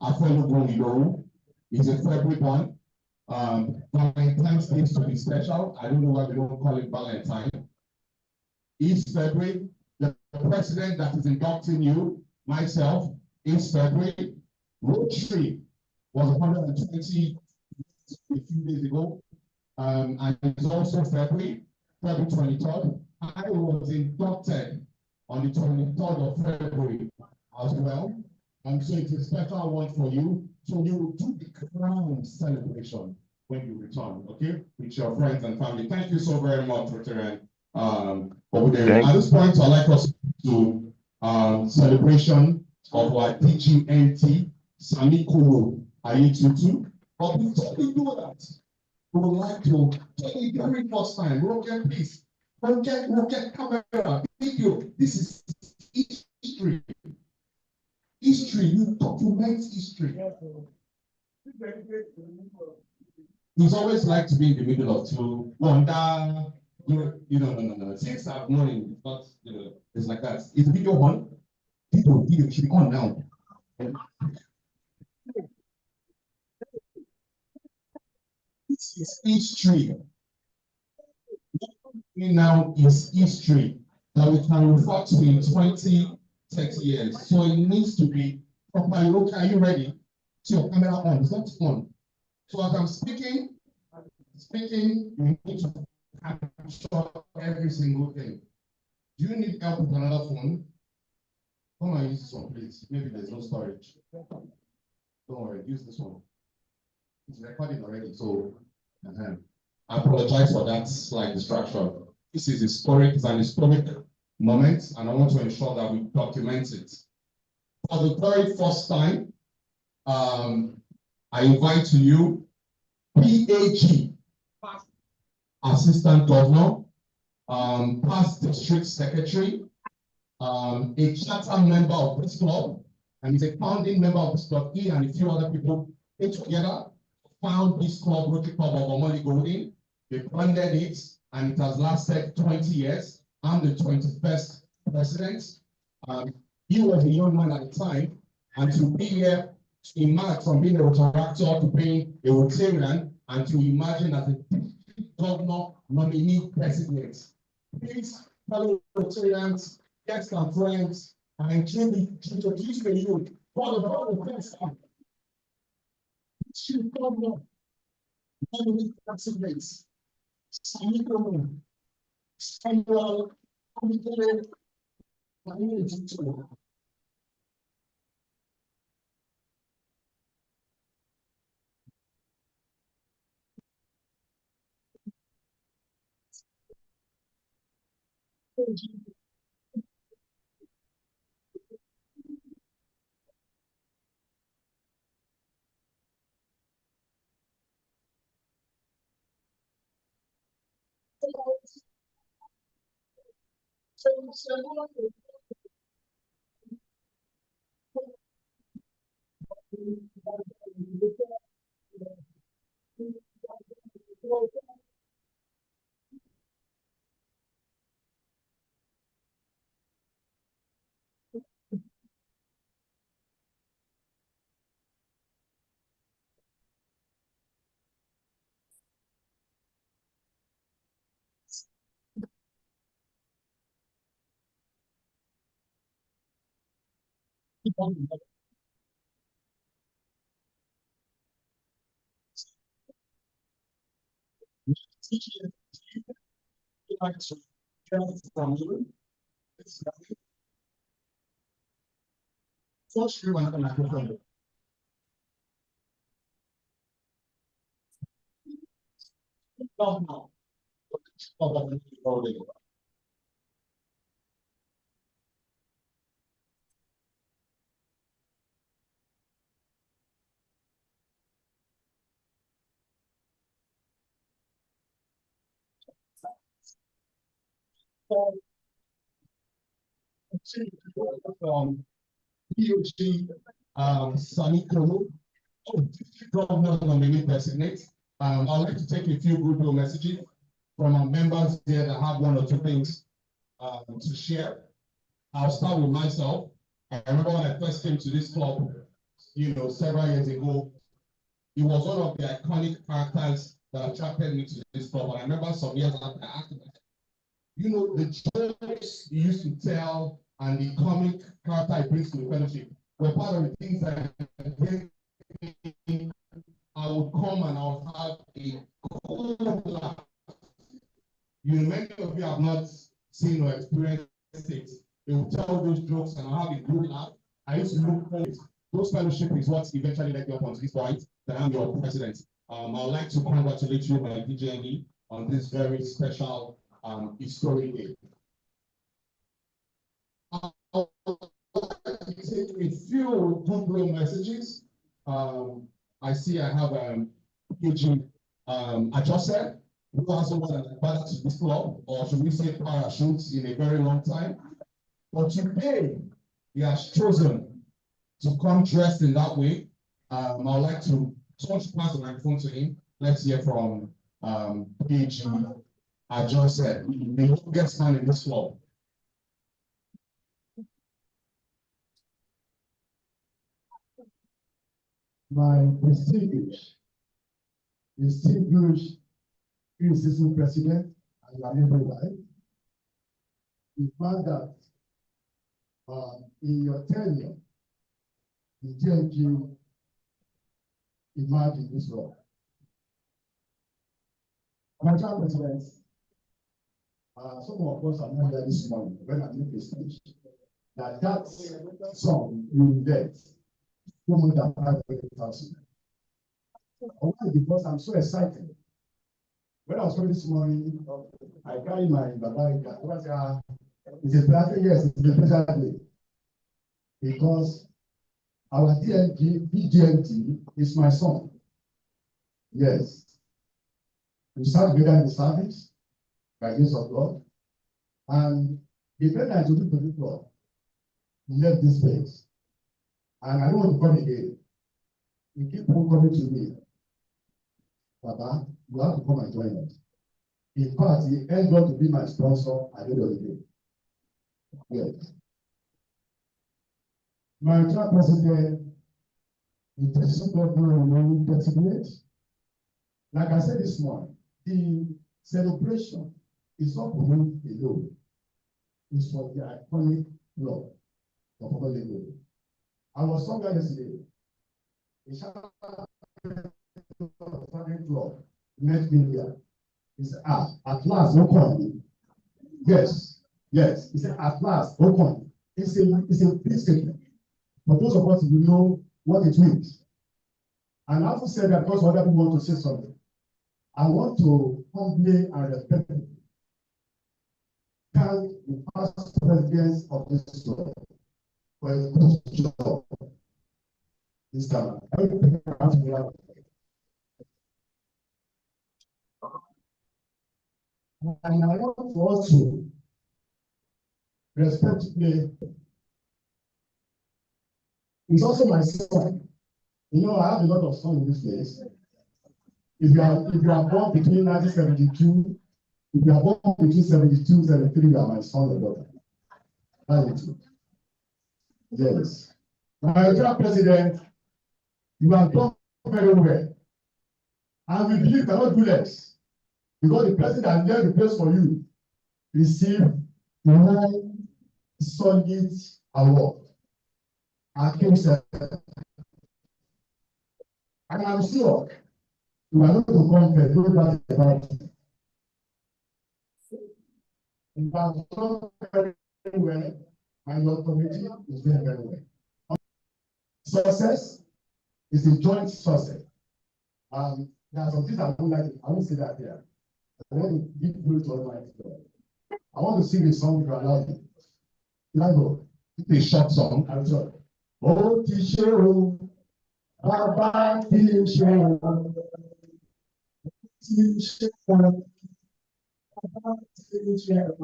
Afelogun Idowu, is a February born. Valentine's Day to be special. I don't know why we don't call it Valentine. Each February, the president that is inducting you, myself, is February. Rotary was 120 a few days ago, and it's also February 23rd. I was inducted on the 23rd of February as well. And so it's a special one for you. So you will do the crown celebration when you return, okay? With your friends and family. Thank you so very much, Rotarian. Over there. At this point, I'd like us to celebration of our DGNT, Sami Kuro Ayetutu. But before we do that, we would like to take the very first time, Rocket, please. Rocket camera, video. This is history. History, you document history. He's always like to be in the middle of two. Wonder, no. Since I've known him, it's not, it's like that. Is video on? Video should be on now. This is history. Now is history that we can refer to in 20, 30 years. So it needs to be properly. Look, are you ready? So your camera on, it's not on. So as I'm speaking, you need to capture every single thing. Do you need help with another phone? Come and use this one, please. Maybe there's no storage. Don't worry, use this one. It's recording already, so I apologize for that slight distraction. This is historic, it's an historic moment, and I want to ensure that we document it. For the very first time, I invite to you PAG, Assistant Governor, past District Secretary, a charter member of this club, and is a founding member of this club. He and a few other people came together, found this club, Rotary Club of Omole Golden. They funded it, and it has lasted 20 years. I'm the 21st president. He was a young man at the time, and to be here, to emerge from being a Rotaractor to being a Rotarian, and to imagine as a district governor nominee president. Please, fellow Rotarians, guests and friends, and introduce the youth. One of all the first time. Should come up. Many classmates. Some Samuel, committed, first you and I no. PhD, Sani Krono, governor nominee designate. I'd like to take a few goodwill messages from our members here that have one or two things to share. I'll start with myself. I remember when I first came to this club, several years ago, it was one of the iconic characters that attracted me to this club. And I remember some years after I asked him, the jokes he used to tell and the comic character he brings to the fellowship were part of the things that I would come and I would have a cool laugh. Many of you have not seen or experienced it. They will tell those jokes and I'll have a good laugh. I used to look forward. Those fellowship is what eventually led me up onto this point that I'm your president. I would like to congratulate you, my DJME, on this very special historic day. I'll take a few goodwill messages. I see I have PG Ajose, who hasn't won an ambassador to this club, or should we say parachutes, in a very long time. But today, he has chosen to come dressed in that way. I'd like to pass the microphone to him. Let's hear from PG Ajose, the youngest man in this club. My distinguished pre-season president, and you are never right. The fact that in your tenure, the GMG emerged in this role. Madam President, some of us are not here this morning when I make a speech that song you get more than 500,000. Why? Because I'm so excited. When I was coming this morning, I carried my Baba. It's a special, yes, it's a special day. Because our DGMT is my son. Yes. We serve together in the service by the grace of God. And the president to do the club left this place. And I don't want to come again. You keep on coming to me. Baba, you have to come and join us. In fact, he ended up to be my sponsor at the end of the day. Yes. My entire president, the president will designate. Like I said this morning, the celebration is not for him alone. It's for the iconic club. of Okolego. I was somewhere yesterday. A starting club met me here. He said, at last, Okon. Yes, yes. He said, at last, Okon. It's a big statement. For those of us who know what it means. And I also said that because other people want to say something. I want to humbly and respectfully thank the past presidents of this world for a good job this time. And I want to also respectfully, it's also my son. You know, I have a lot of sons in this place. If you are born between 1972, if you are born between 72, 73, you are my son or daughter. That's it. Yes. My dear president, you have done very well. And we believe cannot do less. Because the president that left the place for you received the solid award. And I'm sure you are not to compare, don't worry about it. You have done very well, and your committee is doing very well. Success is a joint success. There are some things I won't say that here. I want to give glory to Almighty God. I want to sing a song if you allow me. Lago, it's a short song. I'm sorry. Oh, Tishero, Baba Tishero, Tishero, Baba Tishero.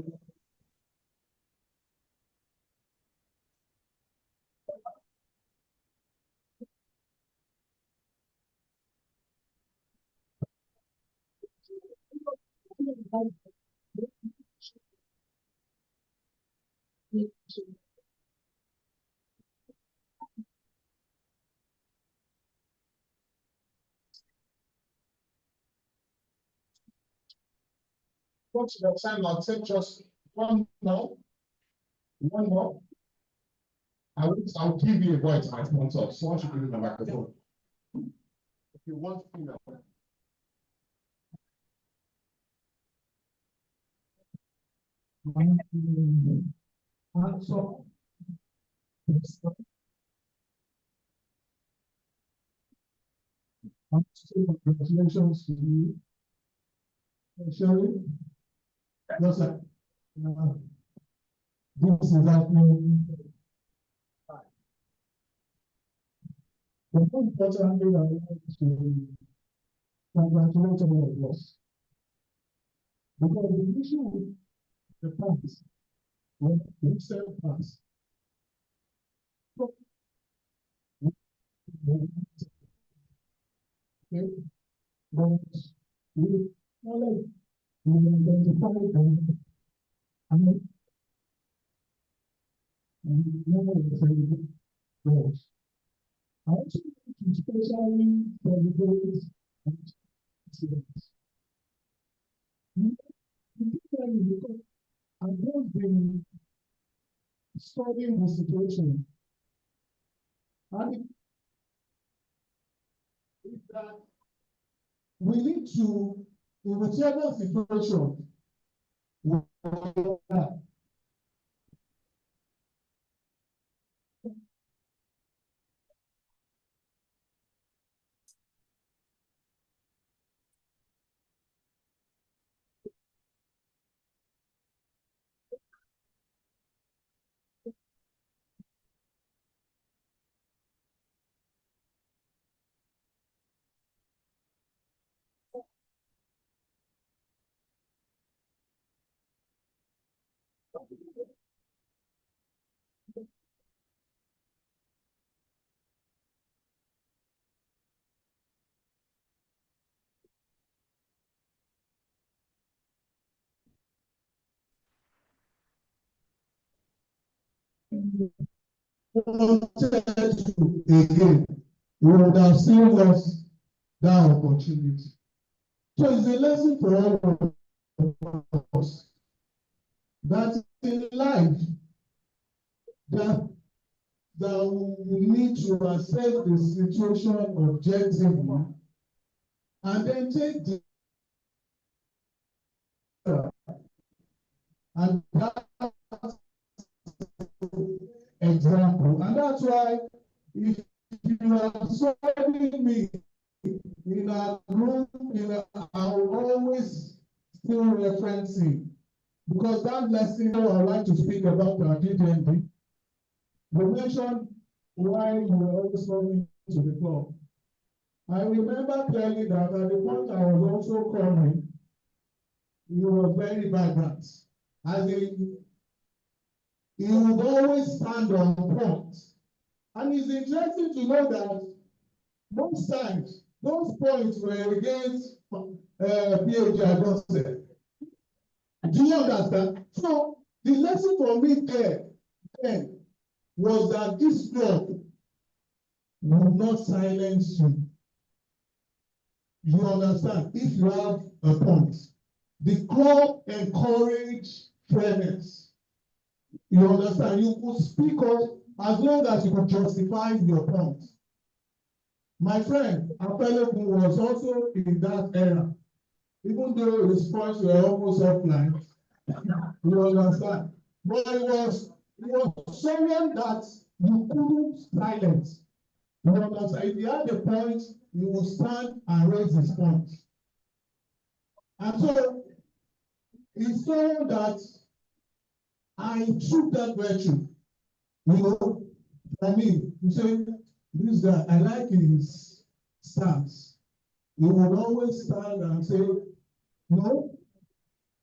What's the time? I'll take just one more. One more. I'll give you a voice my sponsor. So once you give me the microphone. If you want to know. Congratulations to you. Sherry. Yes, sir. This is happening. The most important thing I want to congratulate all of us. Because the issue with the past, when we say past, okay, but we already identify them and we know the goals. I also want to especially celebrate students. Because I've just been studying the situation. And it's that we need to, in whichever situation we are, again, we would have still lost that opportunity. So it's a lesson for all of us that in life, that that we need to assess the situation objectively and then take the and that's example. And that's why if you are observing me in a group, I will always still referencing, because that lesson I would like to speak about our DDND. You mentioned why you were always coming to the club. I remember clearly that at the point I was also coming, you were very vibrant. As in, you would always stand on point. And it's interesting to know that most times, those points were against PhD Agonse. Do you understand? So the lesson for me there then was that this club will not silence you. You understand? If you have a point, the club encourage fairness. You understand? You could speak up as long as you could justify your point. My friend, Apeleku was also in that era. Even though his points were almost offline, you understand? But it was someone that you couldn't silence. You understand? If you had a point, you will stand and raise his point. And so, it's so that I took that virtue. You know, I mean, you say, this guy, I like his stance. He would always stand and say, no,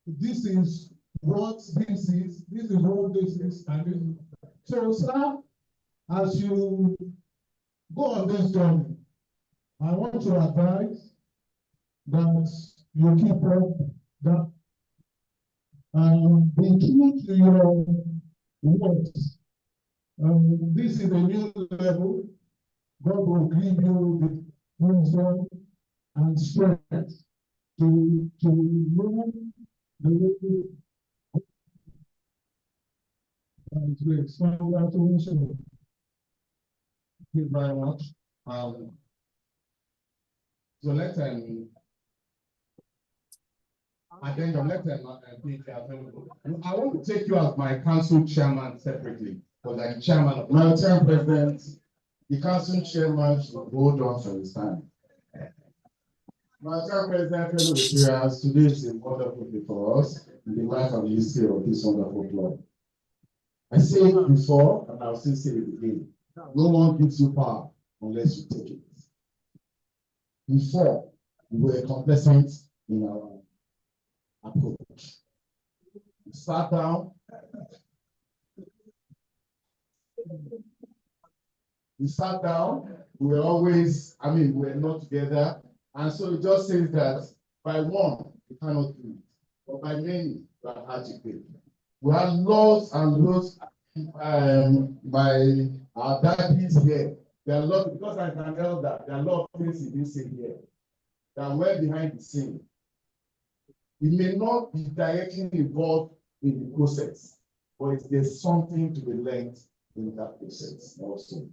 this is what this is what this is, and this is. So, sir, as you go on this journey, I want to advise that you keep up that be true to your words. This is a new level. God will give you the wisdom and strength to move the way. That's great. So congratulations. Thank you very much. So let's addendum, I want to take you as my council chairman separately, because I'm chairman of My chair president, the council chairman should hold on for his time. My chair president, fellow Rotarians, today is a wonderful day for us in the life and the history of this wonderful club. I said it before, and I'll still say it again. No one gives you power unless you take it. Before, we were complacent in our approach. We sat down. We were always, we were not together. And so it just says that by one, you cannot do it. But by many, you are hard to pay. We had lots and lots by our daddies here. There are a lot, because I'm an elder, there are a lot of things in this here that were behind the scene. We may not be directly involved in the process, but there's something to be learned in that process also.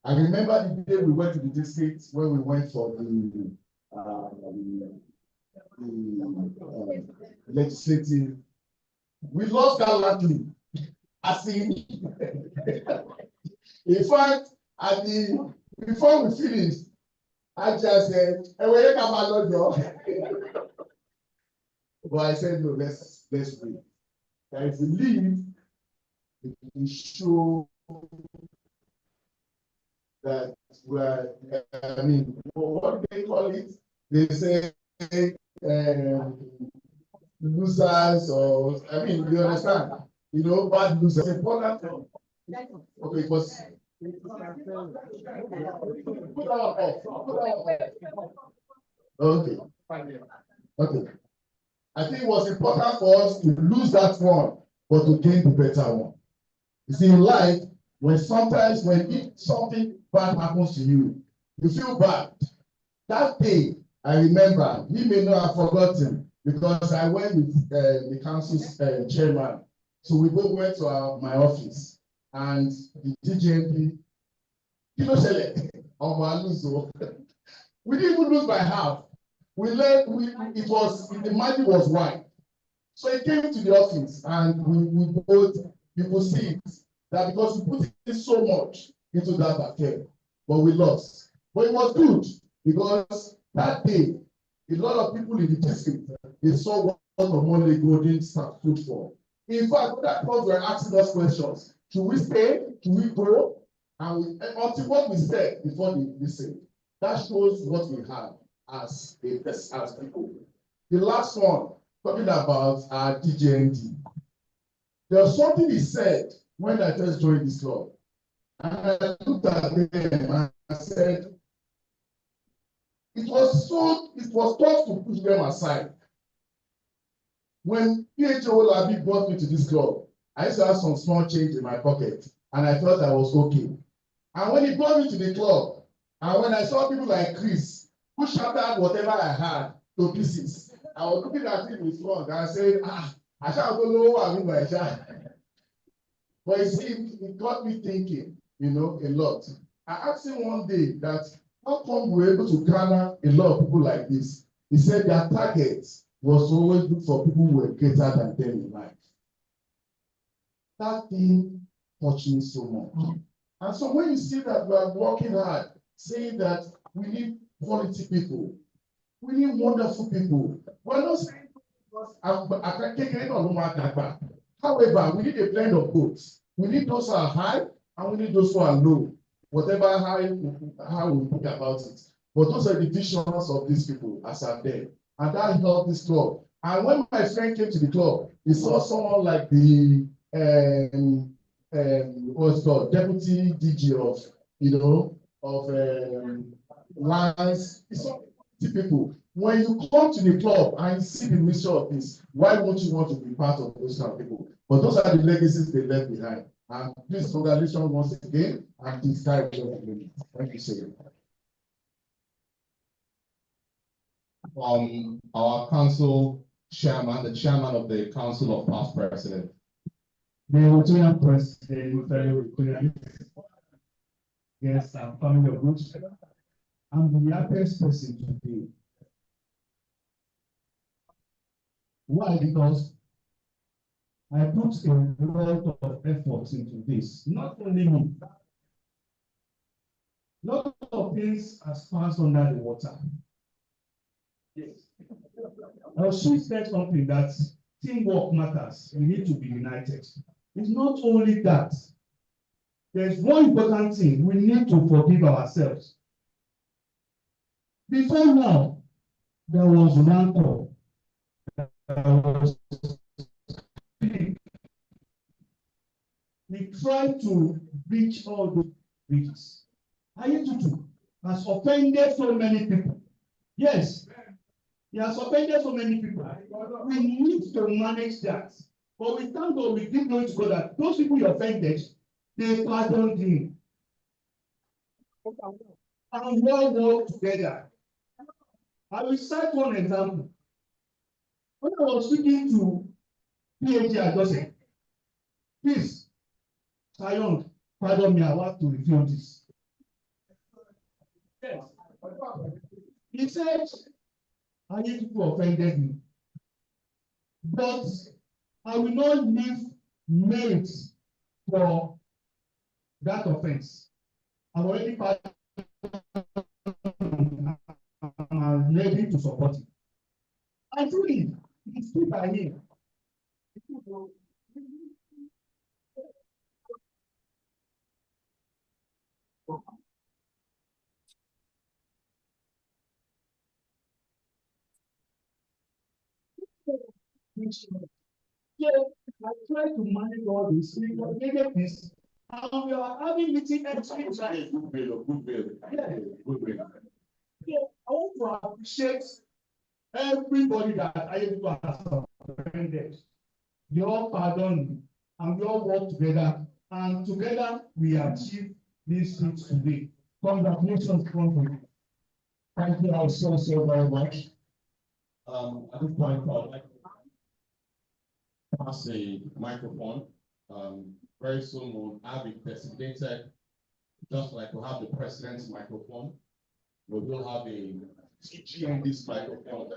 I remember the day we went to the district when we went for the legislative. We lost that luckily. In fact, before we finished, I just said, but I said, no, let's wait. That if we leave, we show that we're, what do they call it? They say losers, or you understand? Bad losers. It's important. Okay, because okay. I think it was important for us to lose that one, but to gain the better one. You see, in life, when if something bad happens to you, you feel bad. That day, I remember, he may not have forgotten, because I went with the council's chairman. So we both went to my office. and the DGNP, kí ló ṣẹlẹ̀? Ọmọ alúso. We didn't even lose by half. The margin was wide. So it came to the office and we both, you could see it, that because we put in so much into that affair, but we lost. But it was good because that day, a lot of people in the district, they saw what Omole Golden stood for. In fact, that point were asking us questions. Should we stay? Should we go? And until what we said before they listen, that shows what we have as people. The last one, talking about our DGND. There was something he said when I first joined this club. And I looked at him and I said, it was tough to push them aside. When PHO Labi brought me to this club, I used to have some small change in my pocket, and I thought I was okay. And when he brought me to the club, and when I saw people like Chris, who shattered whatever I had to pieces, I was looking at him with front and saying, I shall go low, I mean, my child. But you see, it got me thinking, a lot. I asked him one day that, how come we're able to garner a lot of people like this? He said their target was always good for people who were greater than them in life. That thing touched me so much. And so when you see that we are working hard, saying that we need quality people, we need wonderful people. We're not saying however, we need a blend of both. We need those who are high and we need those who are low. Whatever how we think about it. But those are the visions of these people as I'm there. And that helped this club. And when my friend came to the club, he saw someone like the what's called deputy DG of lines. He saw people. When you come to the club and you see the mixture of this, why won't you want to be part of those kind of people? But those are the legacies they left behind. And please, congratulations once again, and please carry on. Thank you so much. Our council chairman, the chairman of the Council of Past President. The Rotarian President, fellow Rotarians. Yes, I'm family of roots. I'm the happiest person today. Why? Because I put a lot of effort into this. Not only me. A lot of things has passed under the water. Yes. She said something that teamwork matters. We need to be united. It's not only that. There's one important thing. We need to forgive ourselves. Before now, there was rancor. We tried to reach all the bridges. Ayetutu has offended so many people. Yes, he has offended so many people. We need to manage that. But we thank God, we did know to God that those people he offended, they pardoned him. And we all work together. I will cite one example. When I was speaking to PhD, I just said, please, Sayong, pardon me, I want to review this. Yes. He said, I need to offended me. But I will not leave merit for that offense. I'm already pardoned. I'm ready to support it. I truly, it's still by him. Yeah, I try to manage all this. We got this, and we are having meeting every time. Good bill. Yeah, I want to appreciate everybody that I have offended. You all pardon and we all work together, and together we achieve these things today. Congratulations, company. Thank you all so very much. At this point, I'd like to pass the microphone very soon we'll have a designated, just like we'll have the president's microphone, we will have a TG on this microphone.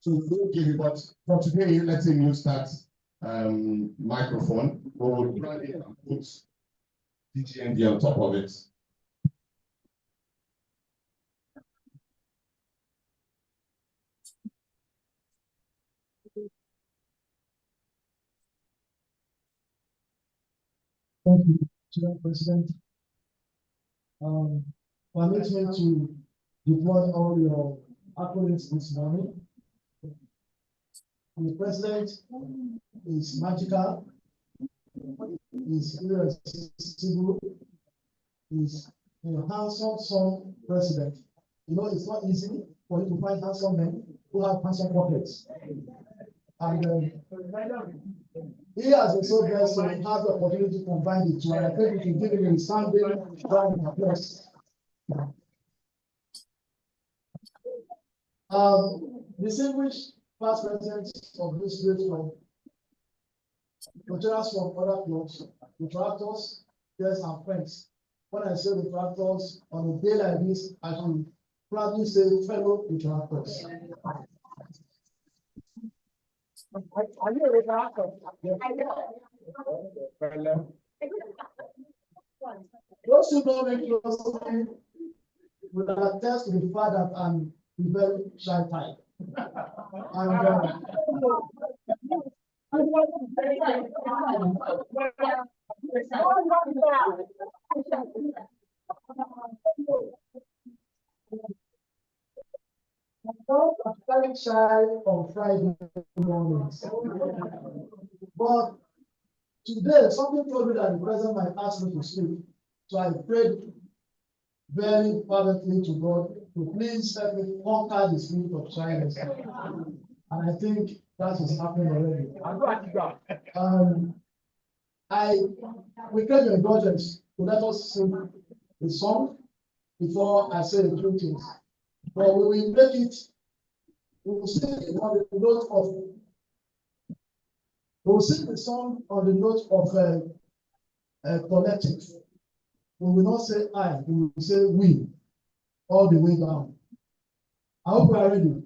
So, okay, but for today, let's say you start microphone, we'll brand it and put DGND on top of it. Thank you, Chair President. Permit me to deploy all your accolades this morning. The President is magical, is irresistible, is a handsome son president. You know, it's not easy for you to find handsome men who have handsome pockets. And he has been so blessed to have the opportunity to combine the two, and I think we can give him a standing round of applause. Distinguished past presidents of this great club, veterans from other clubs, detractors, guests, and friends. When I say detractors, on a day like this, I can proudly say fellow detractors. Are you a detractor? Those who know me closely will attest to the fact that I'm a very shy type. I'm very shy on Friday mornings. But today, something told me that the president might ask me to speak. So I prayed very fervently to God to please help me conquer the spirit of shyness. And I think that is happening already. We crave your indulgence to let us sing a song before I say a few things. But we will make it, we will sing it on the note of, we will sing the song on the note of collective. We will not say I, we will say we, all the way down. I hope we are ready.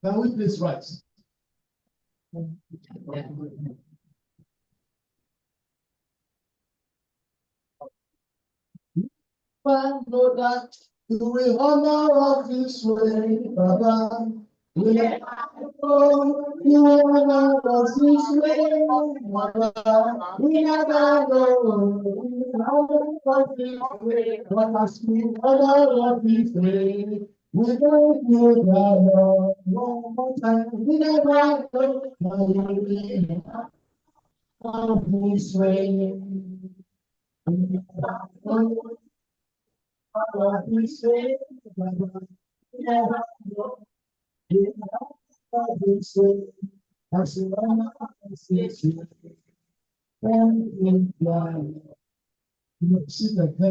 Can we please rise? I know that you will honor us this way, Baba. You will honor us this way, Baba. We never know. You will honor us this way, Baba. You honor us this way. We don't know that one more time. We never know how you will honor this way. Thank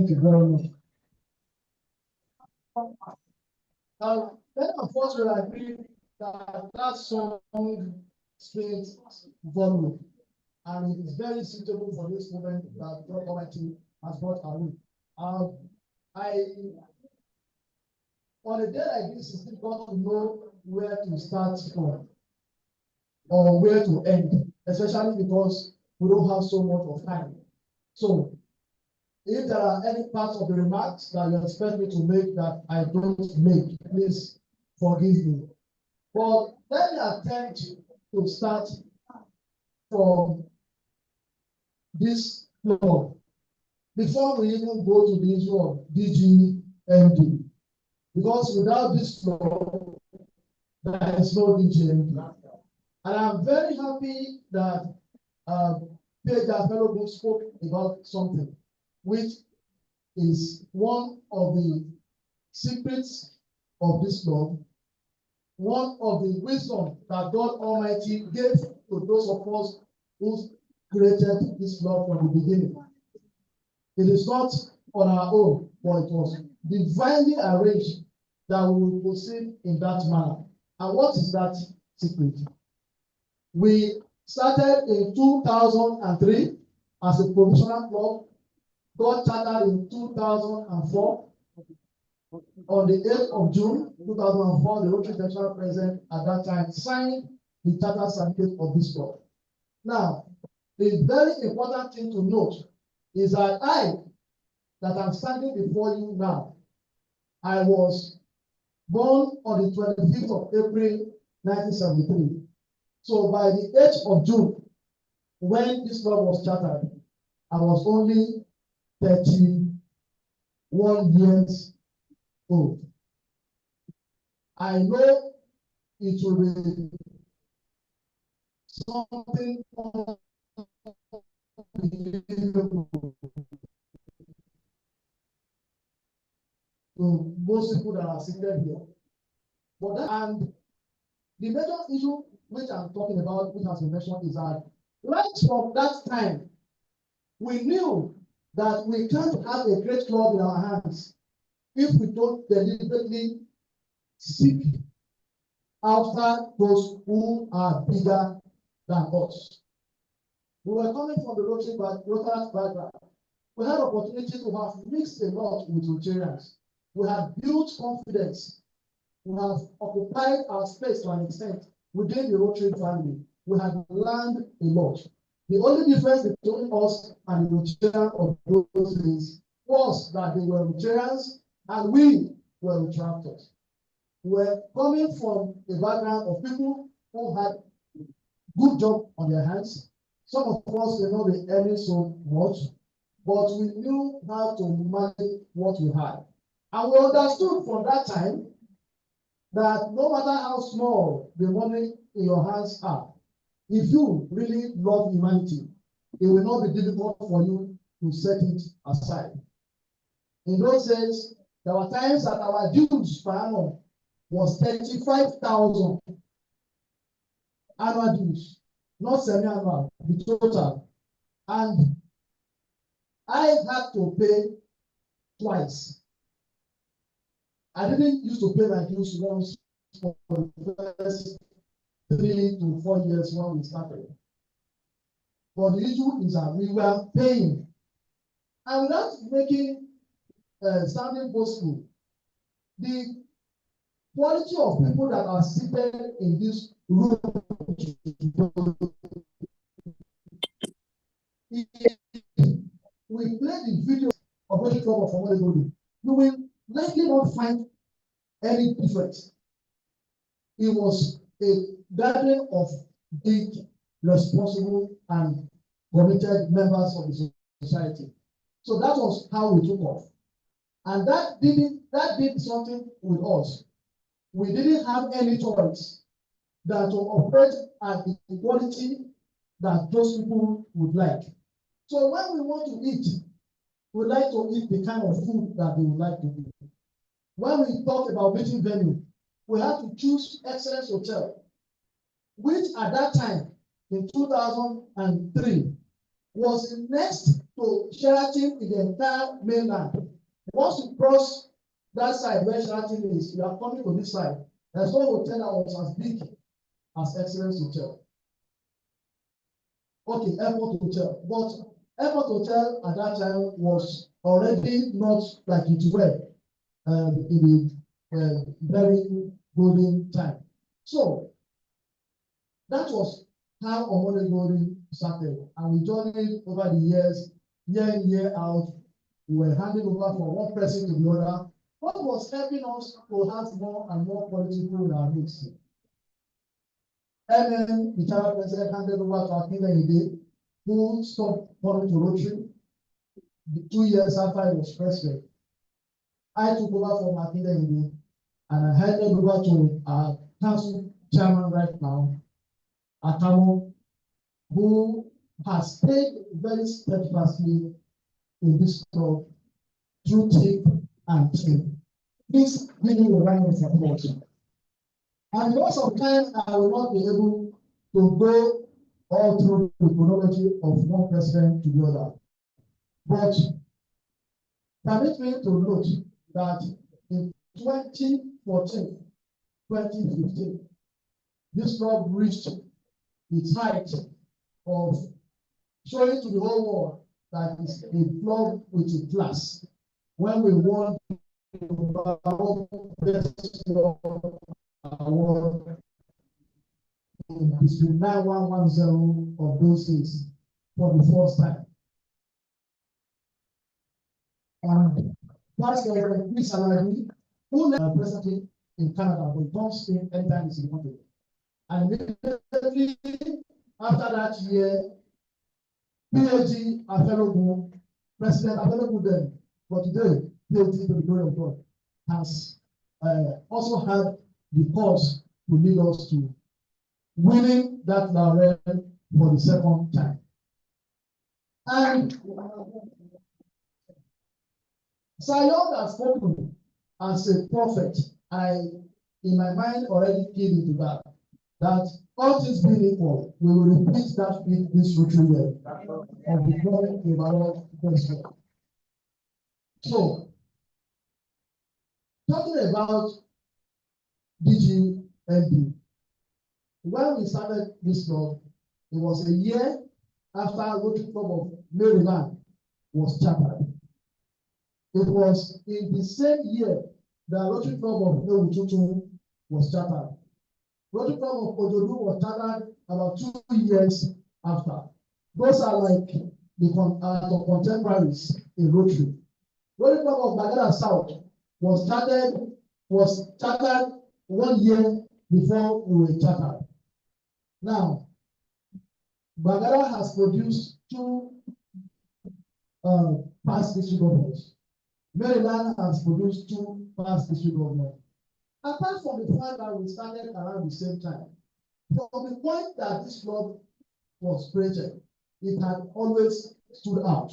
you very much. Then of course we agree that song speaks volume, and it is very suitable for this moment that God Almighty has brought our way. On a day like this, it's difficult to know where to start from or where to end, especially because we don't have so much of time. So, if there are any parts of the remarks that you expect me to make that I don't make, please forgive me. But let me attempt to start from this law before we even go to the issue of DGND. Because without this law, there is no DGND. And I'm very happy that Page Fellow spoke about something, which is one of the secrets of this law, one of the wisdom that God Almighty gave to those of us who created this law from the beginning. It is not on our own, but it was divinely arranged that we will proceed in that manner. And what is that secret? We started in 2003 as a provisional club, got chartered in 2004. On the 8th of June 2004, the Rotary National President at that time signed the charter certificate of this club. Now, the very important thing to note is that that I'm standing before you now, I was born on the 25th of April 1973. So by the 8th of June, when this club was chartered, I was only 31 years old. I know it will be something unbelievable to most people that are seated here. But that, and the major issue which I'm talking about, which has been mentioned, is that right from that time, we knew that we can't have a great club in our hands if we don't deliberately seek after those who are bigger than us. We were coming from the Rotary background. We had opportunity to have mixed a lot with Rotarians. We have built confidence. We have occupied our space to an extent within the Rotary family. We have learned a lot. The only difference between us and the Rotarians of those days was that they were Rotarians and we were Retractors. We were coming from a background of people who had good job on their hands. Some of us were not earning so much, but we knew how to manage what we had. And we understood from that time that no matter how small the money in your hands are, if you really love humanity, it will not be difficult for you to set it aside. In those days, there were times that our dues per annum was 35,000 annual dues, not semi-annual, the total. And I had to pay twice. I didn't used to pay my dues once for the first 3 to 4 years when we started. But the issue is that we were paying. And without making sounding boastful, the quality of people that are seated in this room, we play the video of Rotary Club of Omodegodi, you will likely not find any difference. It was a gathering of big, responsible, and committed members of the society. So that was how we took off. And that did something with us. We didn't have any choice than to operate at the quality that those people would like. So when we want to eat, we like to eat the kind of food that they would like to eat. When we talk about meeting venue, we had to choose Excellence Hotel, which at that time, in 2003, was next to Sheraton in the entire mainland. Once you cross that side where Sheraton is, you are coming to this side. There's no hotel that was as big as Excellence Hotel. Okay, Airport Hotel. But Airport Hotel at that time was already not like it were in the very golden time. So that was how Omodegodi started. And we journeyed over the years, year in, year out. We were handing over from one person to the other. What was helping us to have more and more quality people in our midst? And then the charter president handed over to Akinle Ide, who stopped coming to Rotary 2 years after he was president. I took over from Akinle Ide, and I handed over to our council chairman right now, Atamo, who has stayed very steadfastly in this club through thick and thin. Please give me a round of applause. And most of the time, I will not be able to go all through the chronology of one president to the other. But permit me to note that in 2014, 2015, this club reached its height of showing to the whole world that it's a club with a class. When we won the best club award in history 9110 of those days for the first time. And that's the Chris Alagi, who is presently in Canada, but don't stay anytime he's in the country. And immediately after that year, PhD Afelogun, President Afelogun then, but today, PhD to the glory of God, has also had the cause to lead us to winning that laurel for the second time. And Zion has spoken as a prophet. In my mind, already keyed into that all things being equal, we will repeat that in this ritual year of the glory of our Lord gospel. So, talking about DGMP, when we started this club, it was a year after Rotary Club of Maryland was chartered. It was in the same year that Rotary Club of Ewututu was chartered. Rotary Club of Ojodu was chartered about 2 years after. Those are like the contemporaries in Rotary. Rotary Club of Bagada South was chartered 1 year before we were chartered. Now, Bagada has produced 2 past district governors. Maryland has produced 2 past district governors. Apart from the fact that we started around the same time, from the point that this club was created, it had always stood out.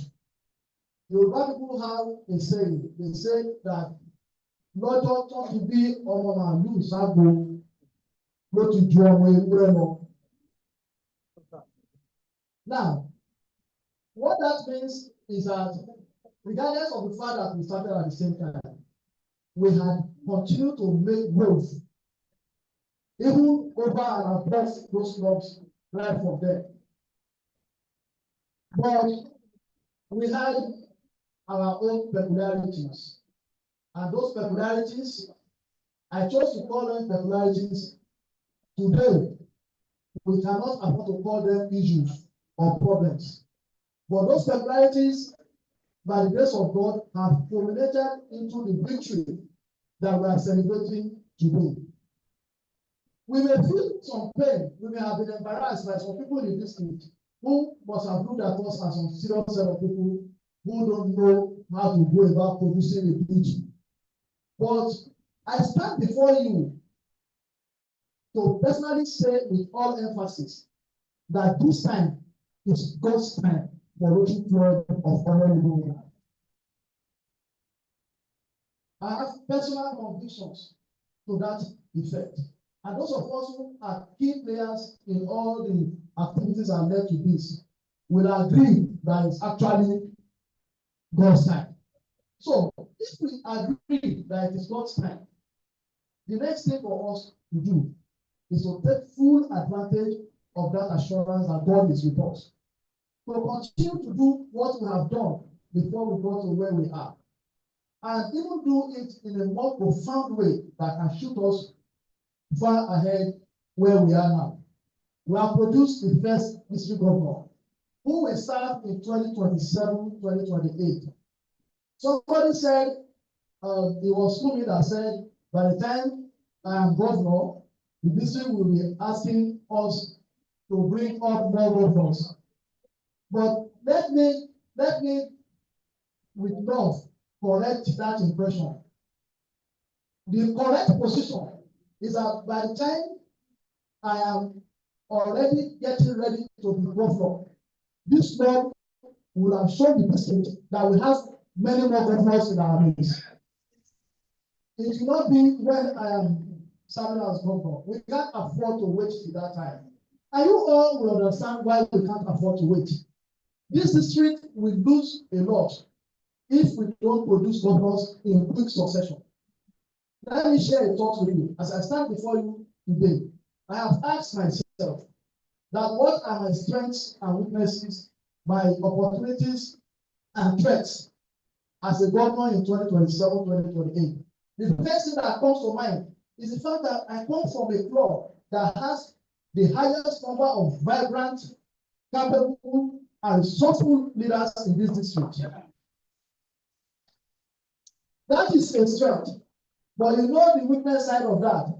Yoruba people have a saying. They say that lọ́jọ́ tó ti bí ọmọ màálù ìṣàgbó ló ti ju ọmọ ewúrẹ́ lọ. Now, what that means is that regardless of the fact that we started at the same time, we had continued to make growth, even over and above those clubs right from there. But we had our own peculiarities, and those peculiarities, I chose to call them peculiarities. Today, we cannot afford to call them issues or problems. But those peculiarities, by the grace of God, have culminated into the victory that we are celebrating today. We may feel some pain. We may have been embarrassed by some people in this district who must have looked at us as some serious set of people who don't know how to go about producing a pitch. But I stand before you to personally say with all emphasis that this time is God's time for Rotary Club of Honorable. I have personal convictions to that effect. And those of us who are key players in all the activities that led to this will agree that it's actually God's time. So, if we agree that it is God's time, the next thing for us to do is to take full advantage of that assurance that God is with us. To continue to do what we have done before we got to where we are. And even do it in a more profound way that can shoot us far ahead where we are now. We have produced the first district governor who will serve in 2027, 2028. Somebody said, it was Kumi that said, by the time I am governor, the district will be asking us to bring up more governors. But let me with love correct that impression. The correct position is that by the time I am already getting ready to be governor, this law will have shown the district that we have many more governors in our midst. It will not be when I am serving as governor. We can't afford to wait till that time. And you all will understand why we can't afford to wait. This district will lose a lot if we don't produce governors in quick succession. Let me share a thought with you. As I stand before you today, I have asked myself that what are my strengths and weaknesses, my opportunities and threats as a governor in 2027, 2028. The first thing that comes to mind is the fact that I come from a club that has the highest number of vibrant, capable, and resourceful leaders in this district. That is a strength. But you know the weakness side of that.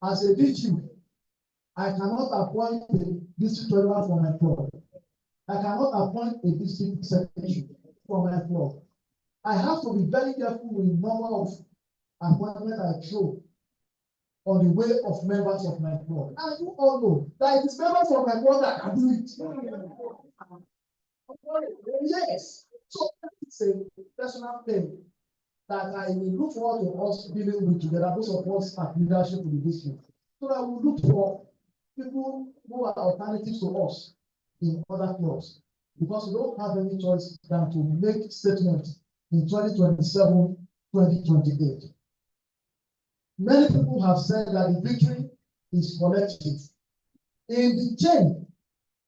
As a DG, I cannot appoint a district treasurer for my club. I cannot appoint a district secretary for my club. I have to be very careful with the number of appointments I throw on the way of members of my club. And you all know that it is members of my club that can do it. Yes. So it's a personal thing that I will look forward to us dealing with together, those of us at leadership in the district. So I will look for people who are alternatives to us in other clubs, because we don't have any choice than to make statements in 2027, 2028. Many people have said that the victory is collective. In the chain,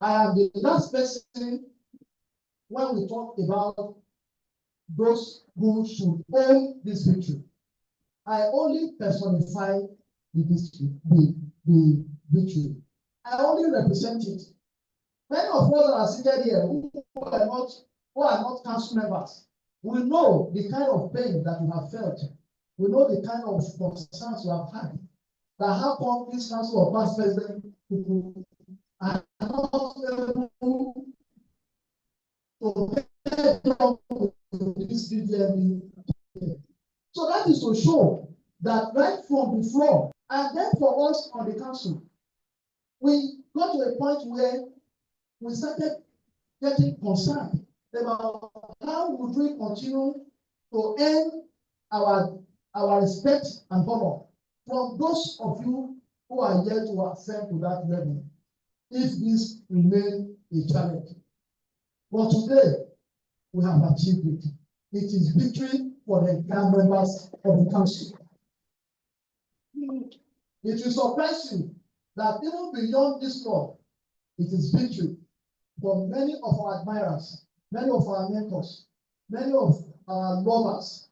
I am the last person when we talk about those who should own this victory. I only personify the victory. I only represent it. Many of us that are seated here who are not council members, we know the kind of pain that we have felt. We know the kind of concerns we have had. That how come this council of past president people are not able to get on with this DDME. So that is to show that right from the floor, and then for us on the council, we got to a point where we started getting concerned about how would we continue to earn our respect and honor from those of you who are yet to ascend to that level, if this remains a challenge. But today, we have achieved it. It is victory for the entire members of the council. It will surprise you that even beyond this club, it is victory for many of our admirers, many of our mentors, many of our lovers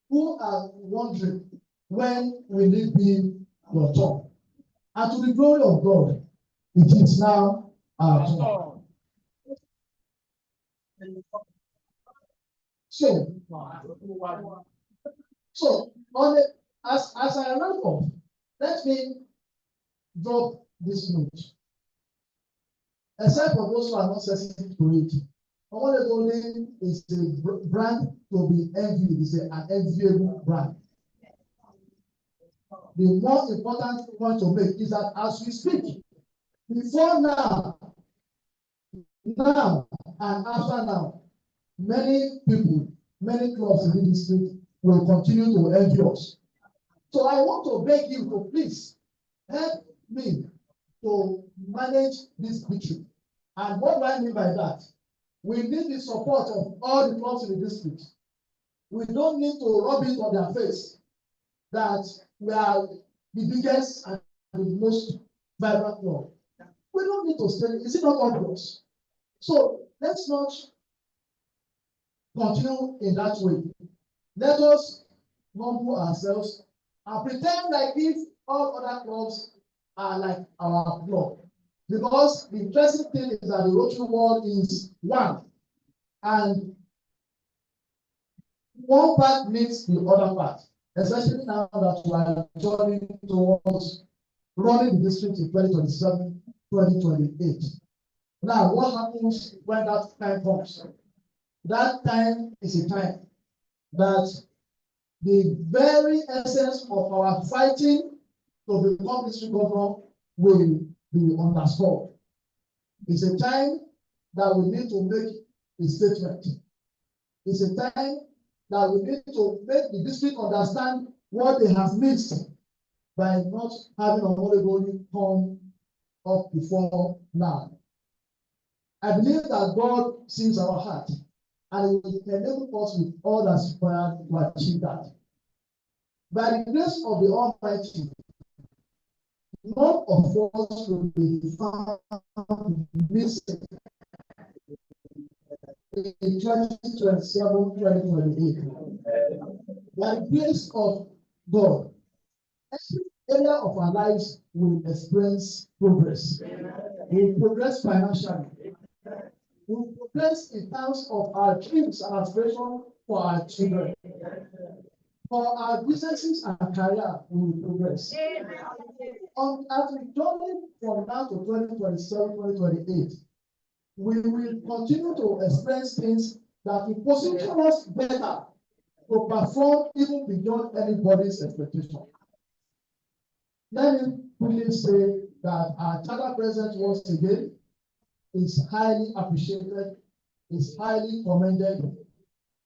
who are wondering when will it be your turn. And to the glory of God, it is now our turn. So on the, as I wrap up, let me drop this note. Except for those who are not sensitive to it, Omole Golden is a brand to be envied. It's an enviable brand. The most important point to make is that as we speak, before now and after now, many people, many clubs in the district will continue to envy us. So I want to beg you to please help me to manage this victory. And what do I mean by that? We need the support of all the clubs in the district. We don't need to rub it on their face that we are the biggest and the most vibrant club. We don't need to stay. Is it not obvious? So let's not continue in that way. Let us humble ourselves and pretend like if all other clubs are like our club. Because the interesting thing is that the Rotary world is one. And one part needs the other part. Especially now that we are joining towards running the district in 2027, 2028. Now, what happens when that time comes? That time is a time that the very essence of our fighting to become district governor will be underscored. It's a time that we need to make a statement. It's a time that we need to make the district understand what they have missed by not having Omole Golden come up before now. I believe that God sees our heart and He will enable us with all that's required to achieve that. By the grace of the Almighty, none of us will be found missing in 2027, 2028. By the grace of God, every area of our lives will experience progress. We will progress financially. We will progress in terms of our dreams and aspirations for our children. For our businesses and career, we will progress. As we journey from now to 2027, 2028, we will continue to experience things that will position us better to perform even beyond anybody's expectation. Let me quickly say that our charter president once again is highly appreciated, is highly commended,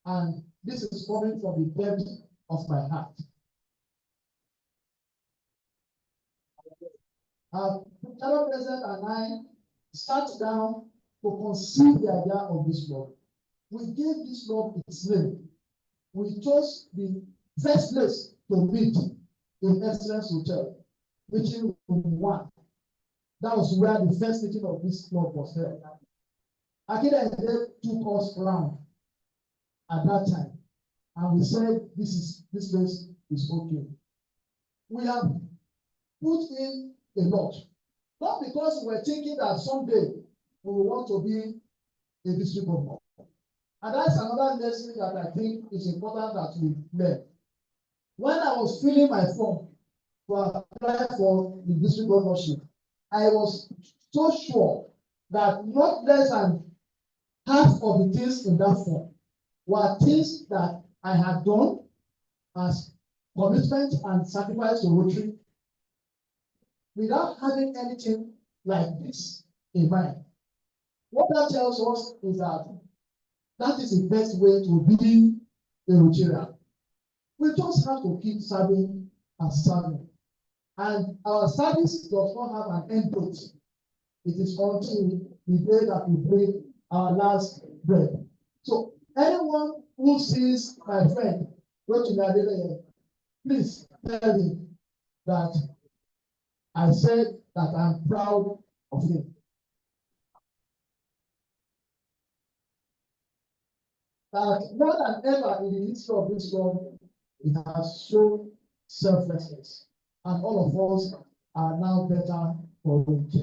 and this is coming from the depth of my heart. Our charter president and I sat down to conceive the idea of this club. We gave this club its name. We chose the first place to meet in Excellence Hotel, meeting room 1. That was where the first meeting of this club was held. Akide took us around at that time, and we said, this place is okay. We have put in a lot, not because we were thinking that someday we will want to be a district governor. And that's another lesson that I think is important that we learn. When I was filling my form to apply for the district governorship, I was so sure that not less than half of the things in that form were things that I had done as commitment and sacrifice to Rotary without having anything like this in mind. What that tells us is that is the best way to be a Rotarian. We just have to keep serving and serving. And our service does not have an end date. It is until the day that we break our last breath. So anyone who sees my friend, please tell him that I said that I'm proud of him. That more than ever in the history of this world, it has shown selflessness. And all of us are now better for it.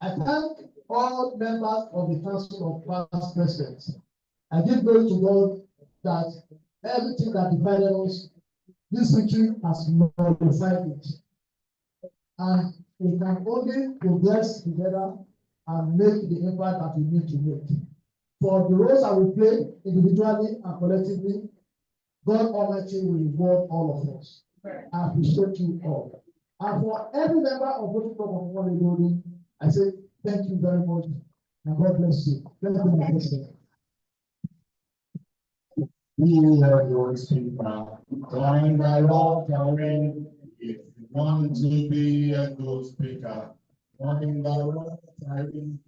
I thank all members of the Council of Past Presidents. I give glory to God that everything that divided us, this victory has nullified it. And we can only progress together and make the impact that we need to make. For the roles that we play individually and collectively, God Almighty will reward all of us. I appreciate you all. And for every member of Voting Club of One Building, I say thank you very much and God bless you. Thank you, my president. We are your speaker. Join by all carrying. If you want to be a good speaker, join by all carrying.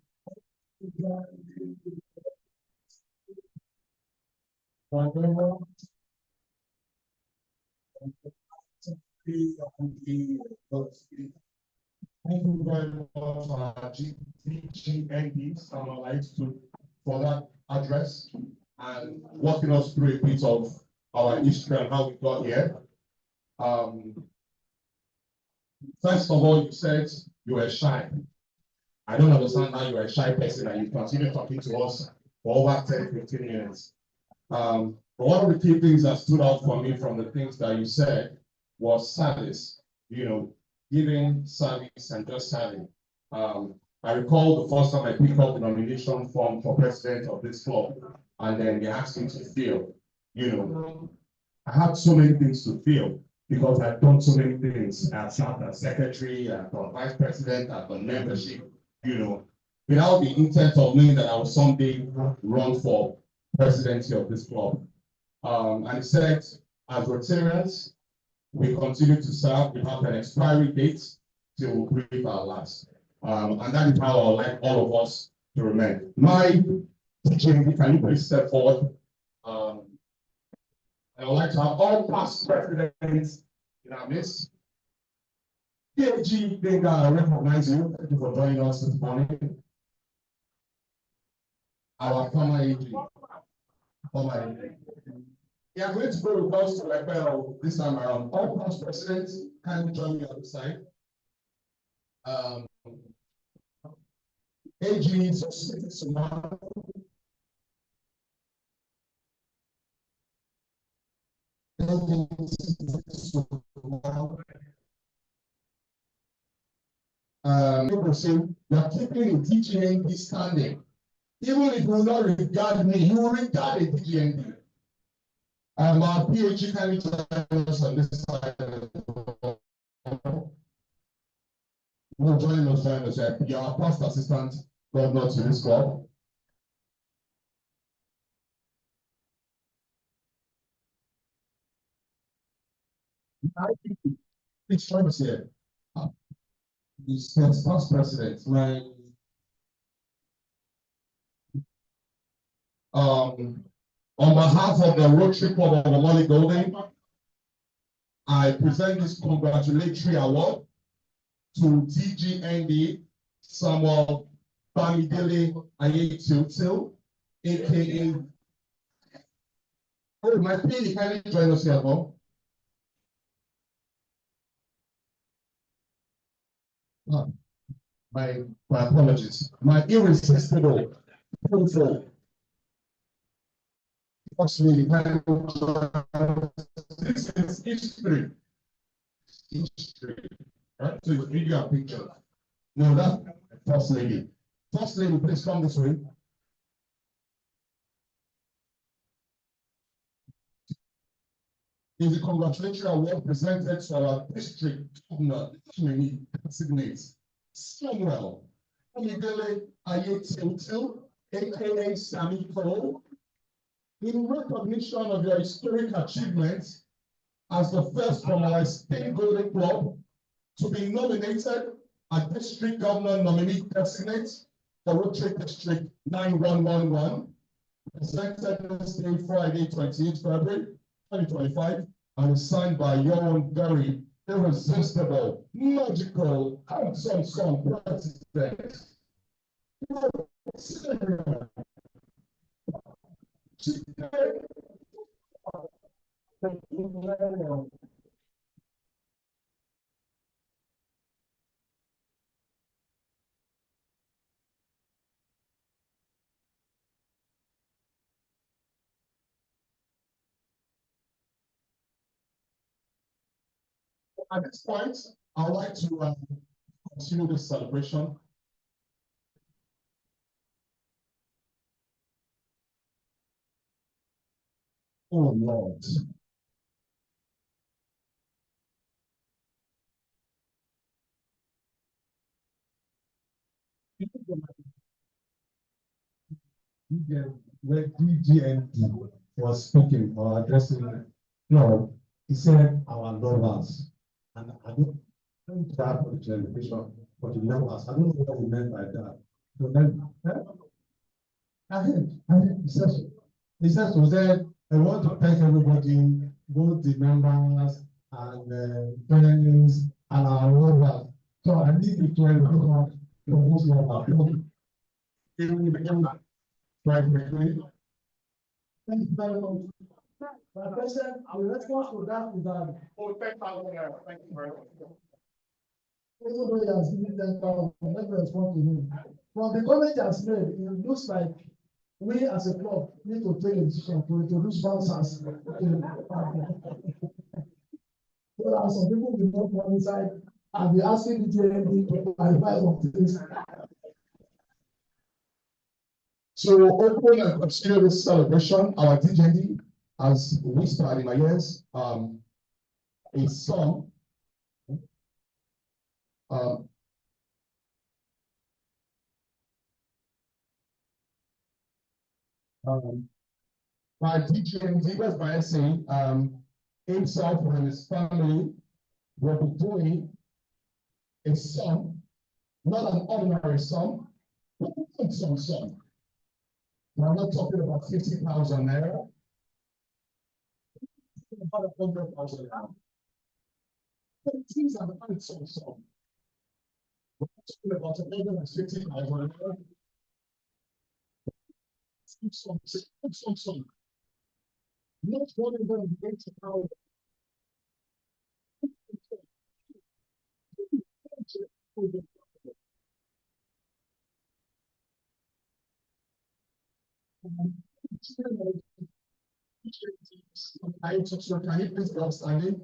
Thank you very much for our GNDs and our lives for that address and walking us through a bit of our history and how we got here. First of all, you said you were shy. I don't understand how you are a shy person and you continue talking to us for over 10, 15 minutes. But one of the key things that stood out for me from the things that you said was service, giving service and just serving. I recall the first time I picked up the nomination form for president of this club, and then they asked me to fill. I had so many things to fill because I've done so many things. I've served as secretary, I've done vice president, I've done membership, without the intent of knowing that I will someday run for presidency of this club. And it said, as Rotarians, we continue to serve. We have an expiry date till we breathe our last. And that is how I would like all of us to remain. My teaching, can you please step forward? I would like to have all past presidents in our midst. PhD, they recognize you. Thank you for joining us this morning. Our former AG. You are going to go with us to Lepel this time around. All past presidents can join me on the side. AG is Sumana. People say you are keeping a DGND standing. Even if you will not regard me, you will regard a DGND. Our PhD can join us on this side. No, join us. You are past assistant governor to this club. Please join us here. The past president, on behalf of the Rotary Club of Omali Golden, I present this congratulatory award to DGND Samuel Bamidele Ayetiltil, aka. Oh, my PhD, can you join us here, Bob? My apologies. My irresistible, beautiful. Actually, this is history. History. Right? So you read your picture. No, that's First Lady. First Lady, please come this way. Is the congratulatory award presented to our district governor, designates Samuel Bamidele Ayetiltil, aka Sammy Cole, in recognition of your historic achievements as the first from our state golden club to be nominated a district governor nominee designate for Rotary District 9111, presented this day, Friday, 28 February 2025, and is signed by your own very irresistible, magical, handsome son president. At this point, I would like to continue this celebration. Oh Lord. Where DGND was speaking or addressing, no, he said our lovers. And I don't have the generation for the lovers. I don't know what he meant by that. So then, I heard, he says, so then I want to thank everybody, both the members and friends and our lovers. So I need to tell you those lovers. Right, thank you very much. My president, the response to that is that. Oh, 10,000 naira. Thank you very much. Even though he has given 10,000, let me respond to him. From the comment he has made, it looks like we as a club need to take a decision to introduce bouncers. So that some people will not come inside and be asking the TND to advise on things. So open and continue this celebration. Our DGND, as whispered in my ears, a song. My DGND, that's my essay, himself and his family will be doing a song, not an ordinary song, but a song. We're not talking about 50,000 naira. About 100,000 naira. Things are not so. We're talking about 150,000. Some. Not one of them gets out. Can you please go standing?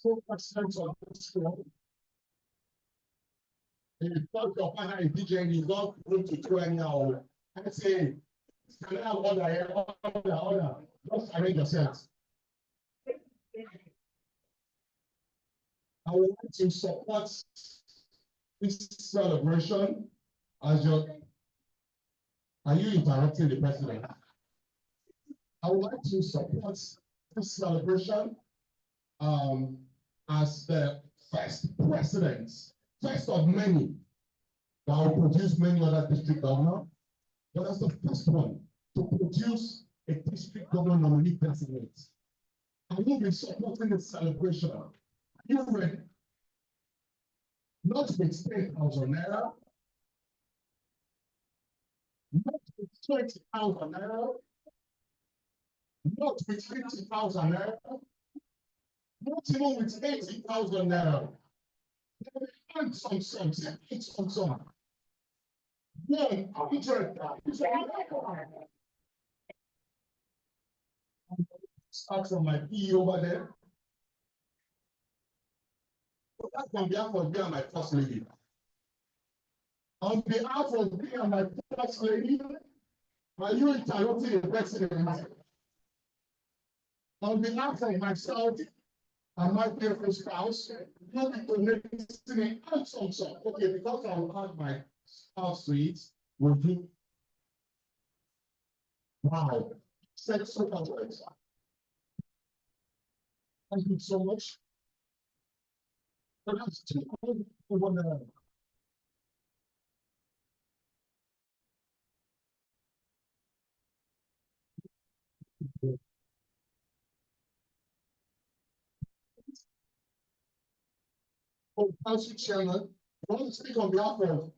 So much sense of this school. If you talk your partner is DJ, he's not going to do anyhow. I say, can I have order here? Order. Just arrange yourselves. I would like to support this celebration as your. Are you interrupting the president? I would like to support this celebration as the first of many that will produce many other district governors, but as the first one to produce a district governor nominee president. I will be supporting the celebration. Are you ready? Not with 10,000 naira, not with 20,000 naira, not with 50,000 naira, not even with 80,000 naira. And some. 100,000. Start from my PE over there. So that's on behalf of me and my first lady. On behalf of me and my first lady, are you interrupting the president? On behalf of myself and my beautiful spouse, not donating and some. Okay, because I will have my spouse sweets, will do. Wow. Sex so much. Thank you so much. Oh, Council Chairman, I want to speak on behalf of.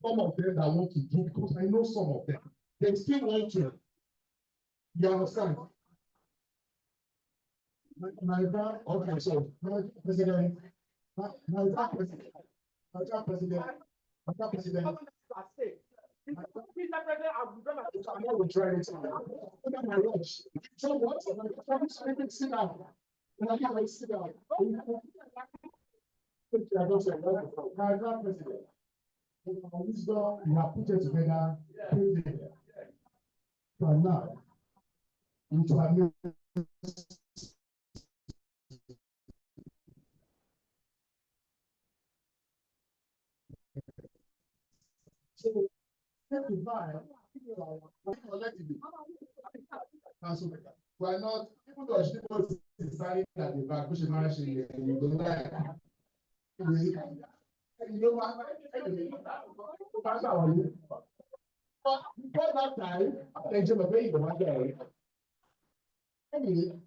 Some of them that want to do, because I know some of them, they still want to. You understand? Okay, so President, President. I'm not trying to my watch. So what? Sit down. Sit down. President. Wisdom, you have put it together. But now, into a new. So, we're not, even though she was deciding that the back, which is marriage, you don't like. You know what? Before that time, they just obey the one day. Anyway,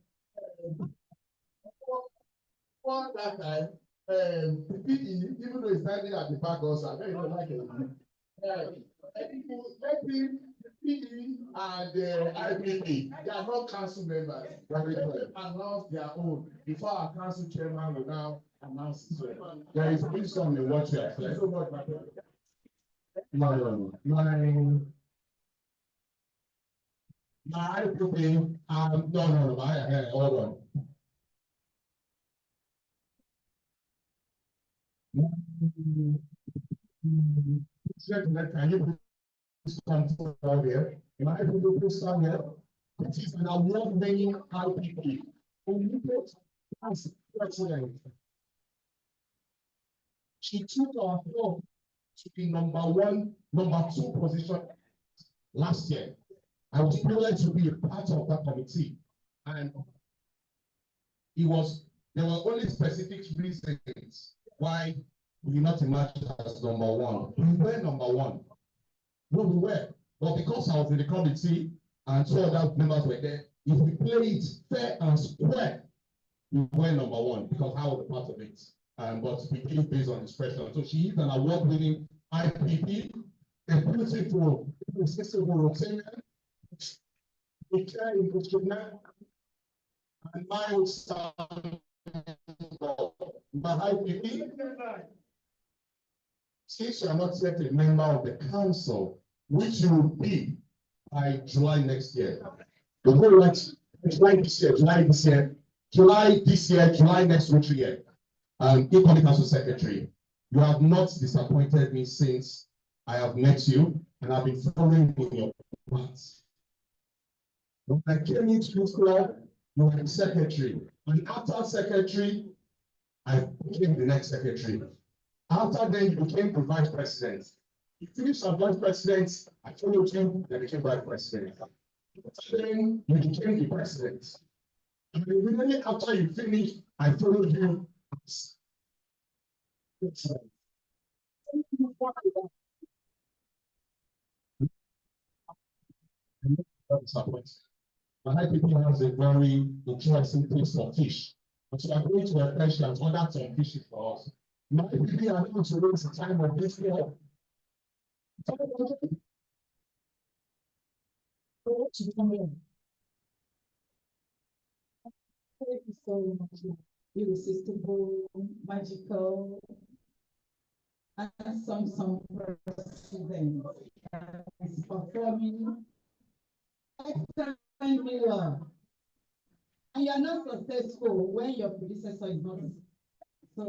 before that time, PE, even though he's standing at the back also, I don't like it. Let him, PE and IPP, they are not council members. They will announce their own before our council chairman will now announce his own. There is wisdom in what you are saying. So much, my brother. My IPP, no, hold on. Can you please come forward here? My IPP, please come here. It is an award-winning IPP. As president, she took our club to the number 2 position last year. I was privileged to be a part of that committee, and there were only specific reasons why we did not emerge as number 1. We were number 1. No, we were. But because I was in the committee and 2 other members were there, if we play it fair and square, we were number 1 because I was a part of it. But we did based on discretion. So she is an award-winning IPP, a beautiful, irresistible Rotarian, a care in Kushina, and my old son, my IPP. Since you are not yet a member of the council, which you will be by July next year. The whole next July this year, July next Rotary year. Incoming council secretary, you have not disappointed me since I have met you, and I've been following in your plans. When I came into this club, you were the secretary, and after secretary, I became the next secretary. After then, you became the vice president. You finished as vice president, I followed you, then became vice president. Then you became the president. And immediately after you finished, I followed you. My IPP has a very interesting taste for fish. And so I'm going to refresh and order some fish for us. My IPP are going to raise the time of this year. Thank you so much. Irresistible, magical, and some president is performing excellently well. And you are not successful when your predecessor is not. So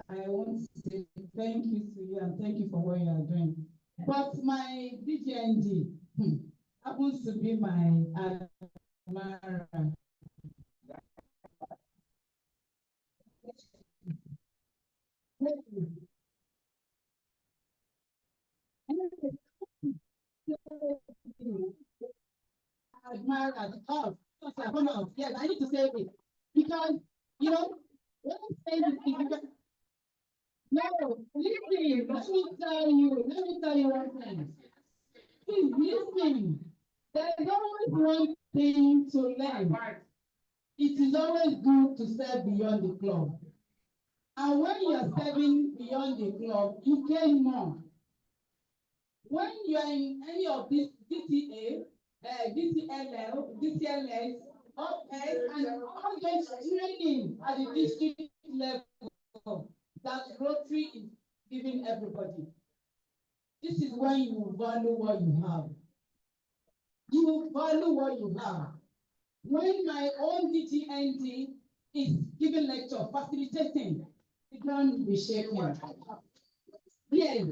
I want to say thank you to you and thank you for what you are doing. But my DGND happens to be my admirer. Admire at us. Yes, I need to say it because when I'm saying this, because no, listen, let me tell you one thing. Please listen. There's always one thing to learn. It is always good to serve beyond the club. And when you are serving beyond the club, you gain more. When you are in any of these DTA, DCLL, DCLS, OPS, and all those training at the district level that Rotary is giving everybody. This is when you value what you have. You value what you have. When my own DGND is giving lecture, facilitating, the ground will be shaking. Yes.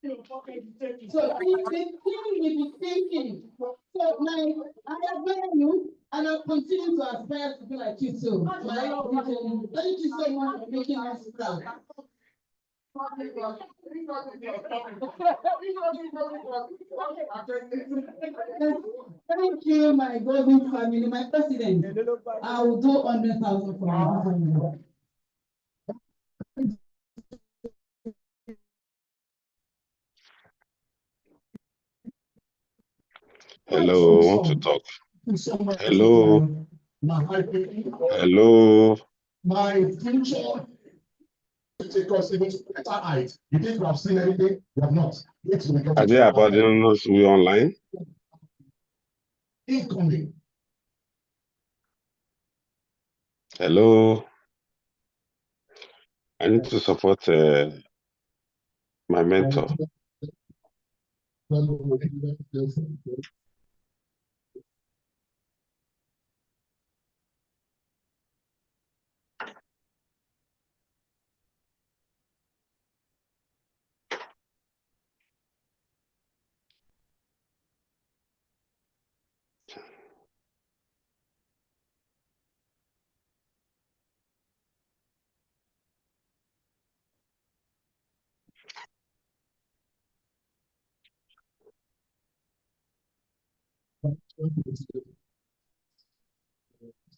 So the thing will be thinking. So I admire you, and I'll continue to aspire to be like you too. Thank you so much for making us proud. Thank you, my golden family, my president. I will do 100,000 for my family. Hello, want to talk? Hello. Hello. My future to take us even to better height. You think we have seen anything? We have not. Wait till we get Are to they abandoning us? We online? incoming. Hello. I need to support my mentor.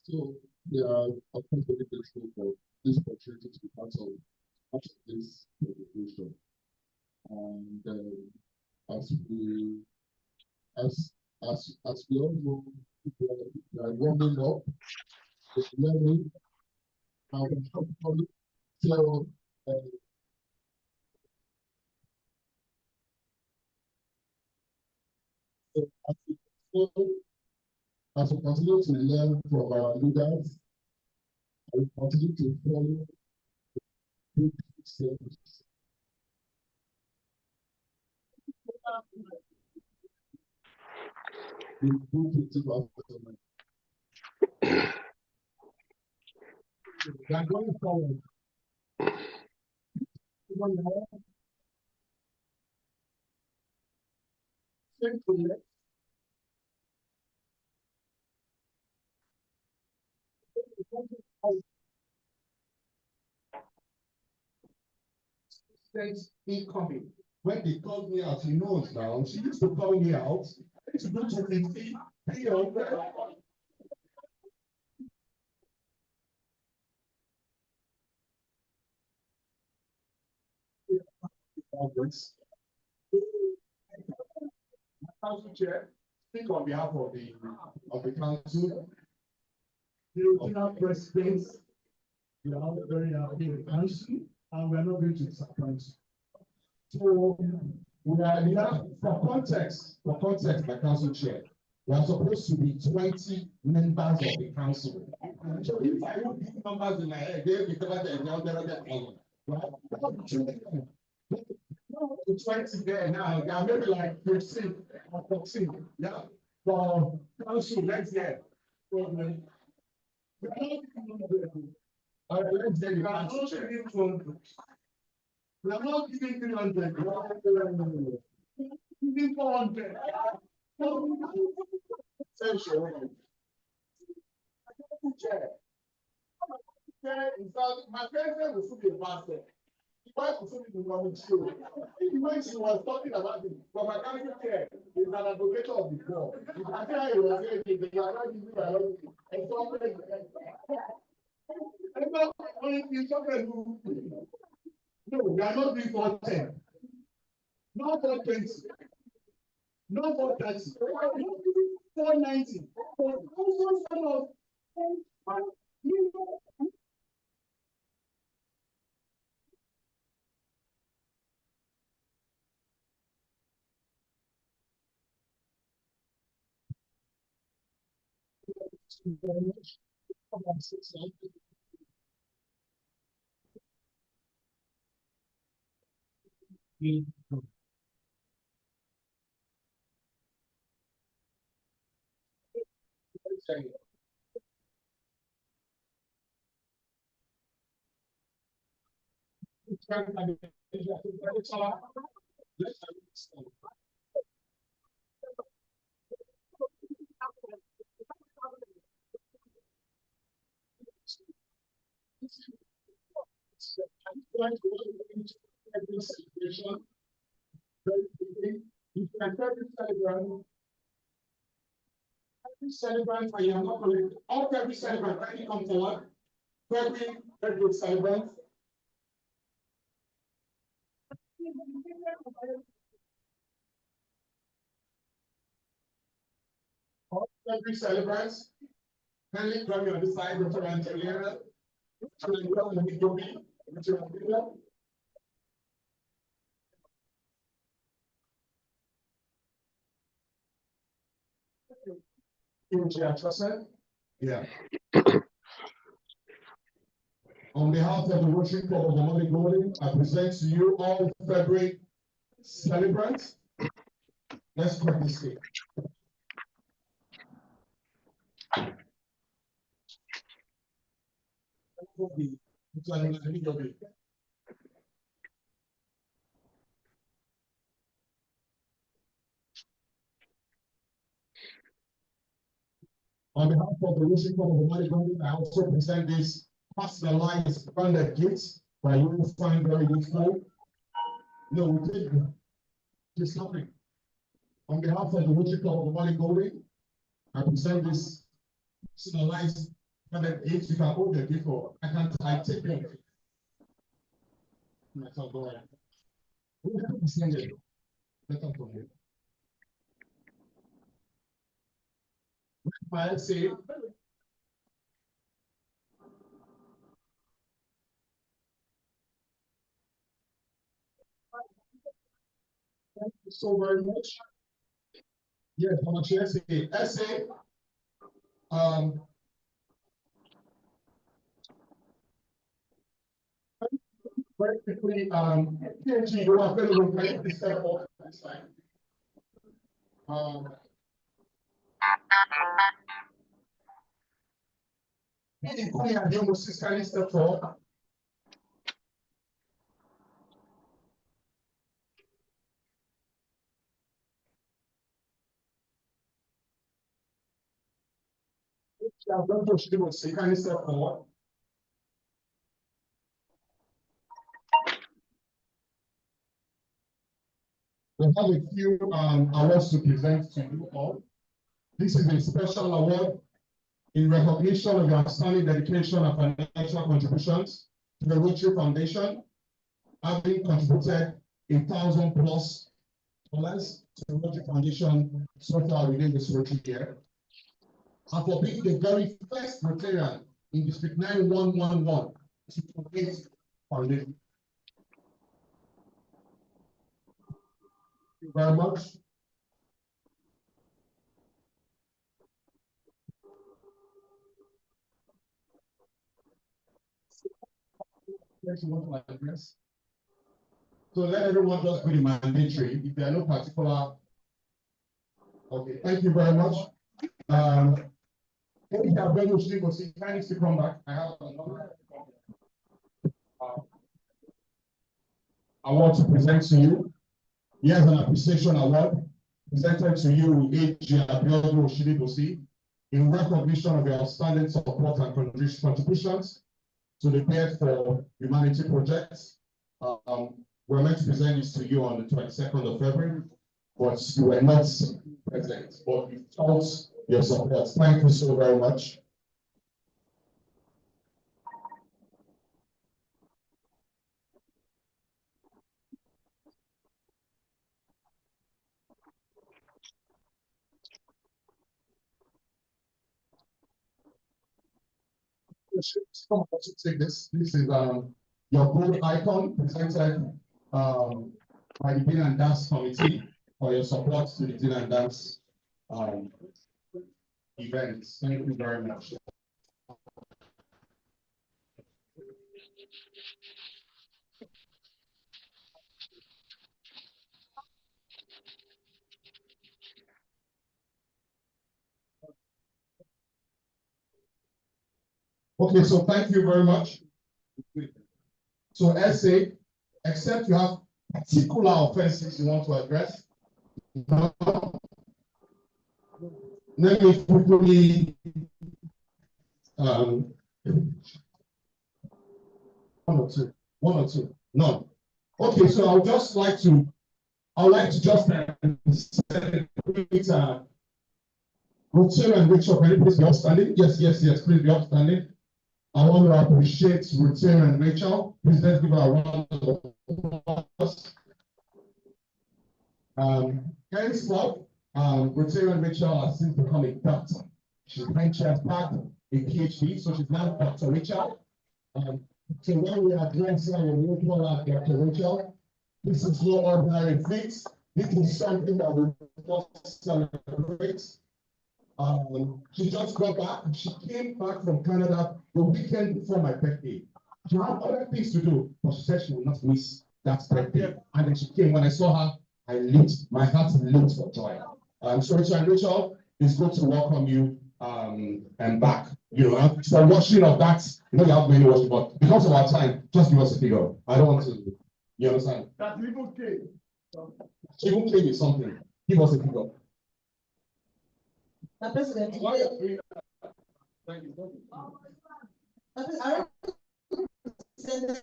So, yeah, I think we need for this opportunity to be part of this conversation. And as we as we all know, we are warming up, it's learning, and we probably tell as we continue to learn from our leaders, and we continue to follow good steps. We are going forward. Incoming. When they called me out, he knows now. She used to call me out. I used to go to 50, 300. Council Chair, speak on behalf of the council. The original president, we are all very happy with council, and we are not going to disappoint. So we are here for context, my council chair. We are supposed to be 20 members of the council. So if I don't give numbers in my head, they'll be covered the no, 20 there now, there are maybe like 15 or 14. Yeah. For council next year. All right, let's get it. We are not giving 300. We are giving 400. My president will be a pastor. Why was it the one show? When she was talking about it, but my council chair is an advocate of the law. I think I was saying they are not giving a lot no, we are not doing 410. Not 420. Not 430. 490. Celebrant, I am not going to all every celebrant, can you come forward? Very good celebrant. All every celebrant, kindly come on this side, Dr. Angelina. Yeah. On behalf of the Rotary Club of Omali Golden, I present to you all February celebrants. Let's cut this cake. On behalf of the Rotary Club of Omali Golden, I also present this personalized branded gifts that you will find very useful. No, we did just nothing. On behalf of the Rotary Club of Omali Golden, I present this personalized branded gifts. You can hold the gift or I take it. Myself, go ahead. We have to send it. Let us go ahead. My say. Thank you so very much. Yes, how much essay? Essay. Very quickly, PNG, you are available. Can you step off this time? Can you step forward? Can you step forward? We have a few awards to present to you all. This is a special award in recognition of your outstanding dedication and financial contributions to the Rotary Foundation, having contributed $1,000+ to the Rotary Foundation so far within this Rotary year. And for being the very first Rotarian in District 9111 to complete foundation. Thank you very much. So let everyone just be mandatory. If there are no particular. Okay, thank you very much. If you are very much legal, so kindly to come back. I have another award to present to you. Here's an appreciation award presented to you, A.G. Abiodun Oshiribosi, in recognition of your outstanding support and contributions to the Care for Humanity projects. We're meant to present this to you on the 22nd of February, but you were not present, but we felt your support. Thank you so very much. Take this. This is your gold icon presented by the Din and Dance Committee for your support to the Din and Dance events. Thank you very much. Okay, so thank you very much. So essay, except you have particular offenses you want to address. Let me quickly one or two, none. Okay, so I would like to just celebrate Rotary and Rachel. Can you please be upstanding? Yes, please be upstanding. I want to appreciate Rotary and Rachel. Please let's give her a round of applause. Henceforth, Rotary and Rachel has since become a doctor. She has back a PhD, so she's now Dr. Rachel. So when we address our mutual Dr. Rachel, this is no ordinary feat. This is something that we must celebrate. She just got back. She came back from Canada the weekend before my birthday. She had other things to do, but she said she would not miss that birthday. And then she came. When I saw her, my heart leaped for joy. So Rachel, it's good to welcome you and back. You know, for watching of that, you know, you have many watching, but because of our time, just give us a figure. I don't want to, you understand? That even came. Even came with something. Give us a figure. My president, Thank you. I represent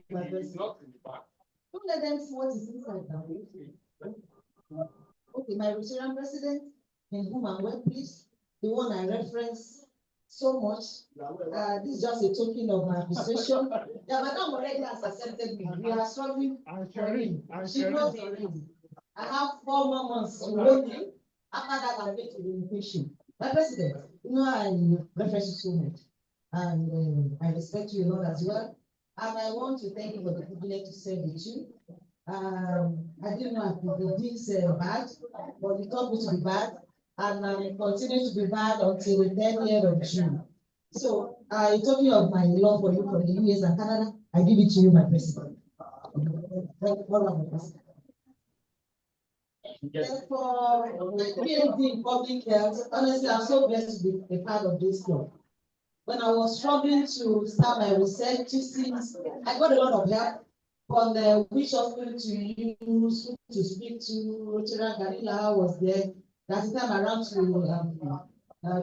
my president. Don't let them see what is inside now. Okay, my Rotarian president, in whom I'm well pleased, the one I reference so much. This is just a token of my appreciation. Yeah, Madam already has accepted me. We are struggling. She knows already. I have 4 more months to wait. After that, I'll get to the invitation. My president, you know, I reference you so much. And I respect you a lot as well. And I want to thank you for the privilege to serve with you. I didn't know I could be this bad, but it taught me to be bad. And I will continue to be bad until the 10th year of June. So, talking of my love for you from the US and Canada, I give it to you, my president. Thank you for my president. For PhD in public health, honestly, I'm so blessed to be a part of this club. When I was struggling to start my research, I got a lot of help from the which hospital to use, to speak to. Rotarian Galila was there. That's the time around to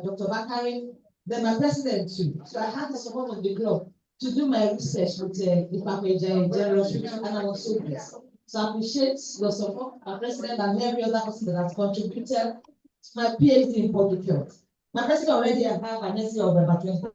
Dr. Bakari, then my president too. So I had the support of the club to do my research with Ipapeja General Hospital, and I was so blessed. So I appreciate your support, my president, and every other person that has contributed to my PhD in public health. My president already have an essay of about 20.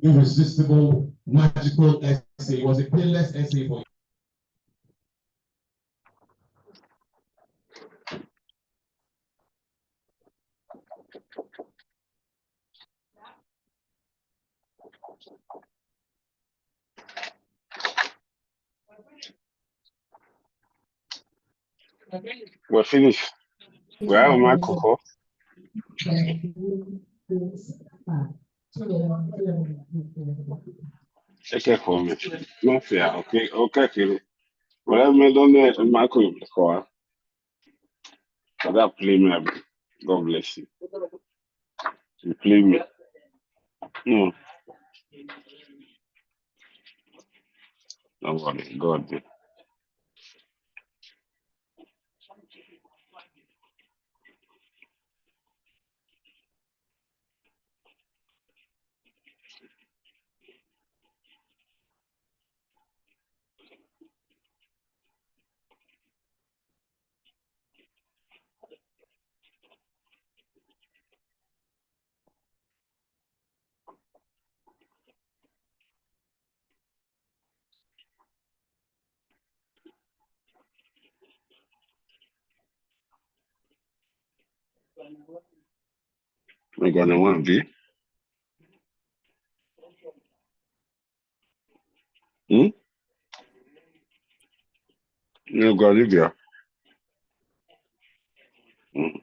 Irresistible, magical essay. It was a painless essay for you. We're finished. Where am I, Coco? Check it for me. No fear. Okay, okay, kid. Whatever me don't know, Michael, for that play me. God bless you. You play me. No. Don't worry. God did. We're gonna want to be. Hmm? You go, Olivia. Hmm.